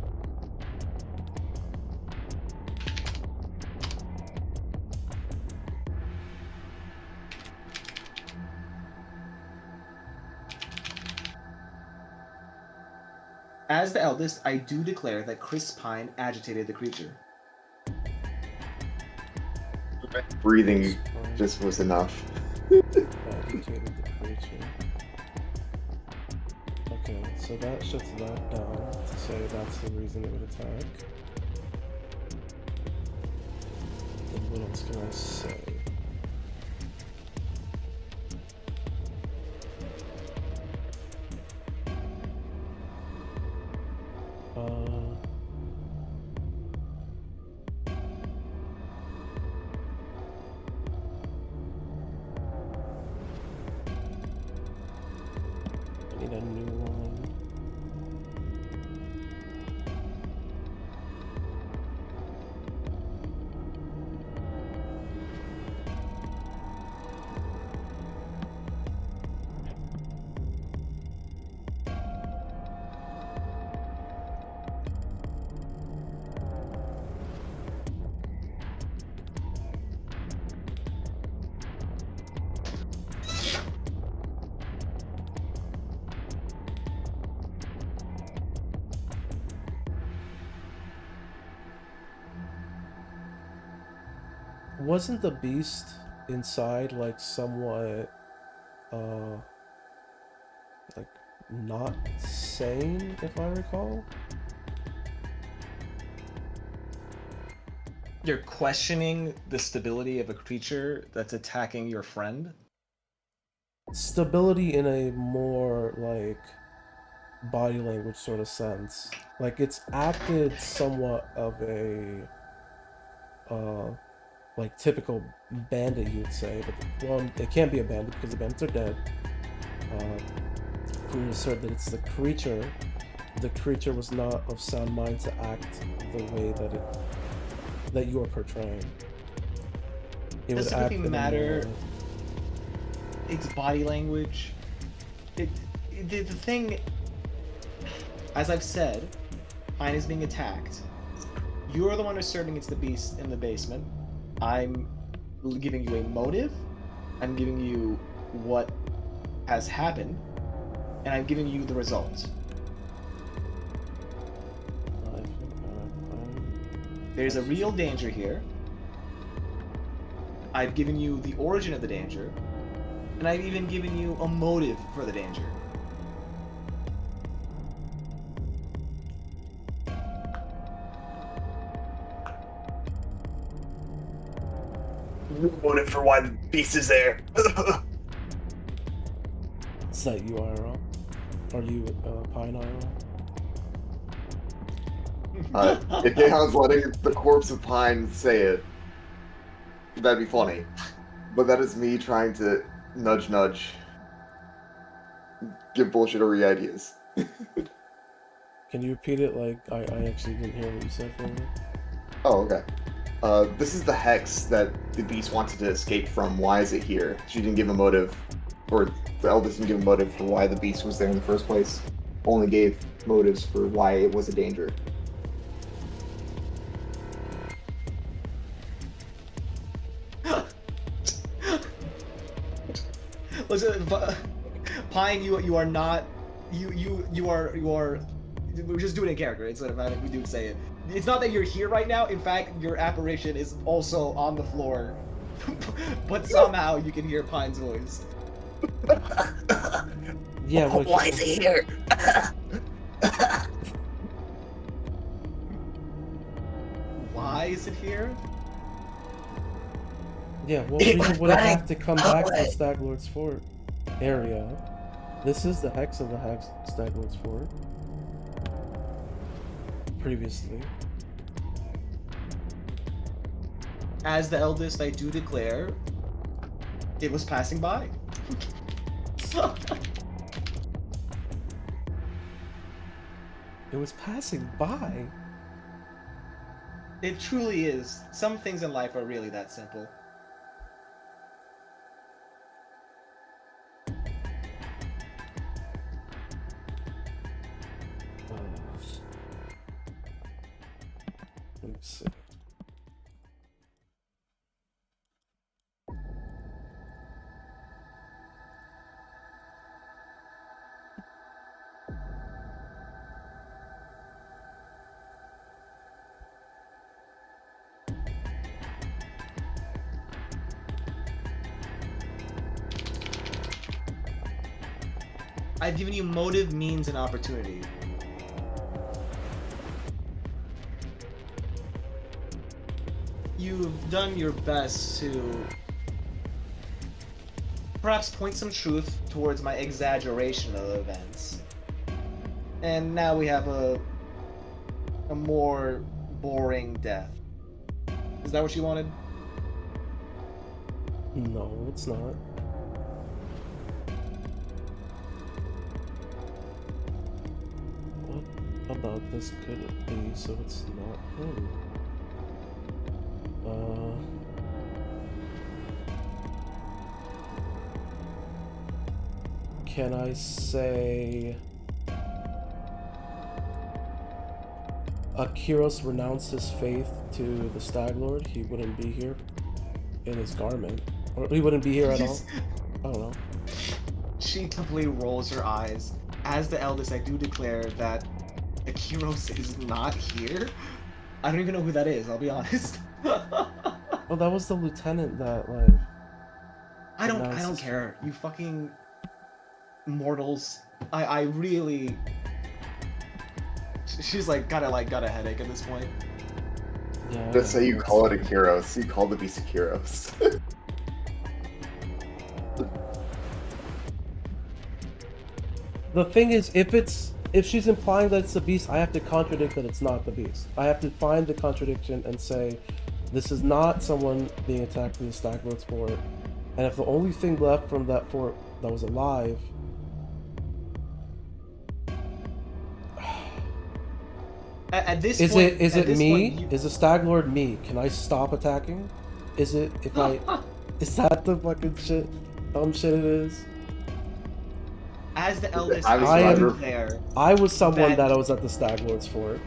As the eldest, I do declare that Chris Pine agitated the creature. Breathing just was enough. Agitated the creature. Okay, so that shuts that down to say that's the reason it would attack. Then what else can I say? I need a new one. Wasn't the beast inside like somewhat like not sane, if I recall? You're questioning the stability of a creature that's attacking your friend? Stability in a more like body language sort of sense. Like it's acted somewhat of a like typical bandit, you would say, but well, it can't be a bandit because the bandits are dead. We assert that it's the creature. The creature was not of sound mind to act the way that you are portraying. It Does would it act really in a matter? more... Its body language. The thing, as I've said, Pine is being attacked. You're the one asserting it's the beast in the basement. I'm giving you a motive. I'm giving you what has happened, and I'm giving you the result. There's a real danger here. I've given you the origin of the danger, and I've even given you a motive for the danger. Motive for why the beast is there. Is that you, IRL? Are you Pine IRL? If Gahan's letting the corpse of Pine say it, that'd be funny. But that is me trying to nudge, give bullshittery ideas. Can you repeat it? Like I actually didn't hear what you said for me. Oh, okay. This is the hex that the beast wanted to escape from. Why is it here? She didn't give a motive, or the eldest didn't give a motive for why the beast was there in the first place. Only gave motives for why it was a danger. Listen, Pine, you are not. You are. We're just doing a character instead of having we do say it. It's not that you're here right now. In fact, your apparition is also on the floor, but somehow you can hear Pine's voice. Yeah. Why is he here? Why is it here? Yeah. What reason would it have to come back to the Staglord's Fort area? This is the hex of the Staglord's Fort. Previously. As the eldest, I do declare, it was passing by. It was passing by. It truly is. Some things in life are really that simple. Let me see. I've given you motive, means, and opportunity. You've done your best to perhaps point some truth towards my exaggeration of events. And now we have a more boring death. Is that what you wanted? No, it's not. What about this could it be so it's not him? Can I say Akiros renounced his faith to the Staglord? He wouldn't be here in his garment. Or he wouldn't be here at all? I don't know. She completely rolls her eyes. As the eldest, I do declare that Akiros is not here. I don't even know who that is, I'll be honest. Oh, that was the lieutenant that, like... I don't care. You fucking mortals. I really... She's like got a headache at this point. Yeah. Just say you that's- call it a Kyros. You call the beast a Kyros. The thing is, if she's implying that it's the beast, I have to contradict that it's not the beast. I have to find the contradiction and say, this is not someone being attacked from the Stagboat's fort. And if the only thing left from that fort that was alive At this is point, it me? Is the Stag Lord me? Can I stop attacking? Is it if I is that the fucking shit dumb shit it is? As the eldest, I was I am- there. I was someone That- that I was at the Stag Lord's fort.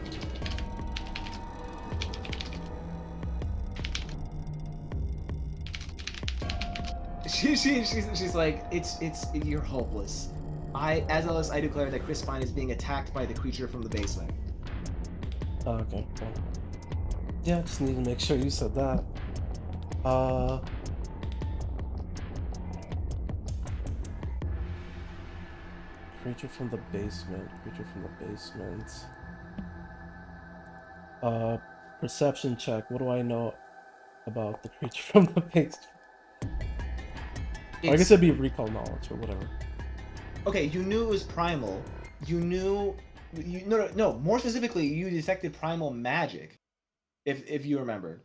She's like, it's you're hopeless. As eldest, I declare that Chris Pine is being attacked by the creature from the basement. Oh, okay. Well, yeah, just need to make sure you said that. Creature from the basement. Creature from the basement. Perception check. What do I know about the creature from the basement? I guess it'd be recall knowledge or whatever. Okay, you knew it was primal. You knew no. More specifically, you detected primal magic, if you remember.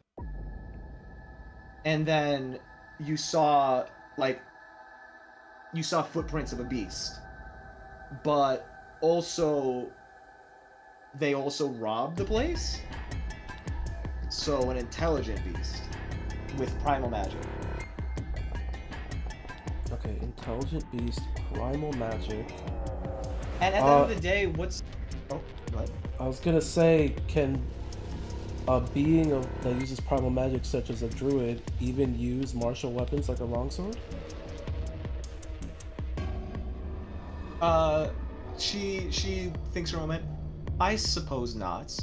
And then you saw footprints of a beast, but also they also robbed the place. So an intelligent beast with primal magic. Okay, intelligent beast, primal magic. And at the end of the day, what's what? I was gonna say, can a being that uses primal magic, such as a druid, even use martial weapons like a longsword? She thinks for a moment. I suppose not.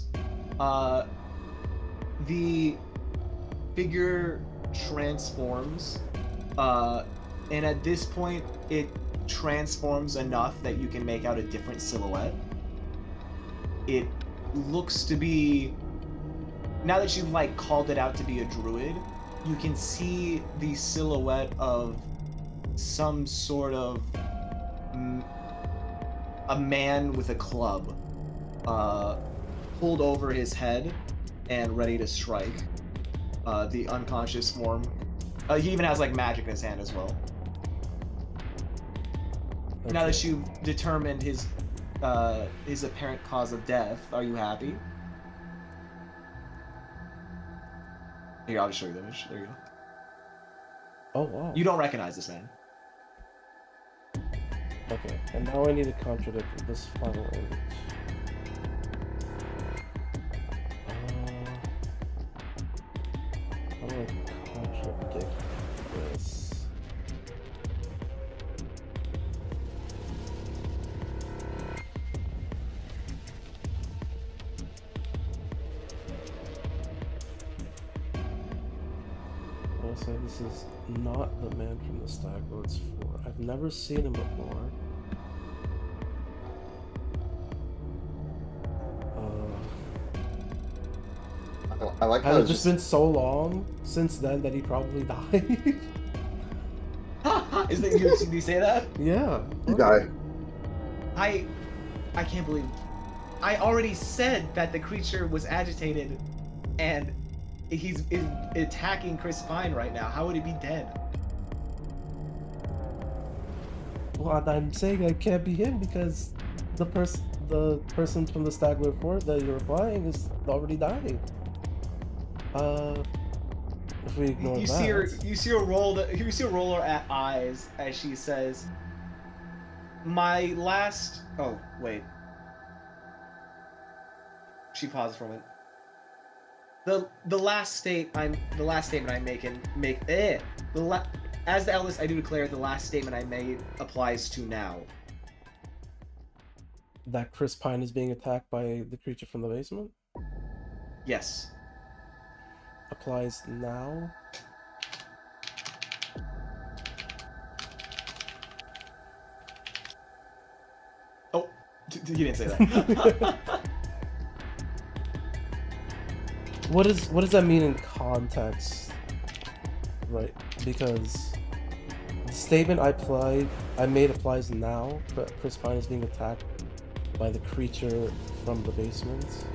The figure transforms, and at this point, it transforms enough that you can make out a different silhouette. It looks to be, now that you've like called it out to be a druid, you can see the silhouette of some sort of a man with a club pulled over his head and ready to strike. The unconscious form. He even has like magic in his hand as well. Okay. Now that you've determined his apparent cause of death, are you happy? Here, I'll just show you the image. There you go. Oh wow. You don't recognize this man. Okay, and now I need to contradict this final image. How do I contradict this? I'll say this is not the man from the Stag Lord's Fort. I've never seen him before. I like how Has it it's just been so long since then that he probably died? Is that you? Did you say that? Yeah. You die. I can't believe. I already said that the creature was agitated, and he's attacking Chris Pine right now. How would he be dead? Well, I'm saying it can't be him because the person from the Stag Lord Fort that you're replying is already died. If we ignore You that, see her roll her eyes as she says, "My last." Oh wait. She paused for a moment. The last statement I as the eldest, I do declare the last statement I made applies to now. that Chris Pine is being attacked by the creature from the basement Yes. applies now. Oh, you didn't say that. what does that mean in context? Right, because the statement I made applies now, but Chris Pine is being attacked by the creature from the basement.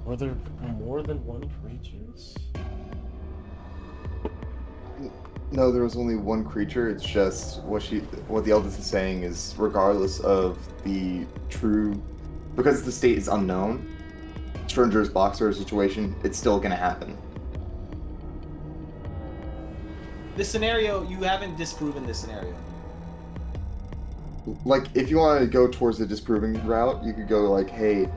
Were there more than one creatures? No, there was only one creature. It's just what the eldest is saying is regardless of the true, because the state is unknown, Stranger's boxer situation, it's still gonna happen. This scenario, you haven't disproven this scenario. Like, if you want to go towards the disproving route, you could go like, hey,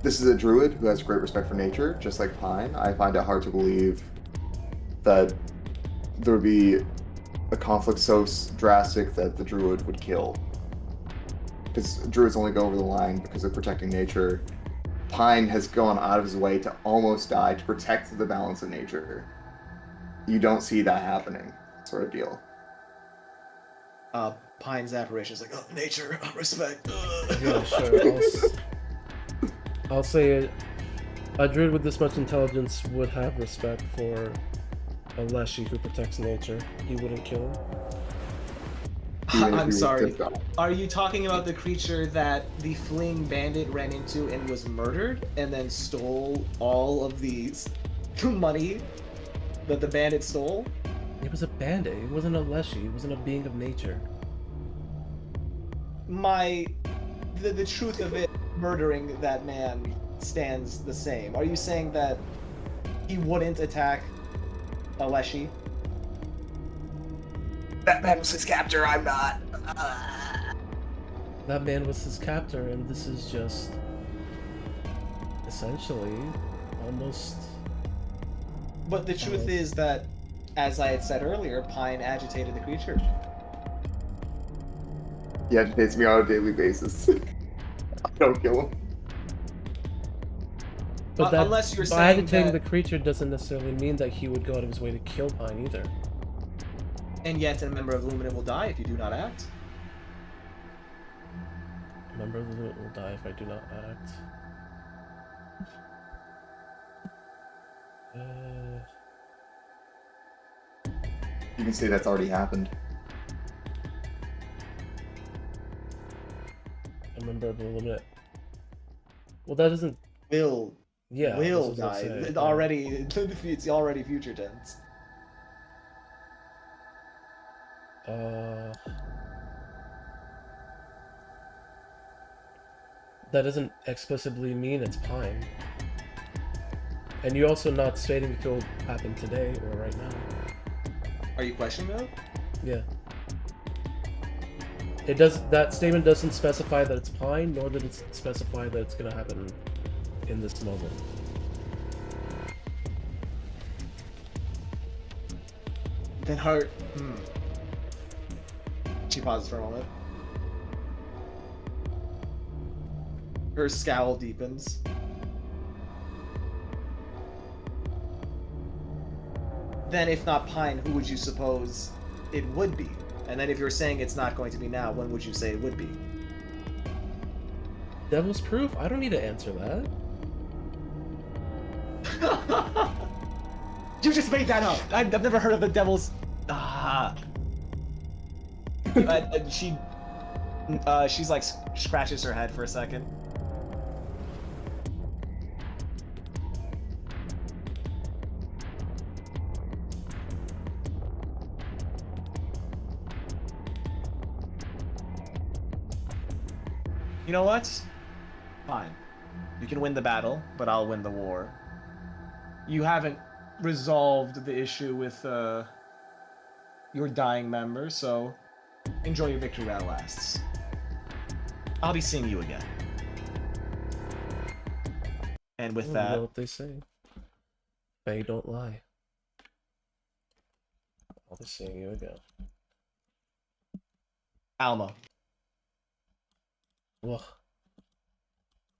this is a druid who has great respect for nature, just like Pine. I find it hard to believe that there would be a conflict so drastic that the druid would kill. Because druids only go over the line because of protecting nature. Pine has gone out of his way to almost die to protect the balance of nature. You don't see that happening, sort of deal. Pine's apparition is like, oh, nature, respect. Yeah, sure. I'll say it. A druid with this much intelligence would have respect for a Leshy who protects nature. He wouldn't kill him. I'm sorry. Are you talking about the creature that the fleeing bandit ran into and was murdered, and then stole all of the money that the bandit stole? It was a bandit. It wasn't a Leshy. It wasn't a being of nature. The truth of it murdering that man stands the same. Are you saying that he wouldn't attack a Leshy? That man was his captor, I'm not. That man was his captor, and this is just essentially almost. But the truth is that, as I had said earlier, Pine agitated the creature. He agitates me on a daily basis. I don't kill him. But unless you're saying agitating that... the creature doesn't necessarily mean that he would go out of his way to kill Pine either. And yet, a member of Luminant will die if you do not act. A member of the Luminant will die if I do not act. You can say that's already happened. A member of the Luminant. Well, that doesn't. Will Will die. Say, already, it's already future tense. That doesn't explicitly mean it's Pine. And you're also not stating if it will happen today or right now. Are you questioning that? Yeah. That statement doesn't specify that it's Pine, nor did it specify that it's gonna happen in this moment. Then her... She pauses for a moment. Her scowl deepens. Then if not Pine, who would you suppose it would be? And then if you're saying it's not going to be now, when would you say it would be? Devil's proof? I don't need to answer that. You just made that up! I've never heard of the devil's... she's like, scratches her head for a second. You know what? Fine. You can win the battle, but I'll win the war. You haven't resolved the issue with your dying member, so enjoy your victory while it lasts. I'll be seeing you again. And with that... You know what they say. Fae don't lie. I'll be seeing you again. Alma. Ugh.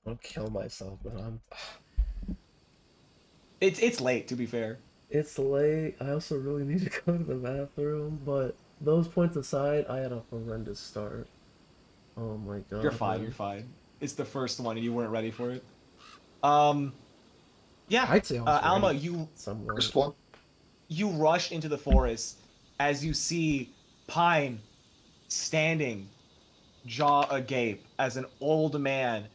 I'll kill myself, but I'm... It's late, to be fair. It's late. I also really need to go to the bathroom, but those points aside, I had a horrendous start. Oh my You're god, fine. You're man. fine. It's the first one, and you weren't ready for it. Um, yeah. I'd say I was Alma, ready you somewhat. First one. you rush into the forest as you see Pine standing, jaw agape, as an old man,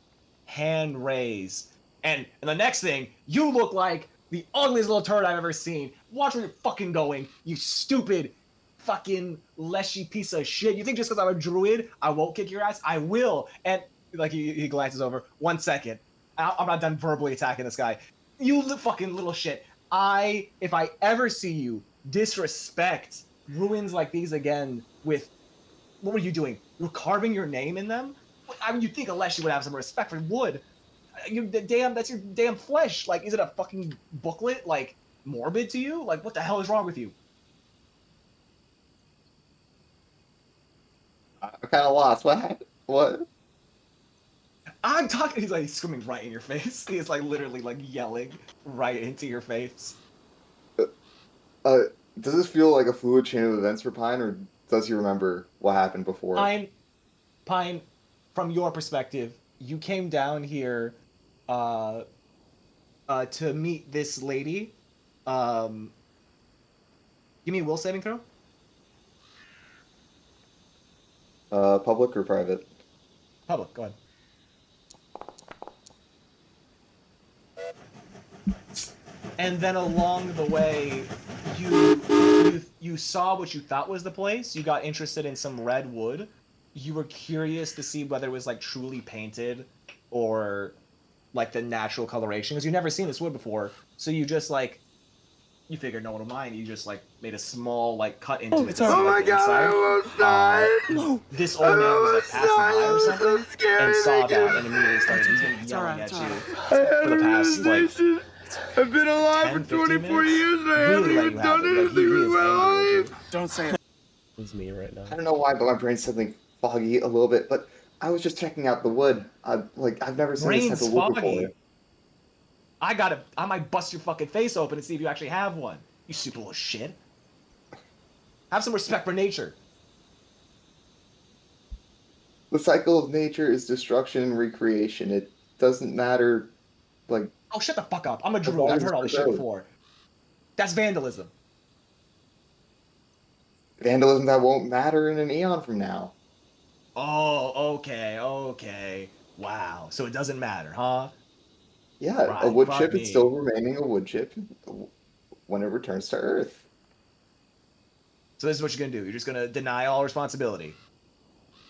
hand raised. And the next thing, you look like the ugliest little turd I've ever seen. Watch where you're fucking going, you stupid fucking leshy piece of shit. You think just because I'm a druid, I won't kick your ass? I will. And like he glances over. 1 second. I'm not done verbally attacking this guy. You fucking little shit. If I ever see you disrespect ruins like these again with what were you doing? You were carving your name in them? I mean, you'd think unless you would have some respect for wood. That's your damn flesh. Like, is it a fucking booklet? Like, morbid to you? Like, what the hell is wrong with you? I'm kind of lost. What happened? What? I'm talking. He's like screaming right in your face. He's like literally like yelling right into your face. Uh, does this feel like a fluid chain of events for Pine, or does he remember what happened before? Pine, Pine, from your perspective, you came down here, uh, to meet this lady. Um, Give me a will saving throw. Public or private? Public. Go ahead. And then along the way, you saw what you thought was the place. You got interested in some red wood. You were curious to see whether it was like truly painted or like the natural coloration because you've never seen this wood before. So you just like you figured no one would mind. You just like made a small like cut into it. It's To see, alright. like, the inside. almost died. This old man was like passing by or something and saw that and immediately started It's yelling alright, at it's you alright. for the past like I've been alive 10, for 15 24 minutes. years and I Really haven't let even you done have it. Like, anything he with is my angry at you. life. Don't say it. It's me right now. I don't know why, but my brain's suddenly foggy a little bit. But I was just checking out the wood. I've never seen this type Brain's of wood foggy. before. I might bust your fucking face open and see if you actually have one. You stupid little shit. Have some respect for nature. The cycle of nature is destruction and recreation. It doesn't matter, like, Oh, shut the fuck up. I'm a as druid. long I've as heard all it's this shit preserved. before. That's vandalism. Vandalism that won't matter in an eon from now. Oh, okay. Wow. So it doesn't matter, huh? Yeah, Right, a wood fuck chip me. is still remaining a wood chip when it returns to Earth. So this is what you're gonna do. You're just gonna deny all responsibility.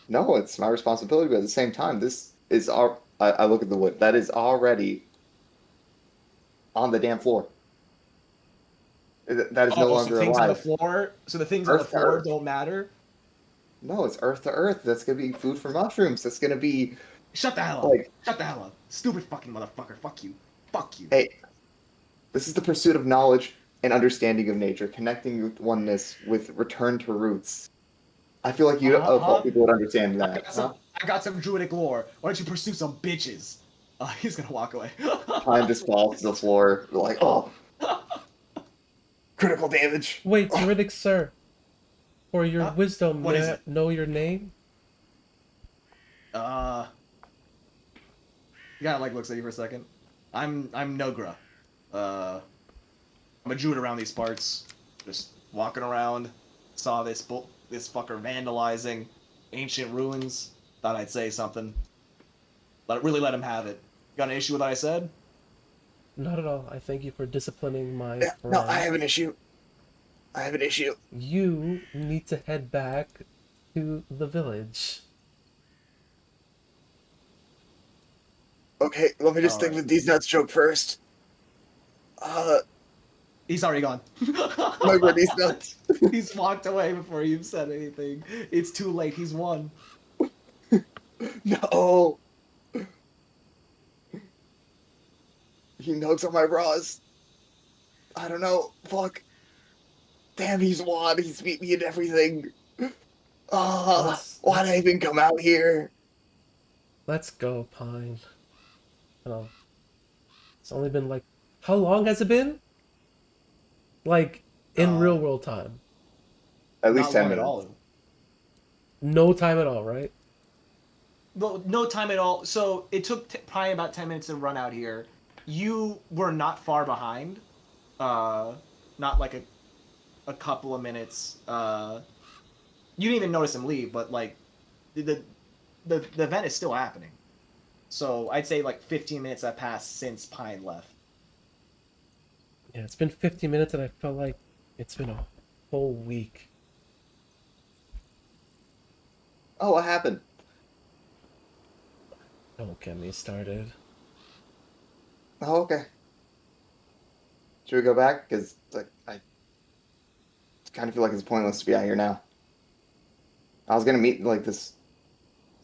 No, it's my responsibility, but at the same time, this is our. I look at the wood. That is already on the damn floor. That is no Oh, so longer things on the alive. floor. So the things on the Earth to floor Earth. don't matter. No, it's Earth to Earth. That's gonna be food for mushrooms. That's gonna be Shut the hell up. like, Shut the hell up. Stupid fucking motherfucker. Fuck you. Fuck you. hey, this is the pursuit of knowledge and understanding of nature, connecting with oneness with return to roots. I feel like you of all people would understand that, huh? I got some druidic lore. Why don't you pursue some bitches? He's gonna walk away. Time just falls to the floor. Like, oh, critical damage. Wait, Druidic Sir. For your wisdom, what may is I it? know your name? The guy like looks at you for a second. I'm Nogra. I'm a druid around these parts. Just walking around. Saw this fucker vandalizing ancient ruins. Thought I'd say something. Really let him have it. Got an issue with what I said? Not at all. I thank you for disciplining my friend. No, I have an issue. I have an issue. You need to head back to the village. Okay, let me just think Alright. with these nuts joke first. He's already gone. My these nuts. He's walked away before you've said anything. It's too late. He's won. No. He nugs on my bras. I don't know. Fuck. Damn, he's won. He's beat me in everything. Why'd I even come out here? Let's go, Pine. Oh. It's only been like... How long has it been? Like in Uh, real world time. At least not 10 long at minutes. all. No time at all, right? Well, no time at all. So it took probably about 10 minutes to run out here. You were not far behind. Uh, not like a couple of minutes. You didn't even notice him leave, but like the event is still happening. So I'd say like 15 minutes have passed since Pine left. Yeah, it's been 50 minutes and I felt like it's been a whole week. Oh, what happened? Don't get me started. Oh, okay. Should we go back? Because like I kind of feel like it's pointless to be out here now. I was gonna meet like this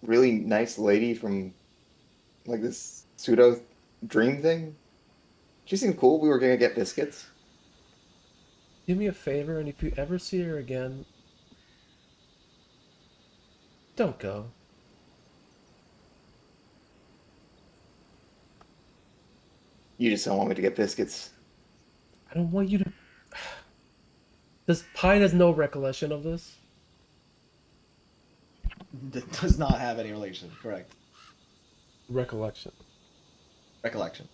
really nice lady from like this pseudo dream thing. She seemed cool. We were gonna get biscuits. Do me a favor, and if you ever see her again, don't go. You just don't want me to get biscuits. I don't want you to. Does Pine has no recollection of this? Does not have any relation. Correct. Recollection. Recollection.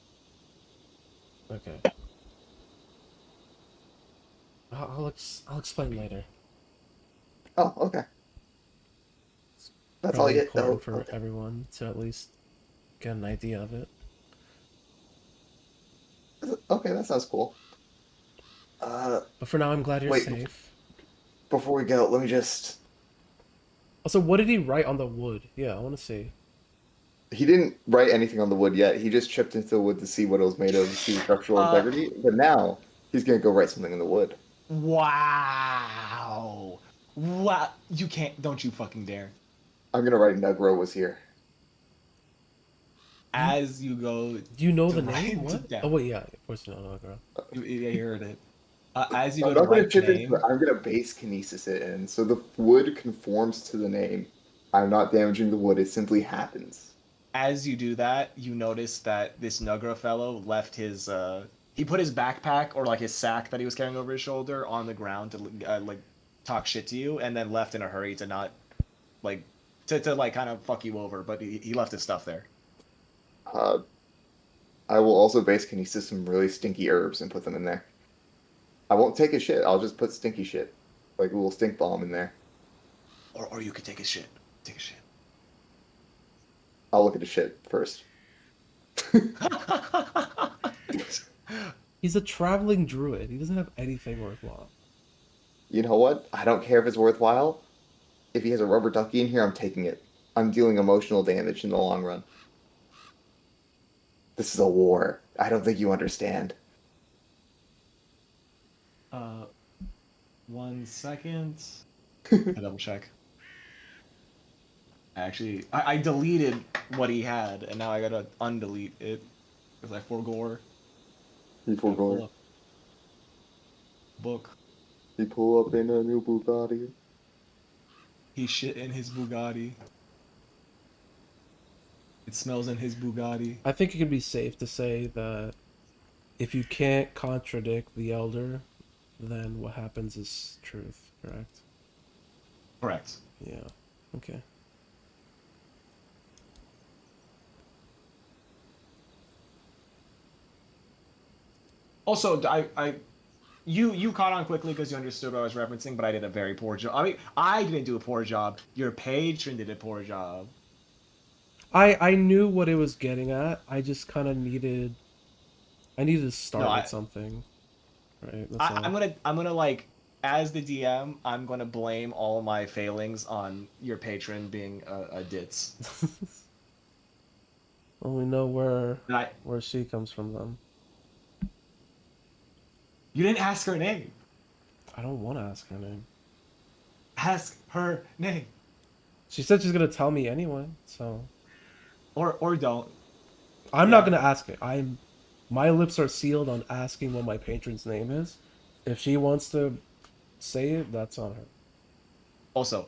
Okay. I'll explain later. Oh, okay. That's all Probably you get. important Oh, for okay. everyone to at least get an idea of it. Okay, that sounds cool. But for now, I'm glad you're Wait, safe. before we go, let me just. Also, what did he write on the wood? Yeah, I want to see. He didn't write anything on the wood yet. He just chipped into the wood to see what it was made of, to see the structural Uh, integrity. But now he's gonna go write something in the wood. wow. Wow. You can't. Don't you fucking dare. I'm gonna write Nugro was here. You As you go do you know to the name? write What? down. Oh wait, yeah, of course you know, no, girl. You heard it. As you I'm go to not gonna write the chip into it. name, I'm gonna base kinesis it in, so the wood conforms to the name. I'm not damaging the wood. It simply happens. as you do that, you notice that this Nugra fellow left his he put his backpack or like his sack that he was carrying over his shoulder on the ground to like talk shit to you, and then left in a hurry to not like to like kind of fuck you over, but he left his stuff there. Uh, I will also base kinesis some really stinky herbs and put them in there. I won't take a shit. I'll just put stinky shit, like a little stink bomb in there. Or you could take his shit. Take a shit. I'll look at the shit first. He's a traveling druid. He doesn't have anything worthwhile. You know what? I don't care if it's worthwhile. If he has a rubber ducky in here, I'm taking it. I'm dealing emotional damage in the long run. This is a war. I don't think you understand. uh, 1 second. I double check. Actually, I deleted what he had, and now I gotta undelete it because I forgore. People Gotta pull going. up book. He pull up in a new Bugatti. He shit in his Bugatti. It smells in his Bugatti. I think it can be safe to say that if you can't contradict the elder, then what happens is truth, correct? Correct. Yeah. Okay. Also, you caught on quickly because you understood what I was referencing, but I did a very poor job. I mean, I didn't do a poor job. Your patron did a poor job. I knew what it was getting at. I just kind of I needed to No, start with something, right? That's I all. I'm gonna like as the DM, I'm gonna blame all my failings on your patron being a ditz. Well, we know And where she comes from then. you didn't ask her name. I don't want to ask her name. Ask her name, She said she's gonna tell me anyway, so or don't. I'm Yeah. not gonna ask it. My lips are sealed on asking what my patron's name is. If she wants to say it, that's on her. Also,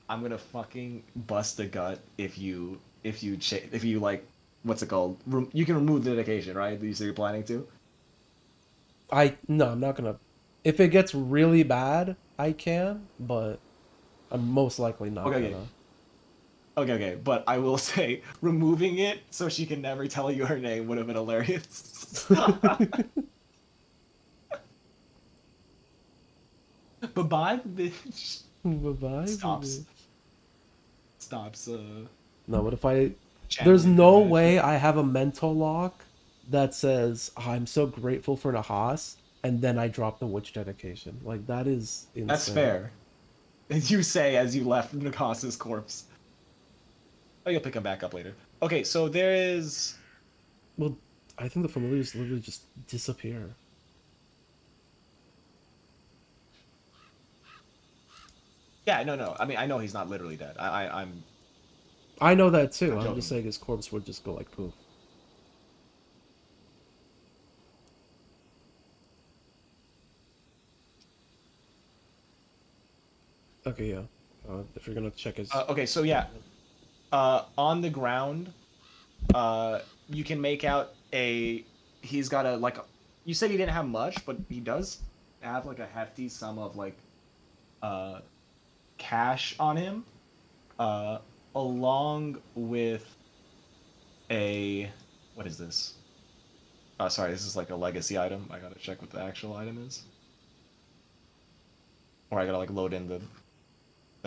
I'm gonna fucking bust a gut if you like what's it called? You can remove the dedication, right? That you say you're planning to. No, I'm not gonna If it gets really bad, I can, but I'm most likely not Okay, gonna. okay. But I will say, removing it so she can never tell you her name would have been hilarious. But bye, bitch. Bye-bye, Stops. baby. Stops. No, but if I, there's Channeling no her way shit. I have a mental lock that says I'm so grateful for Nahas, and then I drop the witch dedication. Like that is That's insane. fair. As you say as you left Nakasa's corpse. Oh, you'll pick him back up later. Okay, so there is. Well, I think the familiars literally just disappear. Yeah, no. I mean, I know he's not literally dead. I know that too. I'm I'm just joking. saying his corpse would just go like poof. Okay, yeah. If you're gonna check his. Okay, so yeah, on the ground, you can make out a. He's got a like. You said he didn't have much, but he does have like a hefty sum of like, uh, cash on him, uh, along with a. What is this? Oh, sorry, this is like a legacy item. I gotta check what the actual item is, or I gotta like load in the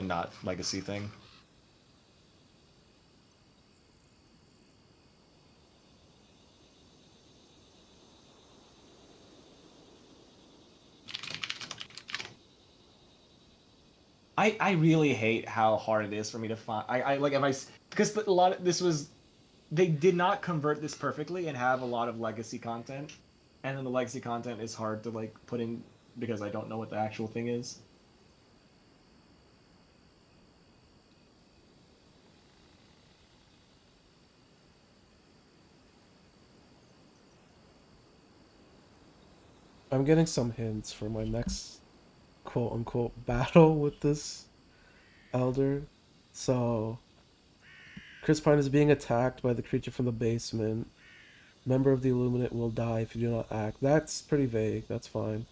not legacy thing. I really hate how hard it is for me to find. I like if I because a lot of this was they did not convert this perfectly and have a lot of legacy content, and then the legacy content is hard to like put in because I don't know what the actual thing is. I'm getting some hints for my next quote unquote battle with this elder. So, Chris Pine is being attacked by the creature from the basement. Member of the Illuminate will die if you do not act. That's pretty vague. That's fine.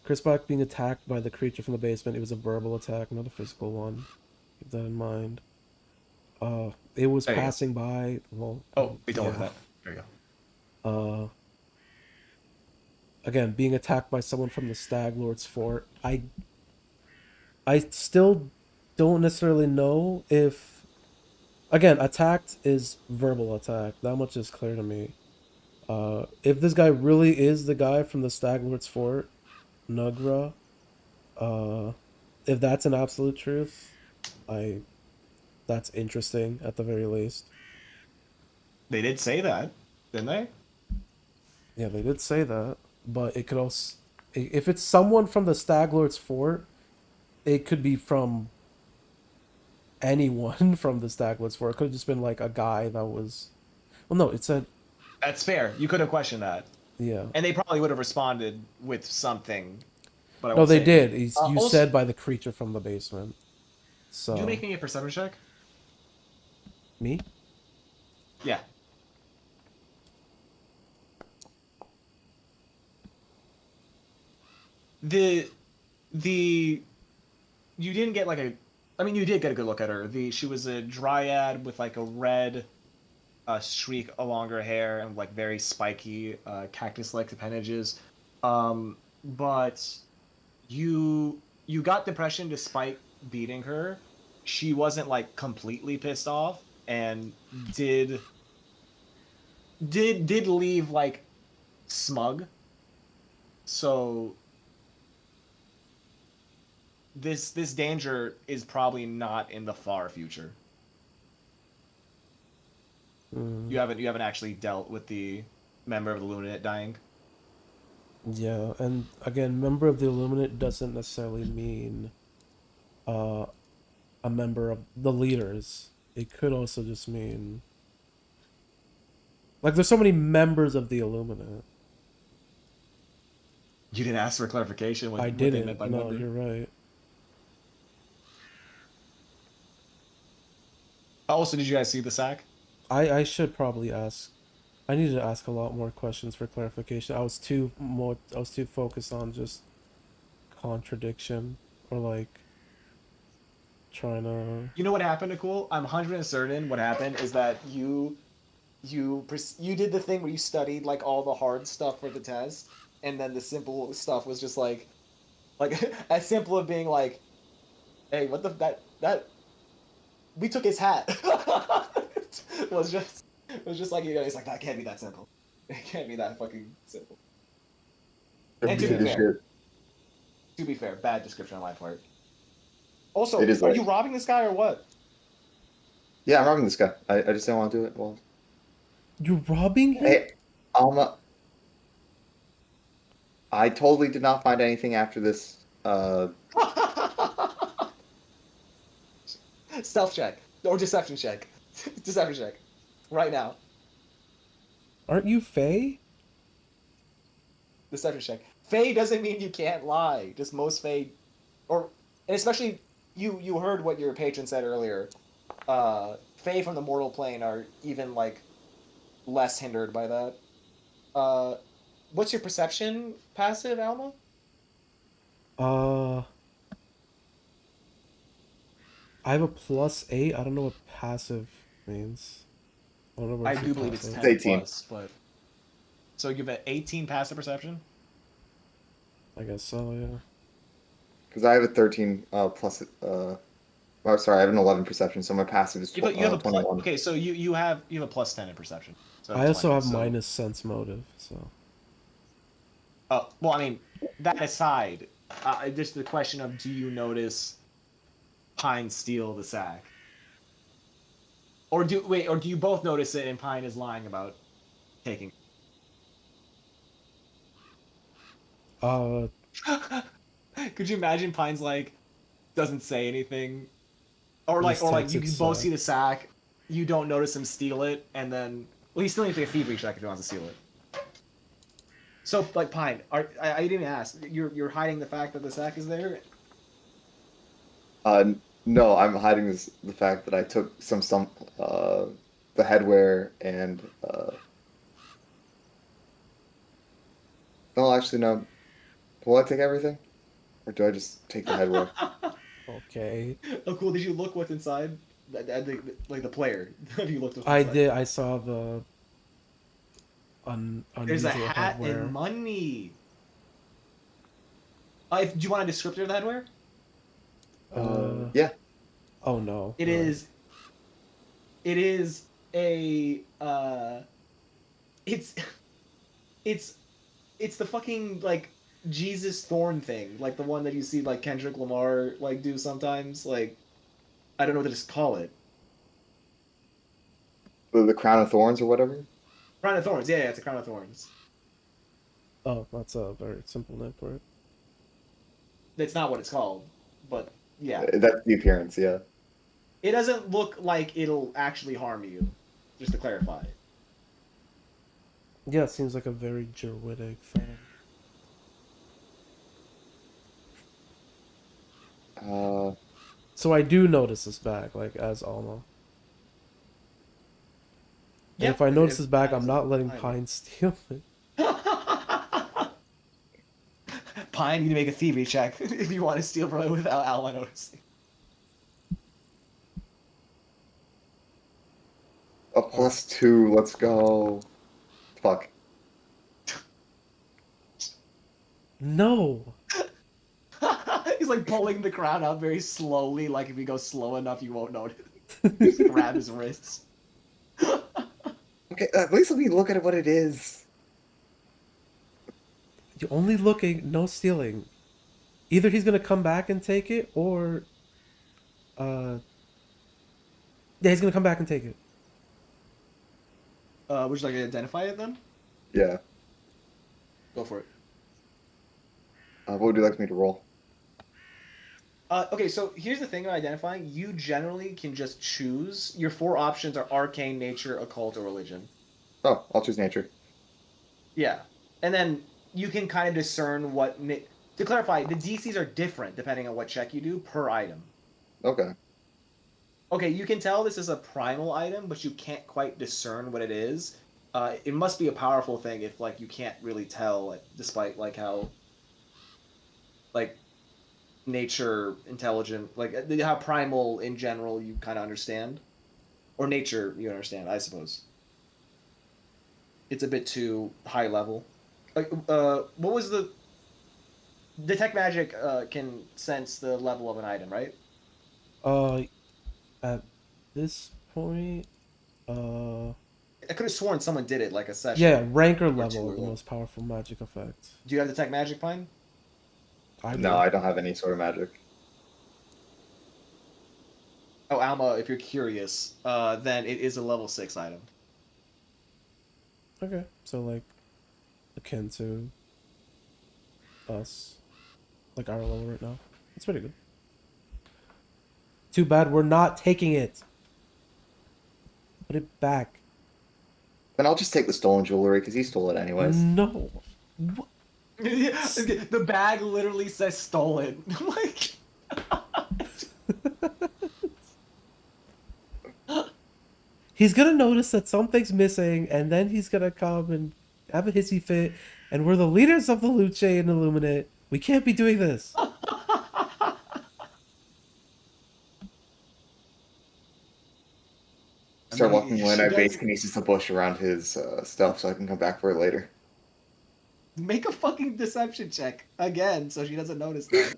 Chris Pine being attacked by the creature from the basement. It was a verbal attack, not a physical one. Keep that in mind. It was There you go. passing by. Well, Oh, we don't look at yeah. that. There you go. Uh, again, being attacked by someone from the Stag Lord's fort. I still don't necessarily know if again attacked is verbal attack. That much is clear to me. If this guy really is the guy from the Stag Lord's fort, Nugra, uh, if that's an absolute truth, I that's interesting at the very least. They did say that, didn't they? Yeah, they did say that, but it could also if it's someone from the Stag Lord's fort, it could be from anyone from the Stag Lord's fort. It could have just been like a guy that was. Well, no, it said That's fair. You could have questioned that, yeah. and they probably would have responded with something, but I No, won't they say anything. did. You Also, said by the creature from the basement. you So making a perception check? me? Yeah. The the you didn't get like a I mean you did get a good look at her. The She was a dryad with like a red streak along her hair and like very spiky cactus-like appendages. But you got the impression despite beating her, she wasn't like completely pissed off and did did leave like smug. So this danger is probably not in the far future. Mm, You haven't actually dealt with the member of the Luminate dying. yeah, and again, member of the Illuminate doesn't necessarily mean uh, a member of the leaders. It could also just mean like there's so many members of the Illuminate. You didn't ask for clarification I what they meant didn't. by No, member. you're right. Also, did you guys see the sack? I should probably ask. I needed to ask a lot more questions for clarification. I was too focused on just contradiction or like trying to. You know what happened to Cool? I'm 100% certain what happened is that you did the thing where you studied like all the hard stuff for the test, and then the simple stuff was just like as simple of being like, hey, what the that we took his hat was just like, you know, it's like that can't be that simple. It can't be that fucking simple. And Piece of shit. to be fair, bad description on my part. Also, It is are like- you robbing this guy or what? Yeah, I'm robbing this guy. I just don't want to do it. Well, You're robbing him? hey, I totally did not find anything after this. Stealth check or deception check. Deception check, right now. Aren't you Faye? Deception check. Faye doesn't mean you can't lie. Just most Faye, and especially you heard what your patron said earlier. Faye from the mortal plane are even like less hindered by that. What's your perception passive, Alma? I have a +8. I don't know what passive means. I don't know what I do believe it's passive. 10 18. plus, but so you have an 18 passive perception. I guess so, yeah. Because I have a 13 plus. Oh, sorry, I have an 11 perception, so my passive is You have a 21. okay, so you have a +10 in perception. So I also 20, have so- minus sense motive, so. Oh well, I mean, that aside, just the question of do you notice Pine steal the sack, or do you both notice it and Pine is lying about taking? Could you imagine Pine's like doesn't say anything, or Just like takes you it can both sack. see the sack, you don't notice him steal it, and then he still needs to make a thievery check if he wants to steal it. So like Pine, I didn't even ask. You're hiding the fact that the sack is there. No, I'm hiding the fact that I took some the headwear and no, actually no. Will I take everything, or do I just take the headwear? Okay. Oh, cool. Did you look what's inside? Like the player. Have you looked what's I inside? did. I saw the There's a unusual hat headwear. and money. Do you want a descriptor of the headwear? Yeah. Oh no. It is. It is a. It's. It's the fucking like Jesus thorn thing, like the one that you see like Kendrick Lamar like do sometimes. Like, I don't know what to just call it. The crown of thorns or whatever. Crown of Thorns. Yeah, it's a Crown of Thorns. Oh, that's a very simple name for it. That's not what it's called, but yeah. That's the appearance. Yeah. It doesn't look like it'll actually harm you, just to clarify. Yeah, it seems like a very Druidic thing. So I do notice this bag, like as Alma. And Yep, if I notice it- this bag, I'm it's not letting fine. Pine steal it. Pine, you need to make a thievery check if you want to steal from it without Alma noticing. A +2. Let's go. Fuck. No. He's like pulling the crown out very slowly, like if you go slow enough, you won't notice. Just grab his wrists. Okay, at least let me look at what it is. You're only looking, no stealing. Either he's gonna come back and take it, or yeah, he's gonna come back and take it. Would you like to identify it then? Yeah. Go for it. What would you like me to roll? Okay, so here's the thing about identifying. You generally can just choose. Your 4 options are arcane, nature, occult, or religion. Oh, I'll choose nature. Yeah. And then you can kind of discern what... To clarify, the DCs are different depending on what check you do per item. Okay. Okay, you can tell this is a primal item, but you can't quite discern what it is. It must be a powerful thing if, like, you can't really tell, like, despite, like, how... Like, nature intelligent, like how primal in general you kind of understand, or nature you understand, I suppose. It's a bit too high level. Like, what was the detect magic? Can sense the level of an item, right? Uh, at this point, uh, I could have sworn someone did it like a yeah, session ranker or level two of the ago. most powerful magic effect. Do you have detect magic, Pine? I No, do. I don't have any sort of magic. Oh, Alma, if you're curious, then it is a level 6 item. Okay, so like akin to us, like our level right now. It's pretty good. Too bad we're not taking it. Put it back. Then I'll just take the stolen jewelry because he stole it anyways. No. What? The bag literally says stolen. Like, He's gonna notice that something's missing, and then he's gonna come and have a hissy fit. And we're the leaders of the Luce and Illuminate. We can't be doing this. I Start mean, walking away and she I base does kinesis a bush around his stuff so I can come back for it later. make a fucking deception check again, so she doesn't notice that.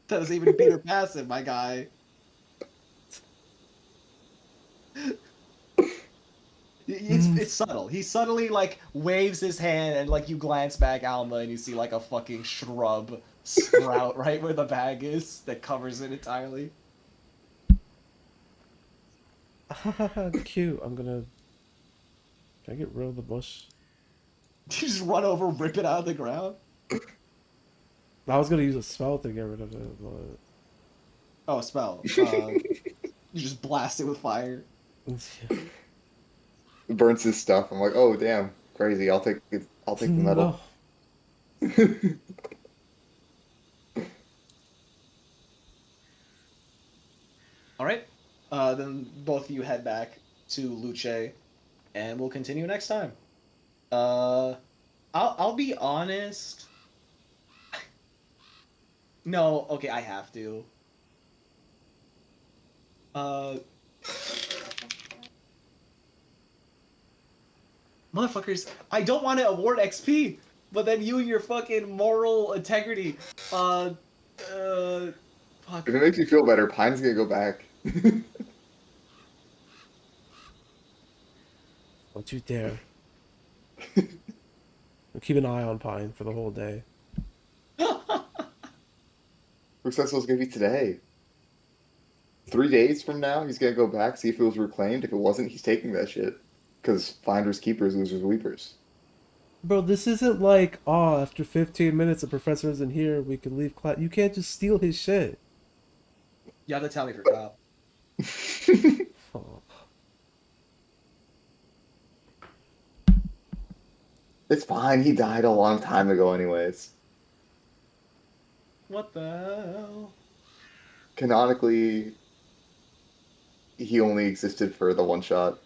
Doesn't even beat her passive, my guy. It's subtle. He subtly like waves his hand and like you glance back, Alma, and you see like a fucking shrub sprout right where the bag is that covers it entirely. Cute. I'm gonna. Can I get rid of the bush? You just run over, rip it out of the ground. I was gonna use a spell to get rid of it, but Oh, spell. You just blast it with fire. It burns his stuff. I'm like, oh damn, crazy. I'll take it. I'll take the metal. No. All right. Then both of you head back to Luce, and we'll continue next time. Uh, I'll be honest. No, okay, I have to. Uh, motherfuckers, I don't want to award XP, but then you and your fucking moral integrity, fuck. If it makes you feel better, Pine's gonna go back. Don't you dare. We'll keep an eye on Pine for the whole day. Successful is gonna be today. 3 days from now, he's gonna go back, see if it was reclaimed. If it wasn't, he's taking that shit. Because finders keepers, losers weepers. Bro, this isn't like, oh, after 15 minutes the professor isn't here, we can leave class. You can't just steal his shit. You have to tell me if you're cop. Oh. It's fine. He died a long time ago, anyways. What the hell? Canonically, he only existed for the one shot.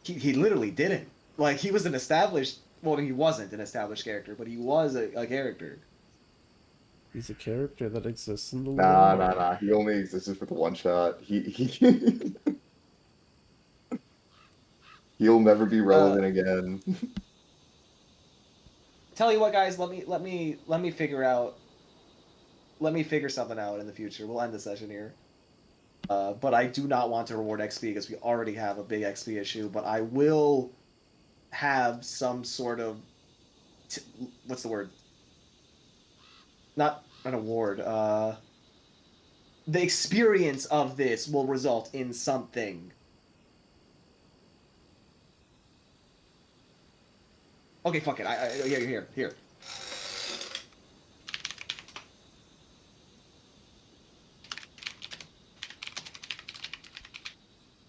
He literally didn't. Like, he was an established. Well, he wasn't an established character, but he was a character. He's a character that exists in the Nah, lore. nah, nah. He only existed for the one shot. He'll never be relevant again. Tell you what, guys. Let me figure out. Let me figure something out in the future. We'll end the session here. But I do not want to reward XP because we already have a big XP issue. But I will have some sort of what's the word? Not an award. The experience of this will result in something. Okay, fuck it. Here.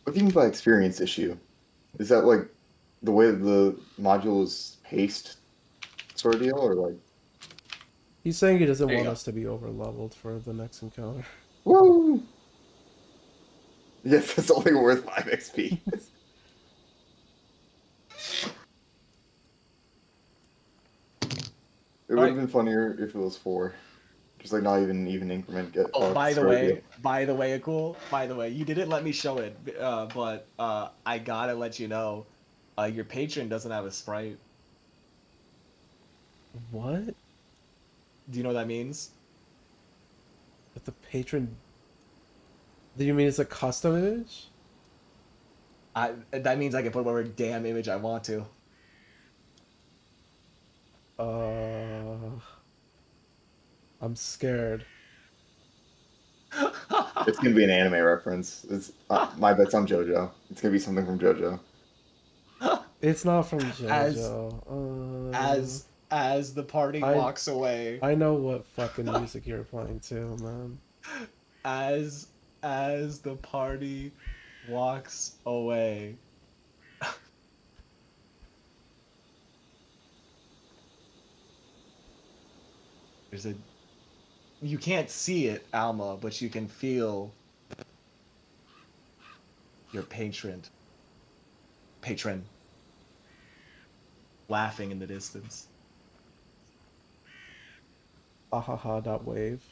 What do you mean by experience issue? Is that like the way the module is paced sort of deal, or like? He's saying he doesn't There you want go. us to be over leveled for the next encounter. Woo! Yes, that's only worth 5 XP. It would Alright. have been funnier if it was 4. Just like not even increment. Get Oh, fucked. Screw you. by the way, cool. By the way, you didn't let me show it, but I gotta let you know, your patron doesn't have a sprite. What? Do you know what that means? But the patron. Do you mean it's a custom image? That means I can put whatever damn image I want to. Uh, I'm scared. It's gonna be an anime reference. It's my bet's on JoJo. It's gonna be something from JoJo. It's not from as JoJo. as the party I walks away, I know what fucking music you're playing too, man. as as the party walks away. There's a You can't see it, Alma, but you can feel your patron laughing in the distance. Ha ha ha. Dot wave.